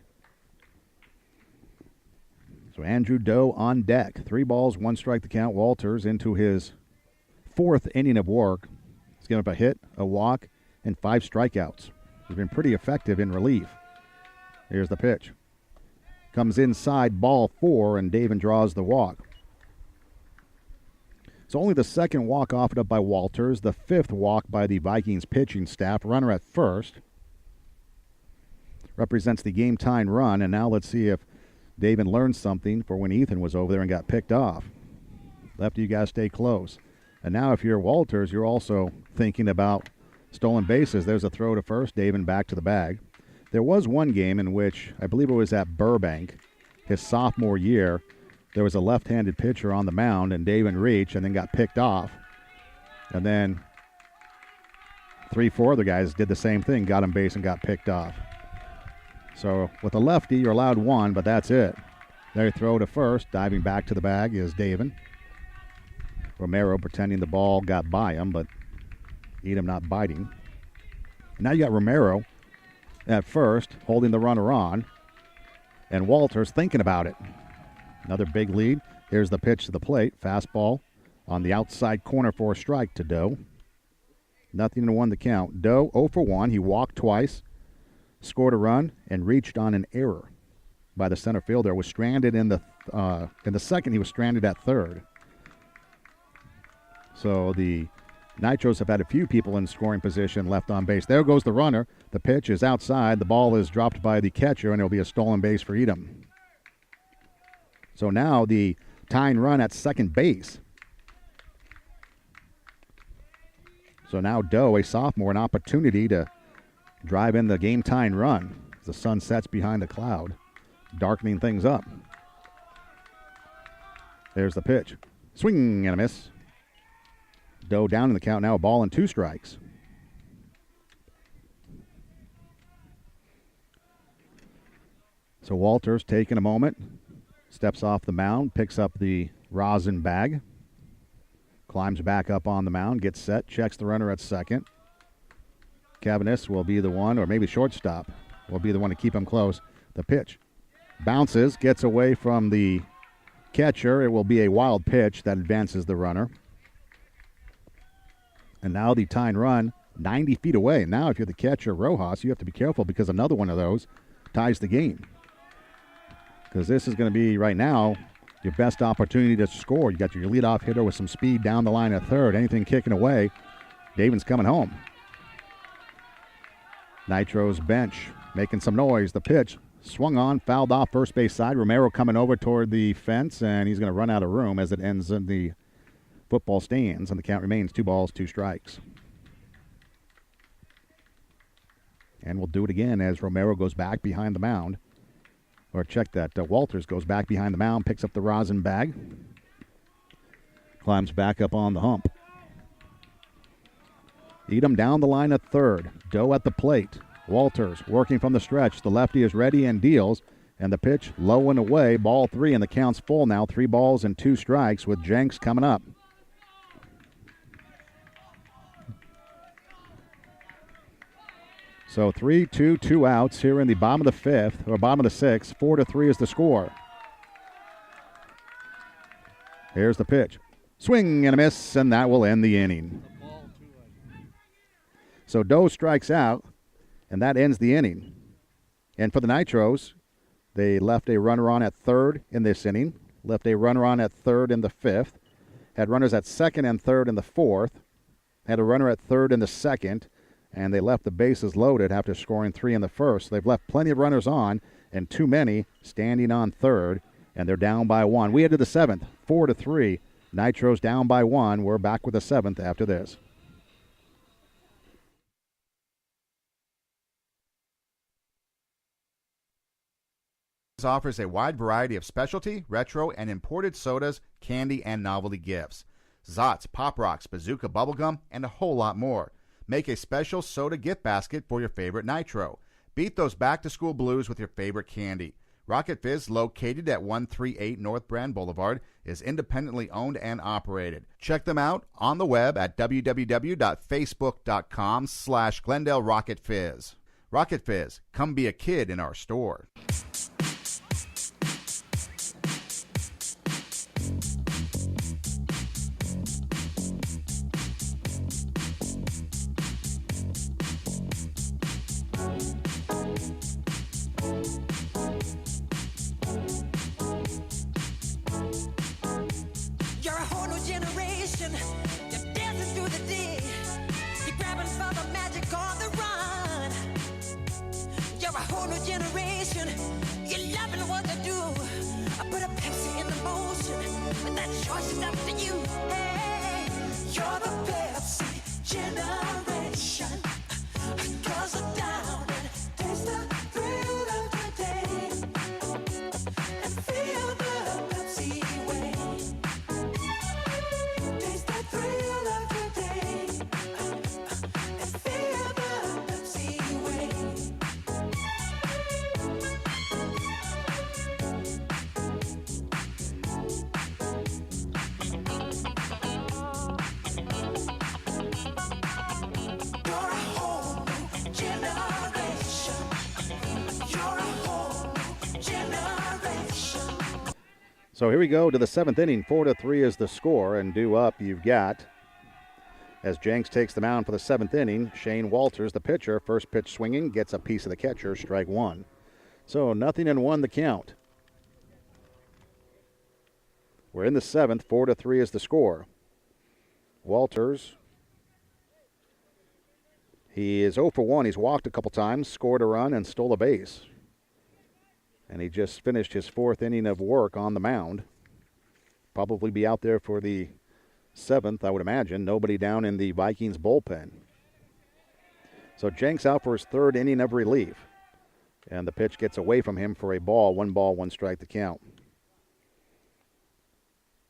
So Andrew Doe on deck. 3 balls, 1 strike the count. Walters into his 4th inning of work. He's given up a hit, a walk, and 5 strikeouts. He's been pretty effective in relief. Here's the pitch. Comes inside, ball 4, and Daven draws the walk. So only the 2nd walk offered up by Walters, the 5th walk by the Vikings pitching staff. Runner at first. Represents the game-tying run, and now let's see if Daven learned something for when Ethan was over there and got picked off. Lefty, you got to stay close. And now if you're Walters, you're also thinking about stolen bases. There's a throw to first, Daven back to the bag. There was one game in which, I believe it was at Burbank, his sophomore year, there was a left-handed pitcher on the mound, and Daven reached and then got picked off. And then 3-4 other guys did the same thing, got on base and got picked off. So with a lefty, you're allowed 1, but that's it. Their throw to first, diving back to the bag is Daven. Romero pretending the ball got by him, but Edom not biting. Now you got Romero at first, holding the runner on, and Walters thinking about it. Another big lead. Here's the pitch to the plate. Fastball on the outside corner for a strike to Doe. Nothing to 1 the count. Doe 0 for 1. He walked twice, scored a run, and reached on an error by the center fielder. Was stranded in the 2nd. He was stranded at 3rd. So the Nitros have had a few people in scoring position left on base. There goes the runner. The pitch is outside. The ball is dropped by the catcher, and it'll be a stolen base for Edom. So now the tying run at second base. So now Doe, a sophomore, an opportunity to drive in the game-tying run as the sun sets behind a cloud, darkening things up. There's the pitch. Swing and a miss. Doe down in the count now, a ball and 2 strikes. So Walters taking a moment, steps off the mound, picks up the rosin bag, climbs back up on the mound, gets set, checks the runner at second. Cavanis will be the one, or maybe shortstop, will be the one to keep him close. The pitch bounces, gets away from the catcher. It will be a wild pitch that advances the runner. And now the tying run 90 feet away. Now if you're the catcher, Rojas, you have to be careful because another one of those ties the game. Because this is going to be, right now, your best opportunity to score. You got your leadoff hitter with some speed down the line at 3rd. Anything kicking away, Daven's coming home. Nitros bench making some noise. The pitch swung on, fouled off first base side. Romero coming over toward the fence, and he's going to run out of room as it ends in the football stands, and the count remains 2 balls, 2 strikes. And we'll do it again as Romero goes back behind the mound. Or check that. Walters goes back behind the mound, picks up the rosin bag, climbs back up on the hump. Edom down the line at third. Doe at the plate. Walters working from the stretch. The lefty is ready and deals. And the pitch low and away. Ball 3, and the count's full now. 3 balls and 2 strikes with Jenks coming up. So 3-2, 2 outs here in the bottom of the 5th, or bottom of the 6th. 4-3 is the score. Here's the pitch. Swing and a miss, and that will end the inning. So Doe strikes out, and that ends the inning. And for the Nitros, they left a runner on at third in this inning, left a runner on at third in the 5th, had runners at second and third in the 4th, had a runner at third in the 2nd, and they left the bases loaded after scoring 3 in the 1st. They've left plenty of runners on and too many standing on third, and they're down by 1. We head to the 7th, 4-3. Nitros down by 1. We're back with the 7th after this. Offers a wide variety of specialty, retro, and imported sodas, candy, and novelty gifts. Zots, Pop Rocks, Bazooka Bubblegum, and a whole lot more. Make a special soda gift basket for your favorite Nitro. Beat those back-to-school blues with your favorite candy. Rocket Fizz, located at 138 North Brand Boulevard, is independently owned and operated. Check them out on the web at www.facebook.com/Glendale Rocket Fizz. Rocket Fizz, come be a kid in our store. You're a whole new generation. You're dancing through the day. You're grabbing for the magic on the run. You're a whole new generation. You're loving what you do. I put a Pepsi in the motion, but that choice is up to you. Hey, you're the Pepsi generation. 'Cause I'm down and taste the thrill of the day. And feel the Pepsi way. Taste the thrill of the day. And feel the Pepsi way. You're a whole new generation. You're a whole new generation. So here we go to the 7th inning. 4-3 is the score, and due up you've got, as Jenks takes the mound for the 7th inning, Shane Walters, the pitcher. First pitch swinging, gets a piece of the catcher, strike 1. So 0-1 the count. We're in the 7th. 4-3 is the score. Walters, he is 0 for 1. He's walked a couple times, scored a run, and stole a base. And he just finished his 4th inning of work on the mound. Probably be out there for the 7th, I would imagine. Nobody down in the Vikings bullpen. So Jenks out for his 3rd inning of relief. And the pitch gets away from him for a ball. 1 ball, 1 strike to count.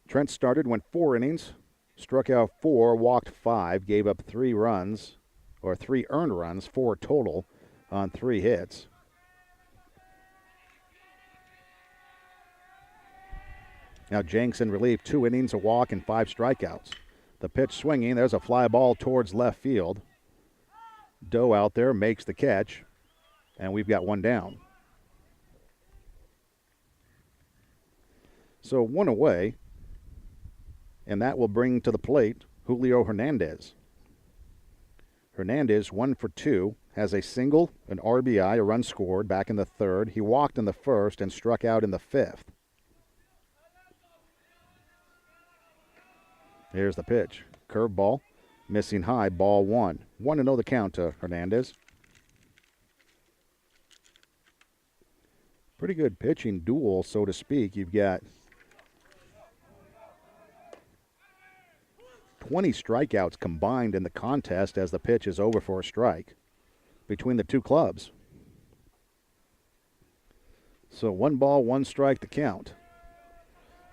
Trent started, went 4 innings, struck out 4, walked 5, gave up 3 runs, or 3 earned runs, 4 total on 3 hits. Now Jenks in relief, 2 innings, a walk, and 5 strikeouts. The pitch swinging, there's a fly ball towards left field. Doe out there makes the catch, and we've got 1 down. So 1 away, and that will bring to the plate Julio Hernandez. Hernandez, 1 for 2, has a single, an RBI, a run scored back in the 3rd. He walked in the 1st and struck out in the 5th. Here's the pitch. Curveball, missing high, ball 1. 1-0 the count to Hernandez. Pretty good pitching duel, so to speak. You've got 20 strikeouts combined in the contest as the pitch is over for a strike. between the two clubs. So 1 ball, 1 strike to count.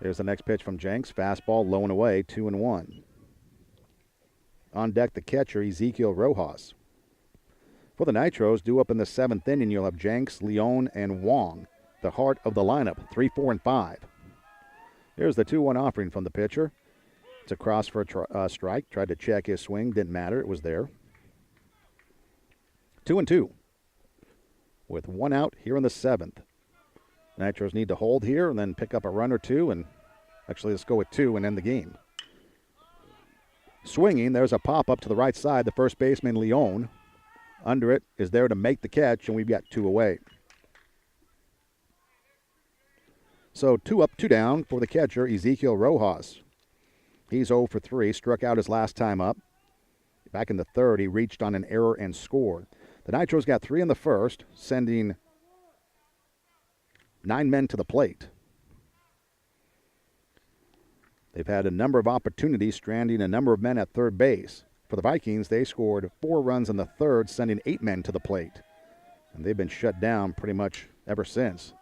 There's the next pitch from Jenks. Fastball low and away, 2-1. On deck, the catcher, Ezekiel Rojas. For the Nitros, due up in the 7th inning, you'll have Jenks, Leone, and Wong, the heart of the lineup, 3, 4, and 5. Here's the 2-1 offering from the pitcher. It's a cross for a strike. Tried to check his swing. Didn't matter. It was there. 2-2. With 1 out here in the 7th. Nitros need to hold here and then pick up a run or two. And actually, let's go with 2 and end the game. Swinging, there's a pop-up to the right side. The first baseman, Leone, under it, is there to make the catch, and we've got 2 away. So 2 up, 2 down for the catcher, Ezekiel Rojas. He's 0 for 3, struck out his last time up. Back in the 3rd, he reached on an error and scored. The Nitros got 3 in the 1st, sending 9 men to the plate. They've had a number of opportunities, stranding a number of men at third base. For the Vikings, they scored 4 runs in the 3rd, sending 8 men to the plate. And they've been shut down pretty much ever since.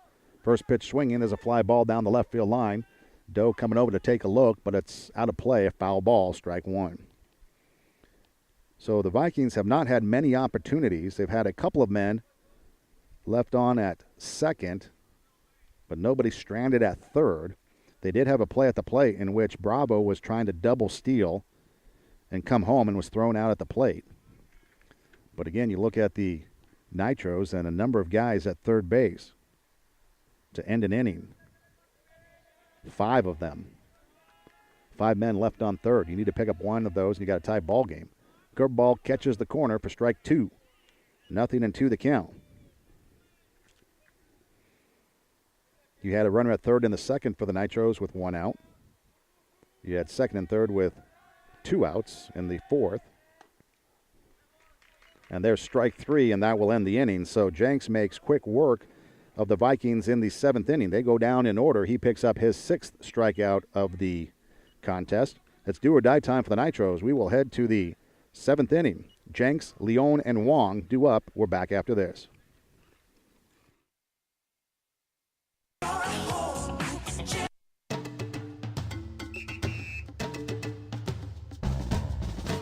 First pitch swinging is a fly ball down the left field line. Doe coming over to take a look, but it's out of play, a foul ball, strike 1. So the Vikings have not had many opportunities. They've had a couple of men left on at 2nd, but nobody stranded at 3rd. They did have a play at the plate in which Bravo was trying to double steal and come home and was thrown out at the plate. But again, you look at the Nitros and a number of guys at third base to end an inning. 5 of them. 5 men left on third. You need to pick up 1 of those, and you got a tie ball game. Curveball catches the corner for strike 2. 0-2 the count. You had a runner at third in the 2nd for the Nitros with 1 out. You had 2nd and 3rd with 2 outs in the 4th. And there's strike 3, and that will end the inning. So Jenks makes quick work of the Vikings in the 7th inning. They go down in order. He picks up his 6th strikeout of the contest. It's do or die time for the Nitros. We will head to the 7th inning. Jenks, Leone, and Wong due up. We're back after this.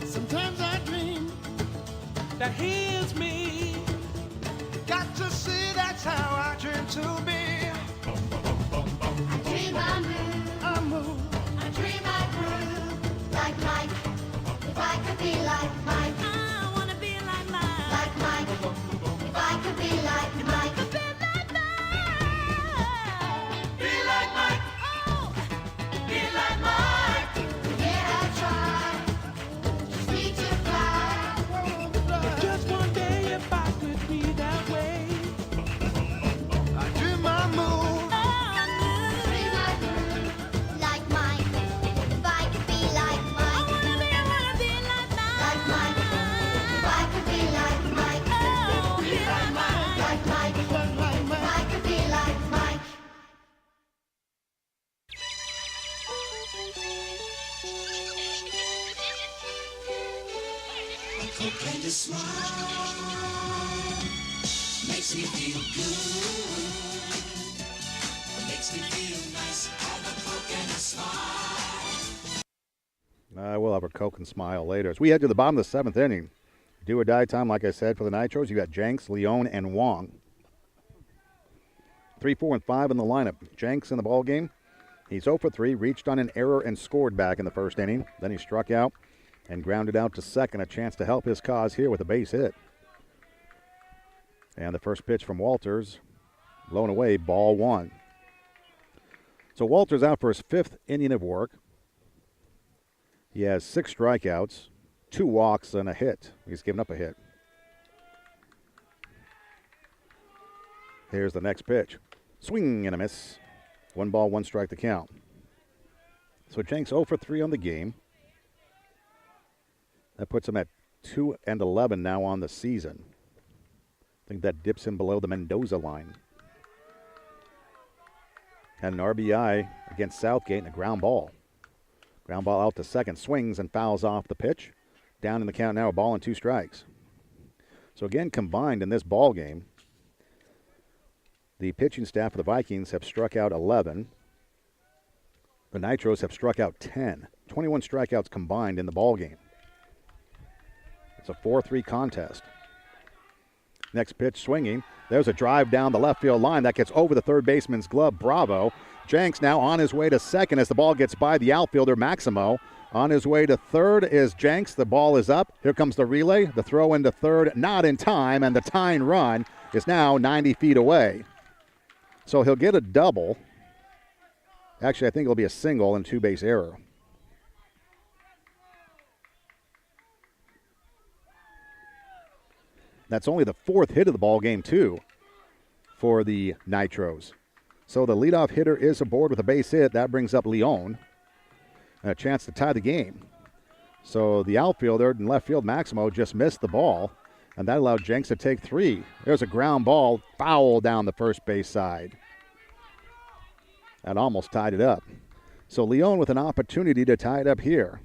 Sometimes I dream that heals me. Got to see that's how I dream to be. I dream I move, I move. I dream I groove. Like Mike, if I could be like Mike. I wanna be like mine. Like Mike, if I could be like Mike. Be like Mike. Oh, Be like Mike. Yeah, I try. Just need to fly. Just one day if I could be that way. I dream I move. Dream I groove. Like Mike, if I could be like Mike. I wanna be like Like Mike, if I could be like Mike. Be like Mike. Like Mike, Like if Mike. I could be like Mike. We'll have a Coke and smile later. As we head to the bottom of the 7th inning, do or die time, like I said, for the Nitros. You got Jenks, Leone, and Wong. 3, 4, and 5 in the lineup. Jenks in the ball game. He's 0 for 3, reached on an error and scored back in the 1st inning. Then he struck out and grounded out to 2nd, a chance to help his cause here with a base hit. And the first pitch from Walters, low and away, ball 1. So Walters out for his 5th inning of work. He has 6 strikeouts, 2 walks, and a hit. He's given up a hit. Here's the next pitch. Swing and a miss. 1 ball, 1 strike to count. So Jenks 0 for 3 on the game. That puts him at 2-11 now on the season. I think that dips him below the Mendoza line. Had an RBI against Southgate and a ground ball. Ground ball out to 2nd. Swings and fouls off the pitch. Down in the count now, a ball and 2 strikes. So again, combined in this ball game, the pitching staff of the Vikings have struck out 11. The Nitros have struck out 10. 21 strikeouts combined in the ball game. It's a 4-3 contest. Next pitch swinging. There's a drive down the left field line that gets over the third baseman's glove. Bravo. Jenks now on his way to second as the ball gets by the outfielder, Maximo. On his way to third is Jenks. The ball is up. Here comes the relay. The throw into third, not in time, and the tying run is now 90 feet away. So he'll get a double. Actually, I think it'll be a single and two-base error. That's only the fourth hit of the ball game, too, for the Nitros. So the leadoff hitter is aboard with a base hit. That brings up Leon. And a chance to tie the game. So the outfielder in left field, Maximo, just missed the ball, and that allowed Jenks to take three. There's a ground ball, foul down the first base side. That almost tied it up. So Leon with an opportunity to tie it up here.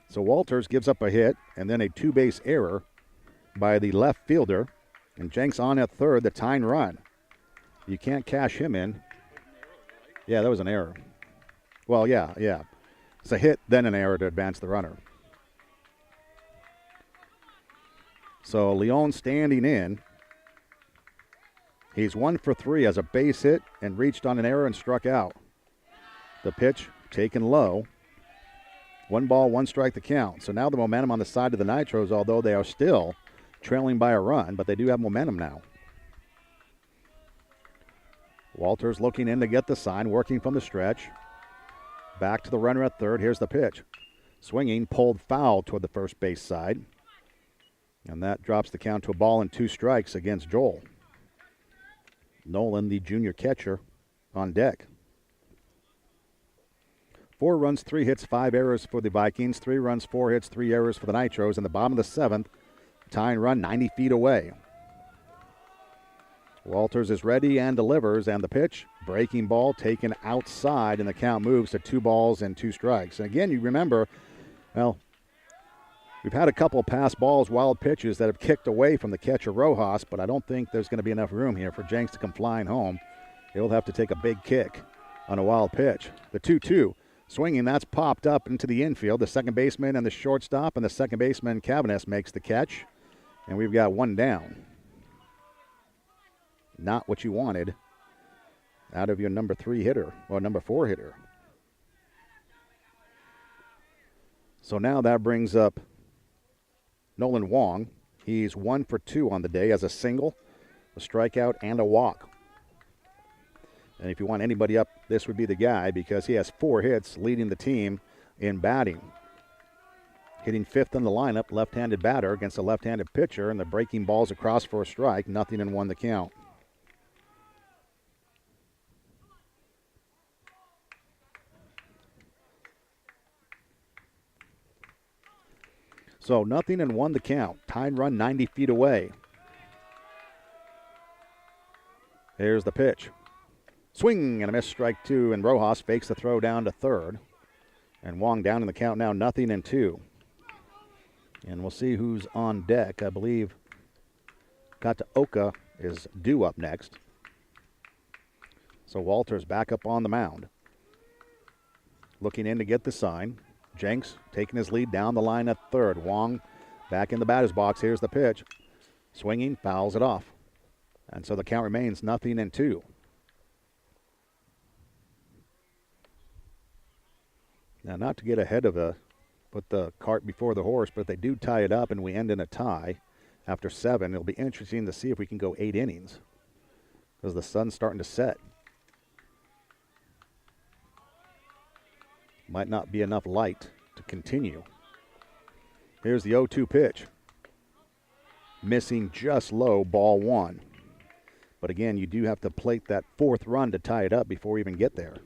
So Walters gives up a hit and then a two-base error by the left fielder. And Jenks on at third, the tying run. You can't cash him in. Yeah, that was an error. Well, yeah. It's a hit, then an error to advance the runner. So Leon standing in. He's 1 for 3 as a base hit and reached on an error and struck out. The pitch taken low. 1 ball, 1 strike the count. So now the momentum on the side of the Nitros, although they are still trailing by a run, but they do have momentum now. Walters looking in to get the sign, working from the stretch. Back to the runner at third. Here's the pitch. Swinging, pulled foul toward the first base side. And that drops the count to a ball and 2 strikes against Joel. Nolan, the junior catcher, on deck. 4 runs, 3 hits, 5 errors for the Vikings. 3 runs, 4 hits, 3 errors for the Nitros. In the bottom of the 7th, tying run 90 feet away. Walters is ready and delivers, and the pitch, breaking ball taken outside, and the count moves to 2 balls and 2 strikes. And again, you remember, well, we've had a couple of pass balls, wild pitches that have kicked away from the catcher Rojas, but I don't think there's going to be enough room here for Jenks to come flying home. He'll have to take a big kick on a wild pitch. The 2-2 swinging, that's popped up into the infield. The second baseman and the shortstop, and the second baseman, Cavanis, makes the catch, and we've got 1 down. Not what you wanted out of your number 3 hitter or number 4 hitter. So now that brings up Nolan Wong. He's 1 for 2 on the day as a single, a strikeout, and a walk. And if you want anybody up, this would be the guy because he has 4 hits, leading the team in batting. Hitting 5th in the lineup, left-handed batter against a left-handed pitcher, and the breaking ball's across for a strike, 0-1 the count. So 0-1 the count. Tying run 90 feet away. Here's the pitch. Swing and a miss, strike 2, and Rojas fakes the throw down to third. And Wong down in the count now, 0-2. And we'll see who's on deck. I believe Kataoka is due up next. So Walters back up on the mound. Looking in to get the sign. Jenks taking his lead down the line at third. Wong back in the batter's box. Here's the pitch. Swinging, fouls it off. And so the count remains 0-2. Now, not to get ahead of put the cart before the horse, but they do tie it up and we end in a tie after 7. It'll be interesting to see if we can go 8 innings because the sun's starting to set. Might not be enough light to continue. Here's the 0-2 pitch. Missing just low, ball 1. But again, you do have to plate that 4th run to tie it up before we even get there.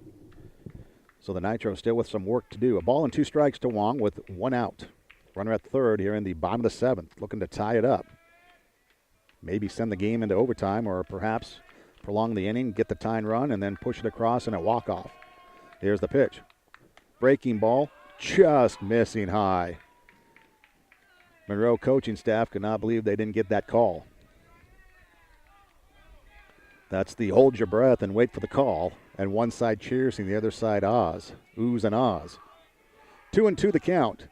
So the Nitro still with some work to do. A ball and 2 strikes to Wong with 1 out. Runner at third here in the bottom of the 7th, looking to tie it up. Maybe send the game into overtime or perhaps prolong the inning, get the tying run, and then push it across in a walk-off. Here's the pitch. Breaking ball, just missing high. Monroe coaching staff could not believe they didn't get that call. That's the hold your breath and wait for the call. And one side cheers and the other side ahs. Oohs and ahs. 2-2 the count.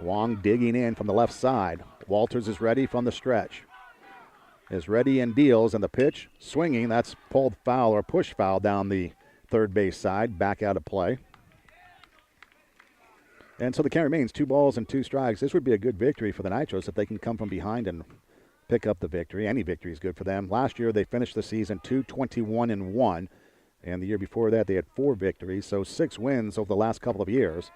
Wong digging in from the left side. Walters is ready from the stretch. Is ready and deals, and the pitch swinging. That's pulled foul or push foul down the third base side. Back out of play. And so the count remains 2 balls and 2 strikes. This would be a good victory for the Nitros if they can come from behind and pick up the victory. Any victory is good for them. Last year they finished the season 2-21-1, and the year before that they had 4 victories, so 6 wins over the last couple of years.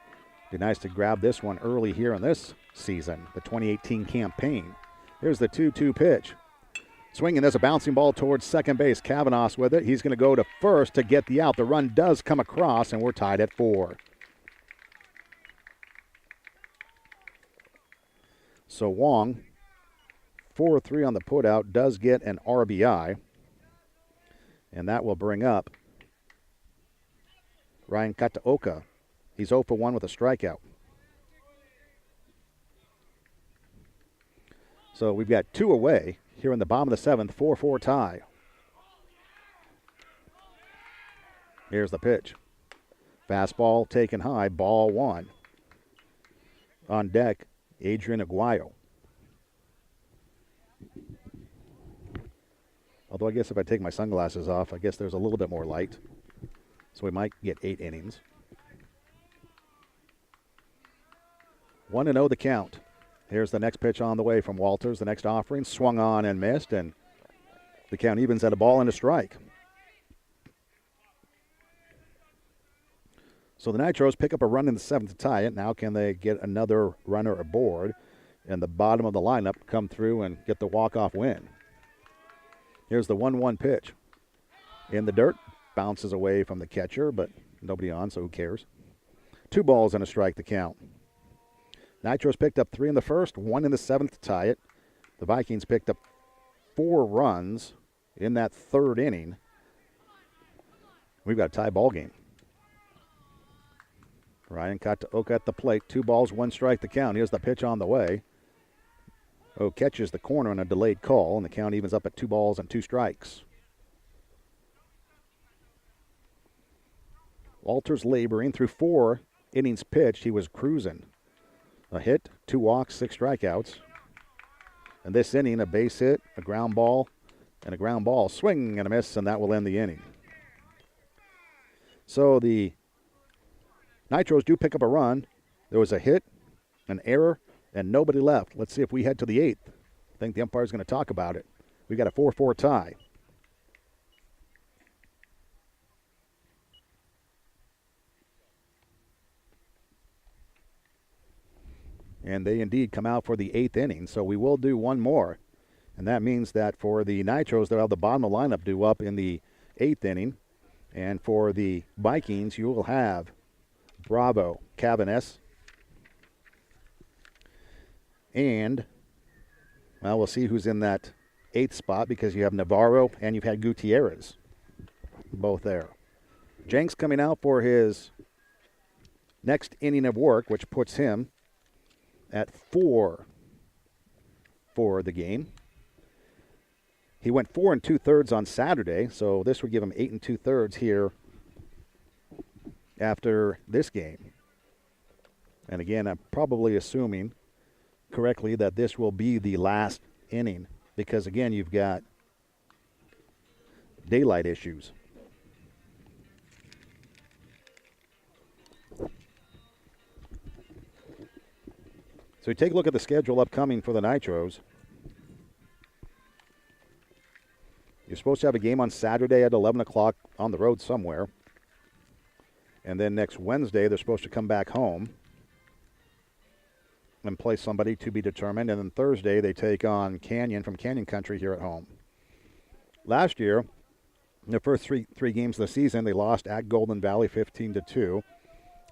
Be nice to grab this one early here in this season, the 2018 campaign. Here's the 2-2 pitch. Swinging, there's a bouncing ball towards second base. Kavanaugh's with it. He's going to go to first to get the out. The run does come across, and we're tied at 4. So Wong, 4-3 on the putout, does get an RBI. And that will bring up Ryan Kataoka. He's 0 for 1 with a strikeout. So we've got 2 away here in the bottom of the 7th, 4-4 tie. Here's the pitch. Fastball taken high, ball 1. On deck, Adrian Aguayo. Although I guess if I take my sunglasses off, I guess there's a little bit more light. So we might get 8 innings. 1-0 the count. Here's the next pitch on the way from Walters. The next offering swung on and missed, and the count evens at a ball and a strike. So the Nitros pick up a run in the 7th to tie it. Now can they get another runner aboard and the bottom of the lineup come through and get the walk-off win? Here's the 1-1 pitch. In the dirt, bounces away from the catcher, but nobody on, so who cares? 2 balls and a strike to count. Nitros picked up 3 in the first, 1 in the 7th to tie it. The Vikings picked up 4 runs in that 3rd inning. We've got a tie ball game. Ryan Kataoka at the plate. 2 balls, 1 strike to count. Here's the pitch on the way. Catches the corner on a delayed call, and the count evens up at 2 balls and 2 strikes. Walters laboring through 4 innings pitched. He was cruising. A hit, 2 walks, 6 strikeouts. And this inning, a base hit, a ground ball, and a ground ball. Swing and a miss, and that will end the inning. So the Nitros do pick up a run. There was a hit, an error, and nobody left. Let's see if we head to the 8th. I think the umpire's going to talk about it. We got a 4-4 tie. And they indeed come out for the 8th inning, so we will do one more. And that means that for the Nitros, they'll have the bottom of the lineup due up in the 8th inning. And for the Vikings, you will have Bravo, Cavanes, and, well, we'll see who's in that 8th spot because you have Navarro and you've had Gutierrez both there. Jenks coming out for his next inning of work, which puts him at 4 for the game. He went 4 2/3 on Saturday, so this would give him 8 2/3 here after this game. And again, I'm probably assuming correctly that this will be the last inning because, again, you've got daylight issues. So we take a look at the schedule upcoming for the Nitros. You're supposed to have a game on Saturday at 11 o'clock on the road somewhere. And then next Wednesday, they're supposed to come back home and play somebody to be determined. And then Thursday, they take on Canyon from Canyon Country here at home. Last year, in the first three games of the season, they lost at Golden Valley 15-2.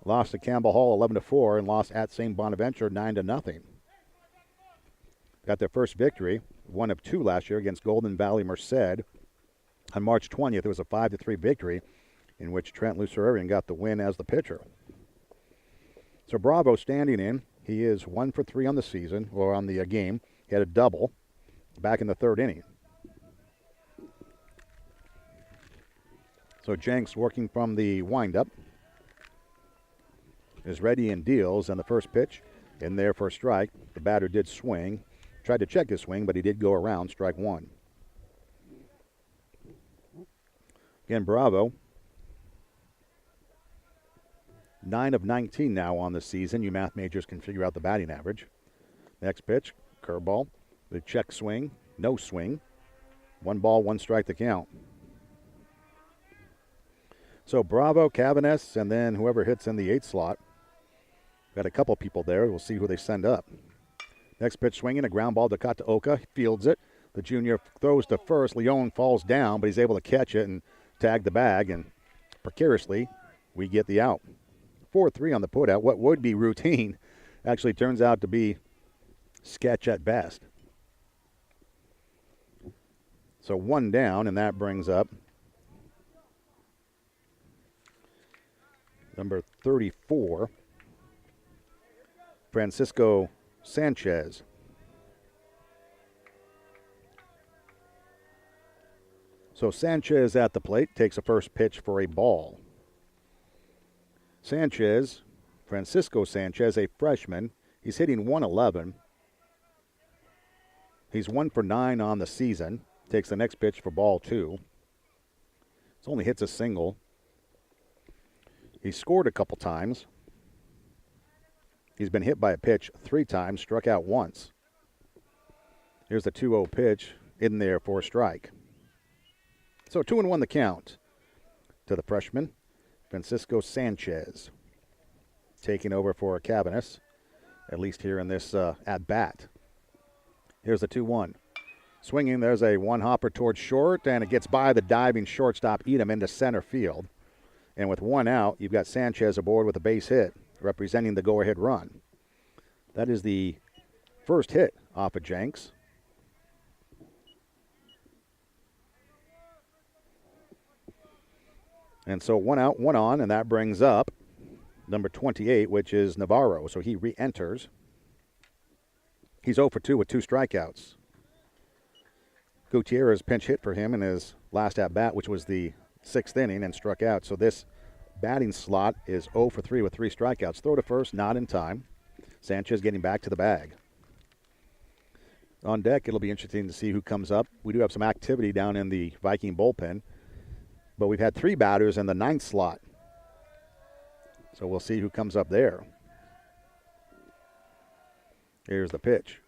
Lost to Campbell Hall 11-4 and lost at St. Bonaventure 9-0. Got their first victory, 1 of 2 last year against Golden Valley Merced. On March 20th, it was a 5-3 victory in which Trent Lucerian got the win as the pitcher. So Bravo standing in. He is 1 for 3 on the season, or on the game. He had a double back in the third inning. So Jenks working from the windup is ready and deals, and the first pitch in there for a strike. The batter did swing. Tried to check his swing, but he did go around, strike one. Again, Bravo, 9 of 19 now on the season. You math majors can figure out the batting average. Next pitch, curveball. The check swing, no swing. 1 ball, 1 strike to count. So Bravo, Cavanes, and then whoever hits in the 8th slot. Got a couple people there. We'll see who they send up. Next pitch swinging, a ground ball to Kataoka. He fields it. The junior throws to first. Leon falls down, but he's able to catch it and tag the bag, and precariously, we get the out. 4-3 on the putout. What would be routine actually turns out to be sketch at best. So 1 down, and that brings up number 34, Francisco Sanchez. So Sanchez at the plate takes a first pitch for a ball. Sanchez, Francisco Sanchez, a freshman. He's hitting 111. He's 1 for 9 on the season. Takes the next pitch for ball 2. It's only hits a single. He scored a couple times. He's been hit by a pitch 3 times, struck out once. Here's the 2-0 pitch in there for a strike. So 2-1 the count to the freshman, Francisco Sanchez. Taking over for Cavanes, at least here in this at-bat. Here's the 2-1. Swinging, there's a one-hopper towards short, and it gets by the diving shortstop Edom into center field. And with 1 out, you've got Sanchez aboard with a base hit, representing the go-ahead run. That is the first hit off of Jenks. And so 1 out, 1 on, and that brings up number 28, which is Navarro. So he re-enters. He's 0 for 2 with 2 strikeouts. Gutierrez pinch hit for him in his last at-bat, which was the 6th inning, and struck out. So this batting slot is 0 for 3 with 3 strikeouts. Throw to first, not in time. Sanchez getting back to the bag. On deck, it'll be interesting to see who comes up. We do have some activity down in the Viking bullpen, but we've had 3 batters in the 9th slot. So we'll see who comes up there. Here's the pitch.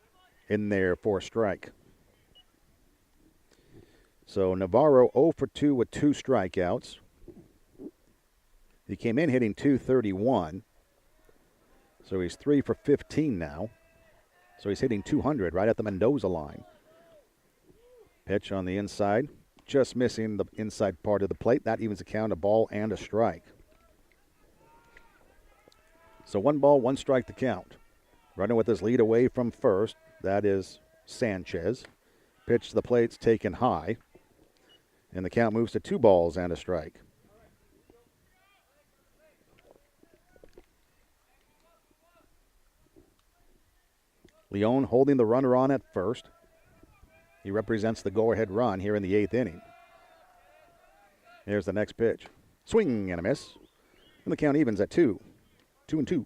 In there for a strike. So Navarro 0 for 2 with 2 strikeouts. He came in hitting .231. So he's 3 for 15 now. So he's hitting 200 right at the Mendoza line. Pitch on the inside. Just missing the inside part of the plate. That evens the count, a ball and a strike. So 1 ball, 1 strike to count. Running with his lead away from first. That is Sanchez. Pitch to the plate's taken high. And the count moves to 2 balls and a strike. Leon holding the runner on at first. He represents the go-ahead run here in the 8th inning. Here's the next pitch. Swing and a miss. And the count evens at 2. 2-2.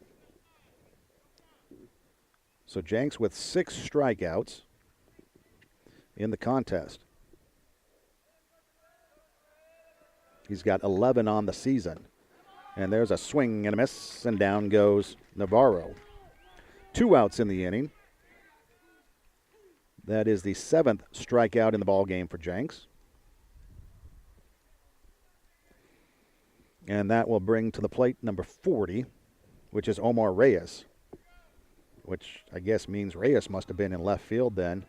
So Jenks with 6 strikeouts in the contest. He's got 11 on the season. And there's a swing and a miss, and down goes Navarro. 2 outs in the inning. That is the 7th strikeout in the ball game for Jenks. And that will bring to the plate number 40, which is Omar Reyes, which I guess means Reyes must have been in left field then.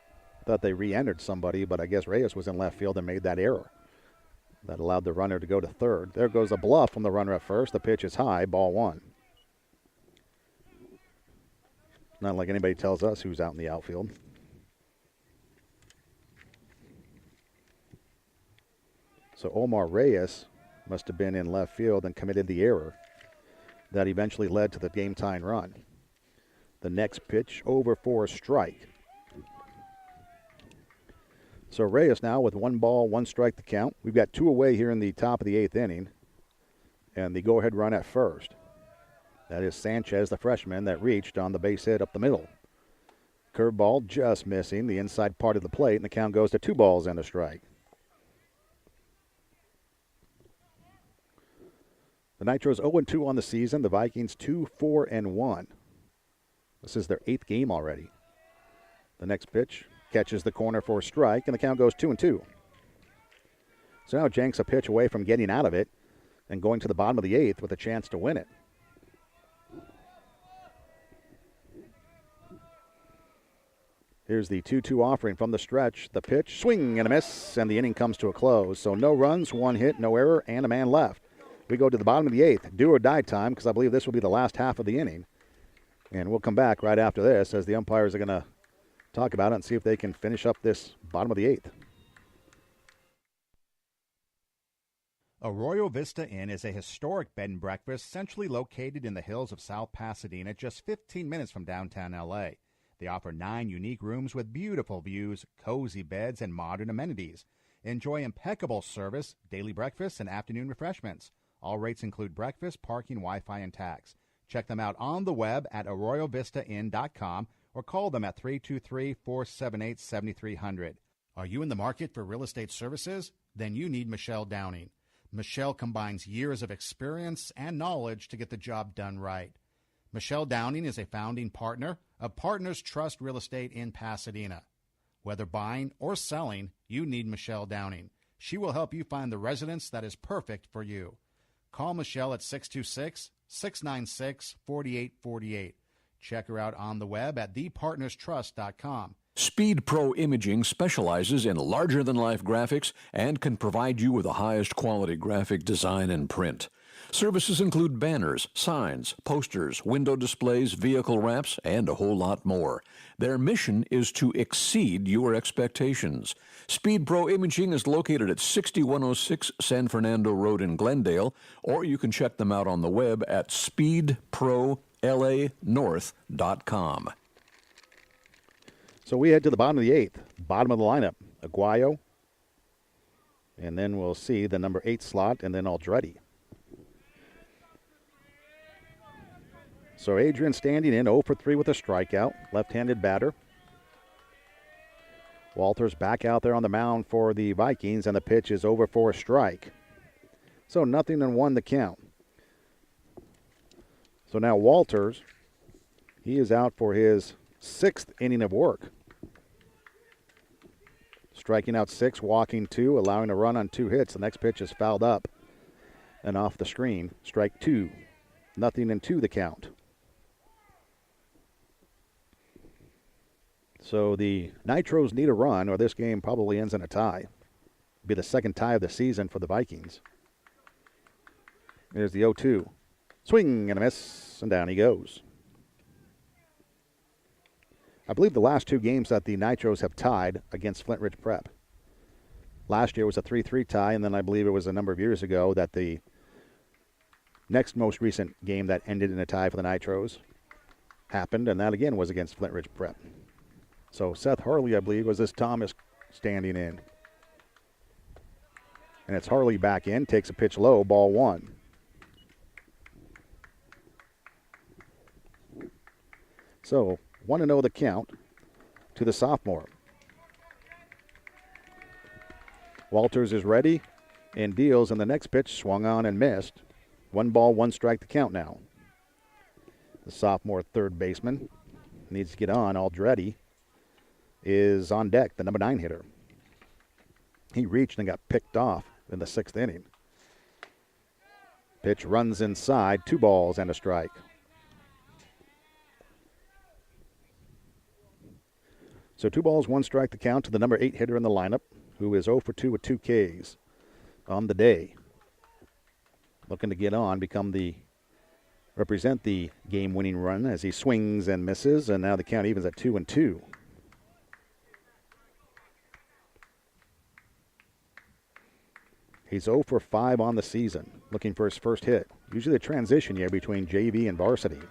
Thought they re-entered somebody, but I guess Reyes was in left field and made that error. That allowed the runner to go to third. There goes a bluff from the runner at first. The pitch is high, ball 1. Not like anybody tells us who's out in the outfield. So Omar Reyes must have been in left field and committed the error. that eventually led to the game-tying run. The next pitch over for a strike. So Reyes now with 1 ball, 1 strike to count. We've got 2 away here in the top of the 8th inning. And the go-ahead run at first. That is Sanchez, the freshman, that reached on the base hit up the middle. Curveball just missing the inside part of the plate, and the count goes to 2 balls and a strike. The Nitros 0-2 on the season. The Vikings 2-4-1. This is their 8th game already. The next pitch catches the corner for a strike, and the count goes 2-2. So now Jenks a pitch away from getting out of it and going to the bottom of the 8th with a chance to win it. Here's the 2-2 offering from the stretch. The pitch, swing and a miss, and the inning comes to a close. So no runs, 1 hit, no error, and a man left. We go to the bottom of the 8th, do or die time, because I believe this will be the last half of the inning. And we'll come back right after this as the umpires are going to talk about it and see if they can finish up this bottom of the 8th. Arroyo Vista Inn is a historic bed and breakfast centrally located in the hills of South Pasadena, just 15 minutes from downtown L.A. They offer 9 unique rooms with beautiful views, cozy beds, and modern amenities. Enjoy impeccable service, daily breakfast, and afternoon refreshments. All rates include breakfast, parking, Wi-Fi, and tax. Check them out on the web at arroyovistainn.com or call them at 323-478-7300. Are you in the market for real estate services? Then you need Michelle Downing. Michelle combines years of experience and knowledge to get the job done right. Michelle Downing is a founding partner of Partners Trust Real Estate in Pasadena. Whether buying or selling, you need Michelle Downing. She will help you find the residence that is perfect for you. Call Michelle at 626-696-4848. Check her out on the web at thepartnerstrust.com. Speed Pro Imaging specializes in larger-than-life graphics and can provide you with the highest quality graphic design and print. Services include banners, signs, posters, window displays, vehicle wraps, and a whole lot more. Their mission is to exceed your expectations. Speed Pro Imaging is located at 6106 San Fernando Road in Glendale, or you can check them out on the web at speedprolanorth.com. So we head to the bottom of the 8th, bottom of the lineup. Aguayo, and then we'll see the number 8 slot, and then Aldretti. So Adrian standing in 0 for 3 with a strikeout, left-handed batter. Walters back out there on the mound for the Vikings, and the pitch is over for a strike. So 0-1 the count. So now Walters, he is out for his 6th inning of work. Striking out 6, walking 2, allowing a run on 2 hits. The next pitch is fouled up and off the screen. Strike 2. 0-2 the count. So the Nitros need a run, or this game probably ends in a tie. It'll be the 2nd tie of the season for the Vikings. There's the 0-2. Swing and a miss, and down he goes. I believe the last 2 games that the Nitros have tied against Flint Ridge Prep. Last year was a 3-3 tie, and then I believe it was a number of years ago that the next most recent game that ended in a tie for the Nitros happened, and that again was against Flint Ridge Prep. So Seth Harley, I believe, was this Thomas standing in. And it's Harley back in, takes a pitch low, ball 1. So 1-0 the count to the sophomore. Walters is ready and deals, and the next pitch swung on and missed. 1 ball, 1 strike to count now. The sophomore third baseman needs to get on. Aldretti is on deck, the number 9 hitter. He reached and got picked off in the 6th inning. Pitch runs inside, 2 balls and a strike. So 2 balls, 1 strike to count to the number 8 hitter in the lineup, who is 0 for 2 with 2 Ks on the day. Looking to get on, represent the game-winning run as he swings and misses, and now the count evens at 2-2. He's 0 for 5 on the season, looking for his first hit. Usually the transition year between JV and varsity.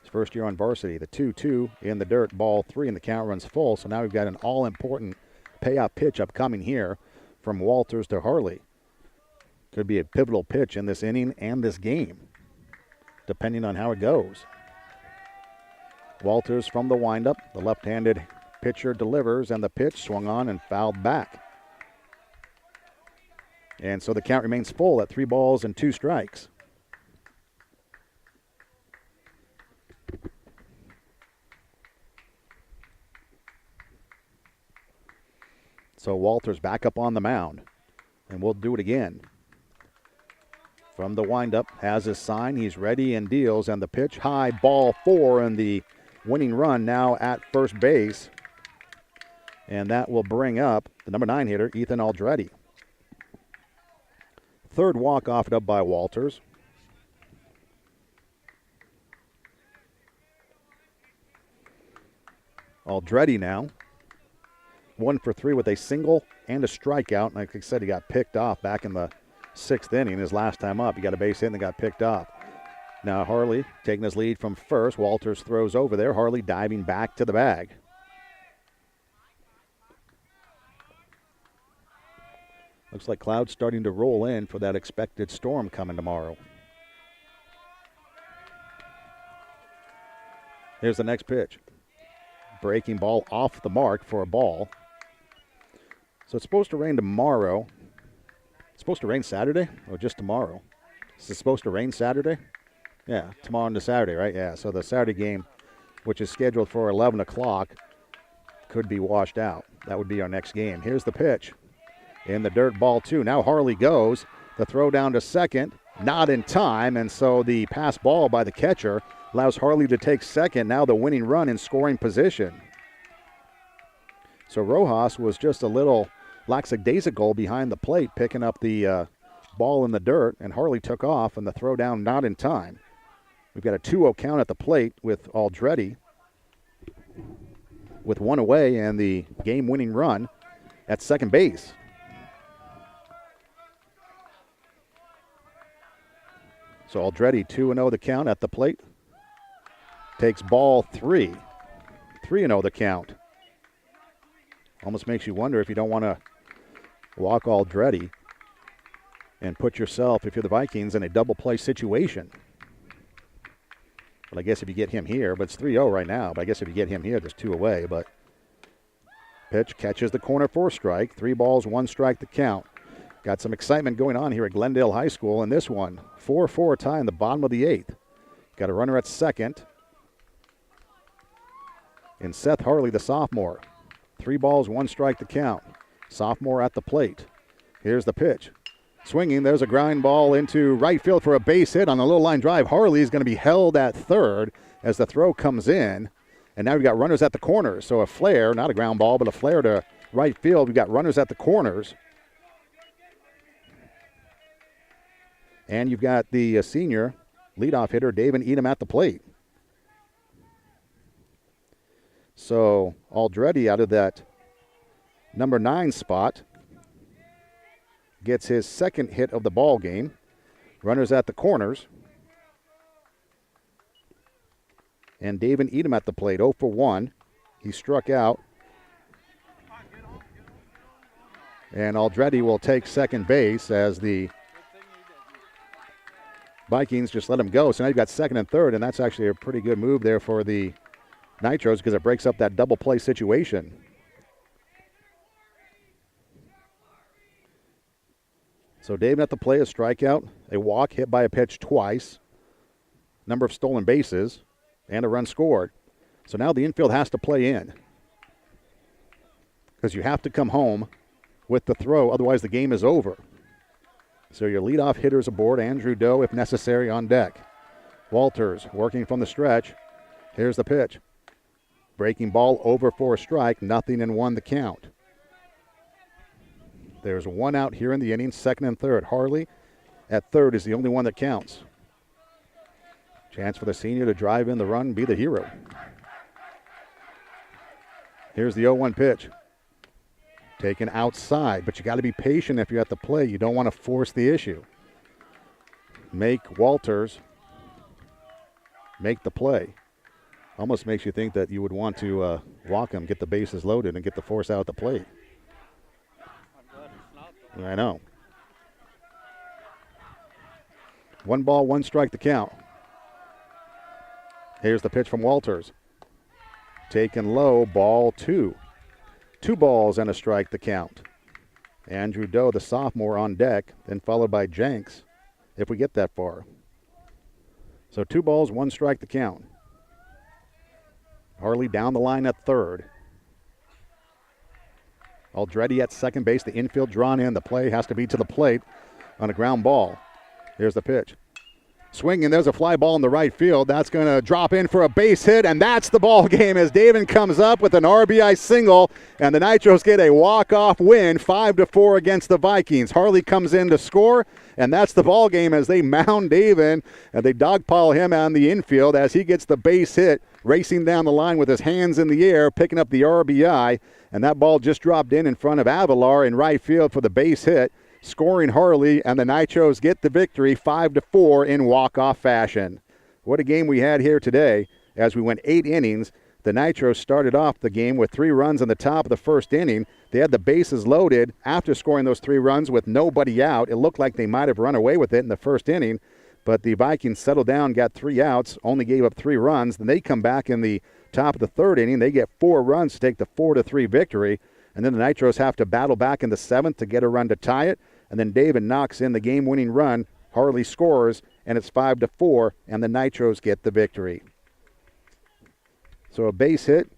His first year on varsity, the 2-2 in the dirt, ball 3, and the count runs full. So now we've got an all-important payoff pitch upcoming here from Walters to Harley. Could be a pivotal pitch in this inning and this game, depending on how it goes. Walters from the windup. The left-handed pitcher delivers, and the pitch swung on and fouled back. And so the count remains full at 3 balls and 2 strikes. So Walters back up on the mound, and we'll do it again. From the windup, has his sign. He's ready and deals, and the pitch high, ball 4, and the winning run now at first base. And that will bring up the number 9 hitter, Ethan Aldretti. Third walk offered up by Walters. Aldretti now 1 for 3 with a single and a strikeout. Like I said, he got picked off back in the 6th inning his last time up. He got a base hit and got picked off. Now Harley taking his lead from first. Walters throws over there. Harley diving back to the bag. Looks like clouds starting to roll in for that expected storm coming tomorrow. Here's the next pitch. Breaking ball off the mark for a ball. So it's supposed to rain tomorrow. It's supposed to rain Saturday or just tomorrow? Is it supposed to rain Saturday? Yeah, tomorrow into Saturday, right? Yeah, so the Saturday game, which is scheduled for 11 o'clock, could be washed out. That would be our next game. Here's the pitch. In the dirt, ball 2. Now Harley goes. The throw down to second, not in time, and so the pass ball by the catcher allows Harley to take second. Now the winning run in scoring position. So Rojas was just a little lackadaisical behind the plate, picking up the ball in the dirt, and Harley took off, and the throw down not in time. We've got a 2-0 count at the plate with Aldretti with 1 away and the game-winning run at second base. So Aldretti 2-0 the count at the plate. Takes ball 3. 3-0 the count. Almost makes you wonder if you don't want to walk Aldretti and put yourself, if you're the Vikings, in a double play situation. But I guess if you get him here, but it's 3-0 right now, but I guess if you get him here, there's 2 away. But pitch catches the corner for a strike. 3 balls, 1 strike the count. Got some excitement going on here at Glendale High School in this one. 4-4 tie in the bottom of the 8th. Got a runner at second. And Seth Harley, the sophomore. 3 balls, 1 strike to count. Sophomore at the plate. Here's the pitch. Swinging, there's a ground ball into right field for a base hit on the low line drive. Harley is going to be held at third as the throw comes in. And now we've got runners at the corners. So a flare, not a ground ball, but a flare to right field. We've got runners at the corners. And you've got the senior leadoff hitter, David Edom, at the plate. So Aldretti out of that number 9 spot gets his second hit of the ball game. Runners at the corners. And David Edom at the plate, 0 for 1. He struck out. And Aldretti will take second base as the Vikings just let him go. So now you've got second and third, and that's actually a pretty good move there for the Nitros because it breaks up that double play situation. So David at the play, a strikeout, a walk, hit by a pitch twice, number of stolen bases, and a run scored. So now the infield has to play in because you have to come home with the throw, otherwise the game is over. So your leadoff hitters aboard, Andrew Doe, if necessary, on deck. Walters working from the stretch. Here's the pitch. Breaking ball over for a strike, 0-1 the count. There's 1 out here in the inning, second and third. Harley at third is the only one that counts. Chance for the senior to drive in the run, be the hero. Here's the 0-1 pitch. Taken outside, but you got to be patient if you're at the plate. You don't want to force the issue. Make Walters make the play. Almost makes you think that you would want to walk him, get the bases loaded, and get the force out at the plate. I know. 1 ball, 1 strike to count. Here's the pitch from Walters. Taken low, ball 2. 2 balls and a strike to count. Andrew Doe, the sophomore, on deck, then followed by Jenks, if we get that far. So 2 balls, 1 strike to count. Harley down the line at third. Aldretti at second base. The infield drawn in. The play has to be to the plate on a ground ball. Here's the pitch. Swinging, there's a fly ball in the right field. That's going to drop in for a base hit, and that's the ball game as David comes up with an RBI single, and the Nitros get a walk-off win, 5-4 against the Vikings. Harley comes in to score, and that's the ball game as they mound David, and they dogpile him on the infield as he gets the base hit, racing down the line with his hands in the air, picking up the RBI, and that ball just dropped in front of Avalar in right field for the base hit. Scoring Harley, and the Nitros get the victory 5-4 in walk-off fashion. What a game we had here today as we went 8 innings. The Nitros started off the game with 3 runs in the top of the first inning. They had the bases loaded after scoring those 3 runs with nobody out. It looked like they might have run away with it in the first inning, but the Vikings settled down, got 3 outs, only gave up 3 runs. Then they come back in the top of the third inning. They get 4 runs to take the 4-3 victory, and then the Nitros have to battle back in the 7th to get a run to tie it. And then David knocks in the game-winning run. Harley scores, and it's 5-4, and the Nitros get the victory. So a base hit,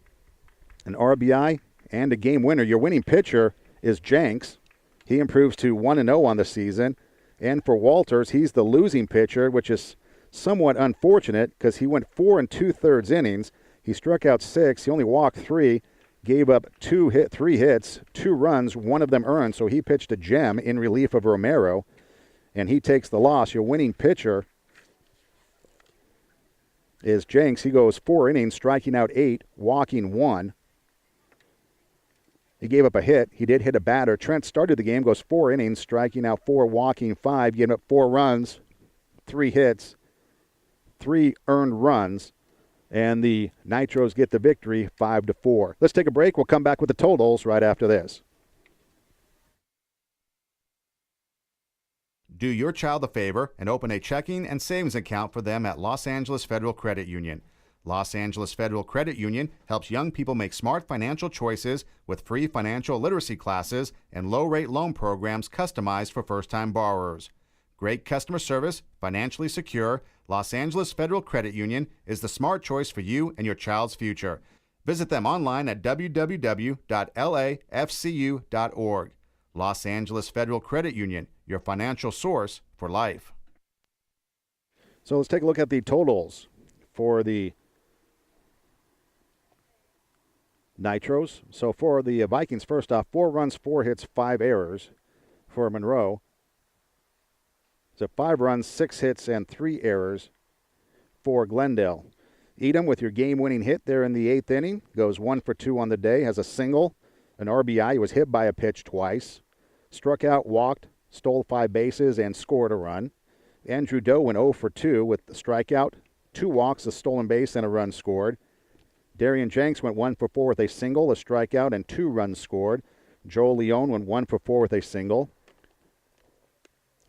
an RBI, and a game winner. Your winning pitcher is Jenks. He improves to 1-0 on the season. And for Walters, he's the losing pitcher, which is somewhat unfortunate because he went 4 2/3 innings. He struck out 6. He only walked 3. Gave up 3 hits, 2 runs, 1 of them earned, so he pitched a gem in relief of Romero, and he takes the loss. Your winning pitcher is Jenks. He goes 4 innings, striking out 8, walking 1. He gave up a hit. He did hit a batter. Trent started the game, goes 4 innings, striking out 4, walking 5, giving up 4 runs, 3 hits, 3 earned runs. And the Nitros get the victory 5-4. Let's take a break. We'll come back with the totals right after this. Do your child a favor and open a checking and savings account for them at Los Angeles Federal Credit Union. Los Angeles Federal Credit Union helps young people make smart financial choices with free financial literacy classes and low-rate loan programs customized for first-time borrowers. Great customer service, financially secure, Los Angeles Federal Credit Union is the smart choice for you and your child's future. Visit them online at www.lafcu.org. Los Angeles Federal Credit Union, your financial source for life. So let's take a look at the totals for the Nitros. So for the Vikings, first off, 4 runs, 4 hits, 5 errors for Monroe. So 5 runs, 6 hits, and 3 errors for Glendale. Edom with your game-winning hit there in the 8th inning. Goes 1 for 2 on the day. Has a single, an RBI. He was hit by a pitch twice. Struck out, walked, stole 5 bases, and scored a run. Andrew Doe went 0 for 2 with the strikeout, 2 walks, a stolen base, and a run scored. Darian Jenks went 1 for 4 with a single, a strikeout, and 2 runs scored. Joel Leone went 1 for 4 with a single.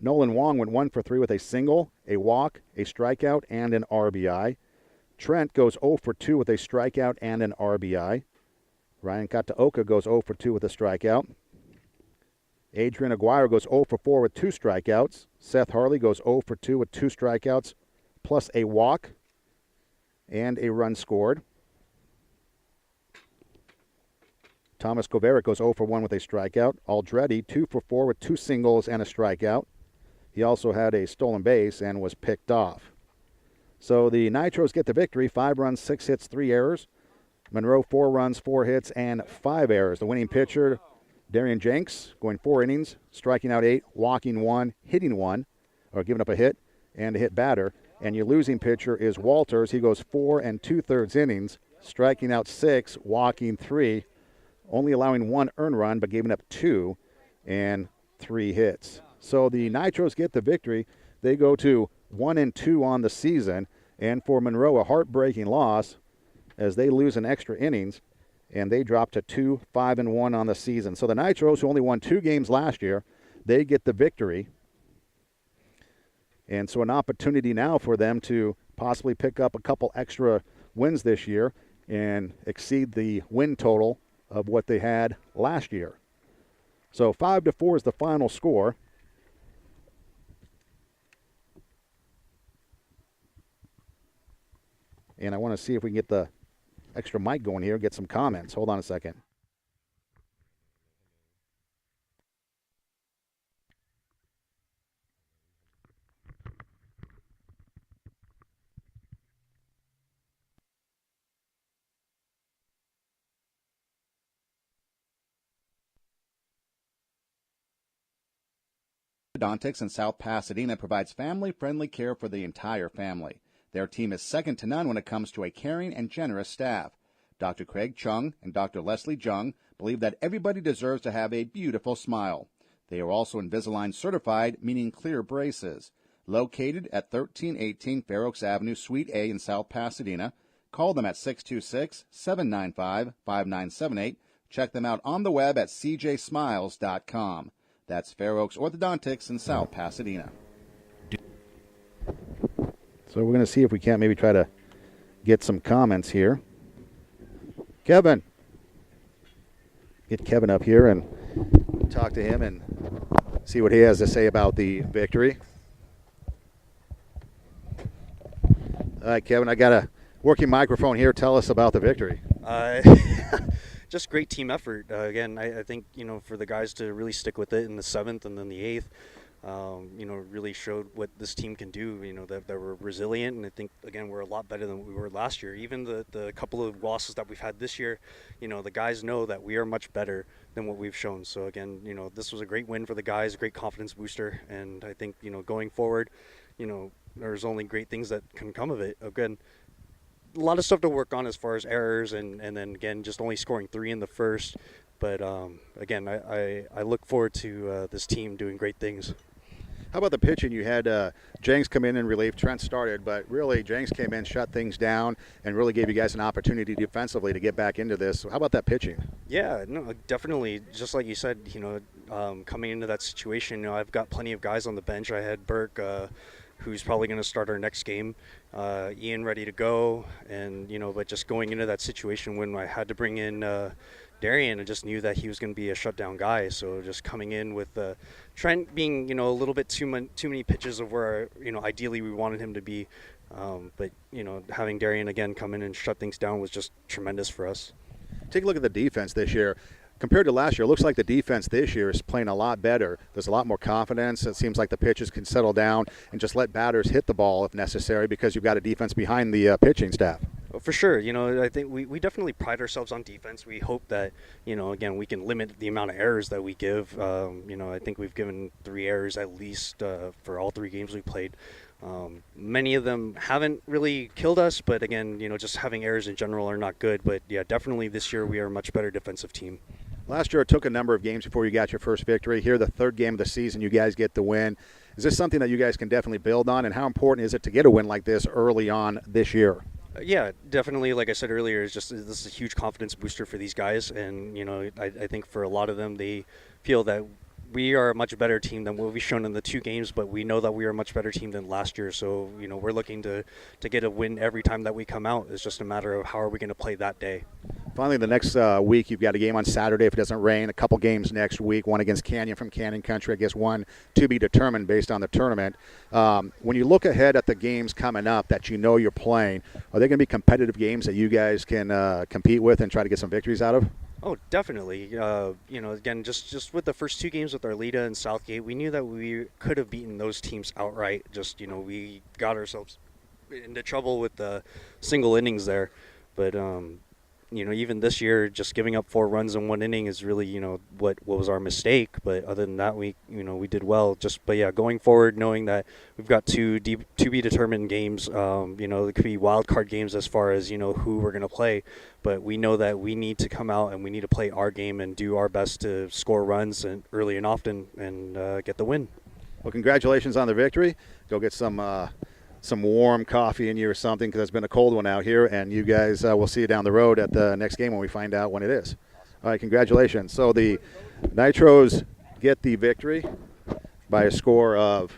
Nolan Wong went 1 for 3 with a single, a walk, a strikeout, and an RBI. Trent goes 0 for 2 with a strikeout and an RBI. Ryan Kataoka goes 0 for 2 with a strikeout. Adrian Aguirre goes 0 for 4 with 2 strikeouts. Seth Harley goes 0 for 2 with 2 strikeouts, plus a walk and a run scored. Thomas Kovarik goes 0 for 1 with a strikeout. Aldretti 2 for 4 with 2 singles and a strikeout. He also had a stolen base and was picked off. So the Nitros get the victory, 5 runs, 6 hits, 3 errors. Monroe 4 runs, 4 hits, and 5 errors. The winning pitcher, Darian Jenks, going 4 innings, striking out 8, walking 1, hitting 1, or giving up a hit and a hit batter. And your losing pitcher is Walters. He goes 4 2/3 innings, striking out 6, walking 3, only allowing 1 earned run but giving up 2 and 3 hits. So the Nitros get the victory. They go to 1-2 on the season, and for Monroe, a heartbreaking loss as they lose in extra innings, and they drop to 2-5-1 on the season. So the Nitros, who only won 2 games last year, they get the victory. And so an opportunity now for them to possibly pick up a couple extra wins this year and exceed the win total of what they had last year. So 5-4 is the final score. And I want to see if we can get the extra mic going here, get some comments. Hold on a second. Orthodontics in South Pasadena provides family-friendly care for the entire family. Their team is second to none when it comes to a caring and generous staff. Dr. Craig Chung and Dr. Leslie Jung believe that everybody deserves to have a beautiful smile. They are also Invisalign certified, meaning clear braces. Located at 1318 Fair Oaks Avenue, Suite A in South Pasadena. Call them at 626-795-5978. Check them out on the web at cjsmiles.com. That's Fair Oaks Orthodontics in South Pasadena. So we're going to see if we can't maybe try to get some comments here. Kevin. Get Kevin up here and talk to him and see what he has to say about the victory. All right, Kevin, I got a working microphone here. Tell us about the victory. Just great team effort. Again, I think, for the guys to really stick with it in the 7th and then the 8th, really showed what this team can do, that we're resilient. And I think, again, we're a lot better than we were last year. Even the couple of losses that we've had this year, the guys know that we are much better than what we've shown. So, again, this was a great win for the guys, a great confidence booster. And I think, going forward, there's only great things that can come of it. Again, a lot of stuff to work on as far as errors and then, again, just only scoring 3 in the first. But, again, I look forward to this team doing great things. How about the pitching? You had Jenks come in relief. Trent started, but really Jenks came in, shut things down, and really gave you guys an opportunity defensively to get back into this. So how about that pitching? Yeah, no, definitely. Just like you said, coming into that situation, I've got plenty of guys on the bench. I had Burke, who's probably going to start our next game, Ian ready to go, and but just going into that situation when I had to bring in Darian, I just knew that he was going to be a shutdown guy. So just coming in with Trent being a little bit too many pitches of where ideally we wanted him to be, but having Darian again come in and shut things down was just tremendous for us. Take a look at the defense this year. Compared to last year, it looks like the defense this year is playing a lot better. There's a lot more confidence. It seems like the pitchers can settle down and just let batters hit the ball if necessary because you've got a defense behind the pitching staff. Well, for sure. I think we definitely pride ourselves on defense. We hope that, again, we can limit the amount of errors that we give. I think we've given 3 errors at least for all 3 games we played. Many of them haven't really killed us, but again, just having errors in general are not good. But yeah, definitely this year we are a much better defensive team. Last year it took a number of games before you got your first victory. Here, the 3rd game of the season, you guys get the win. Is this something that you guys can definitely build on, and how important is it to get a win like this early on this year? Yeah, definitely. Like I said earlier, this is a huge confidence booster for these guys, and I think for a lot of them, they feel that we are a much better team than what we've shown in the 2 games, but we know that we are a much better team than last year. So we're looking to get a win every time that we come out. It's just a matter of how are we going to play that day. Finally, the next week, you've got a game on Saturday if it doesn't rain, a couple games next week, one against Canyon from Canyon Country, I guess one to be determined based on the tournament. When you look ahead at the games coming up that you're playing, are they going to be competitive games that you guys can compete with and try to get some victories out of? Oh, definitely. Again, just with the first 2 games with Arleta and Southgate, we knew that we could have beaten those teams outright. Just, we got ourselves into trouble with the single innings there. But, even this year, just giving up 4 runs in 1 inning is really, what was our mistake. But other than that, we did well. But yeah, going forward, knowing that we've got to be determined games. It could be wild card games as far as who we're going to play. But we know that we need to come out and we need to play our game and do our best to score runs and early and often and get the win. Well, congratulations on the victory. Go get some warm coffee in you or something, because it's been a cold one out here, and you guys will see you down the road at the next game when we find out when it is. All right, congratulations. So the Nitros get the victory by a score of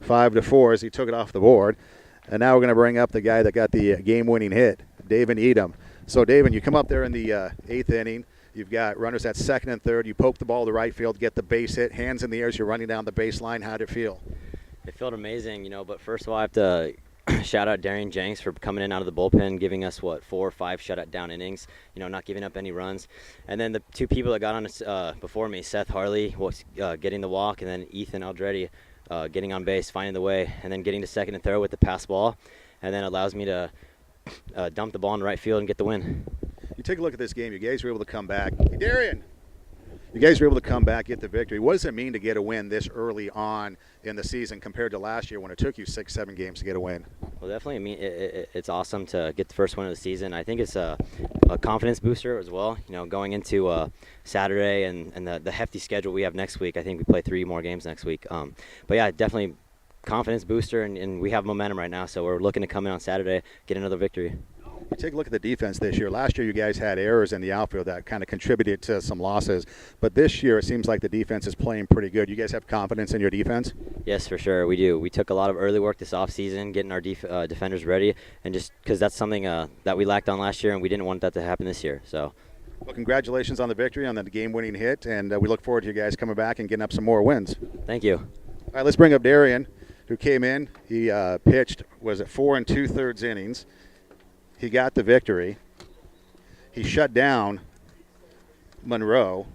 5-4 as he took it off the board. And now we're going to bring up the guy that got the game-winning hit, David Edom. So, David, you come up there in the 8th inning. You've got runners at second and third. You poke the ball to right field, get the base hit, hands in the air as you're running down the baseline. How'd it feel? It felt amazing, but first of all, I have to shout out Darian Jenks for coming in out of the bullpen, giving us, 4 or 5 shutout down innings, not giving up any runs. And then the 2 people that got on before me, Seth Harley was getting the walk, and then Ethan Aldretti getting on base, finding the way, and then getting to second and third with the pass ball, and then allows me to dump the ball in the right field and get the win. You take a look at this game. You guys were able to come back. Hey, Darian! You guys were able to come back, get the victory. What does it mean to get a win this early on in the season compared to last year when it took you 6-7 games to get a win? Well, definitely, it's awesome to get the first win of the season. I think it's a confidence booster as well. Going into Saturday and the hefty schedule we have next week. I think we play 3 more games next week. But yeah, definitely confidence booster, and we have momentum right now. So we're looking to come in on Saturday, get another victory. You take a look at the defense this year. Last year you guys had errors in the outfield that kind of contributed to some losses. But this year it seems like the defense is playing pretty good. You guys have confidence in your defense? Yes, for sure. We do. We took a lot of early work this offseason, getting our defenders ready, and just because that's something that we lacked on last year, and we didn't want that to happen this year. So, well, congratulations on the victory, on the game-winning hit, and we look forward to you guys coming back and getting up some more wins. Thank you. All right, let's bring up Darian, who came in. He pitched, 4 2/3 innings. He got the victory. He shut down Monroe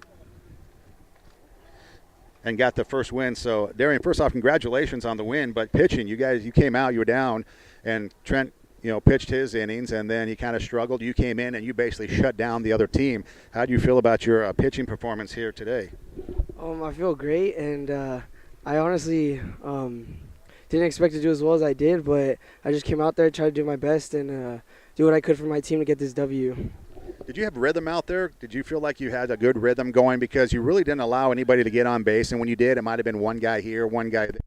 and got the first win. So, Darian, first off, congratulations on the win. But pitching, you came out, you were down, and Trent, pitched his innings, and then he kind of struggled. You came in and you basically shut down the other team. How do you feel about your pitching performance here today? I feel great, and I honestly didn't expect to do as well as I did, but I just came out there, tried to do my best, and do what I could for my team to get this W. Did you have rhythm out there? Did you feel like you had a good rhythm going? Because you really didn't allow anybody to get on base, and when you did, it might have been one guy here, one guy there.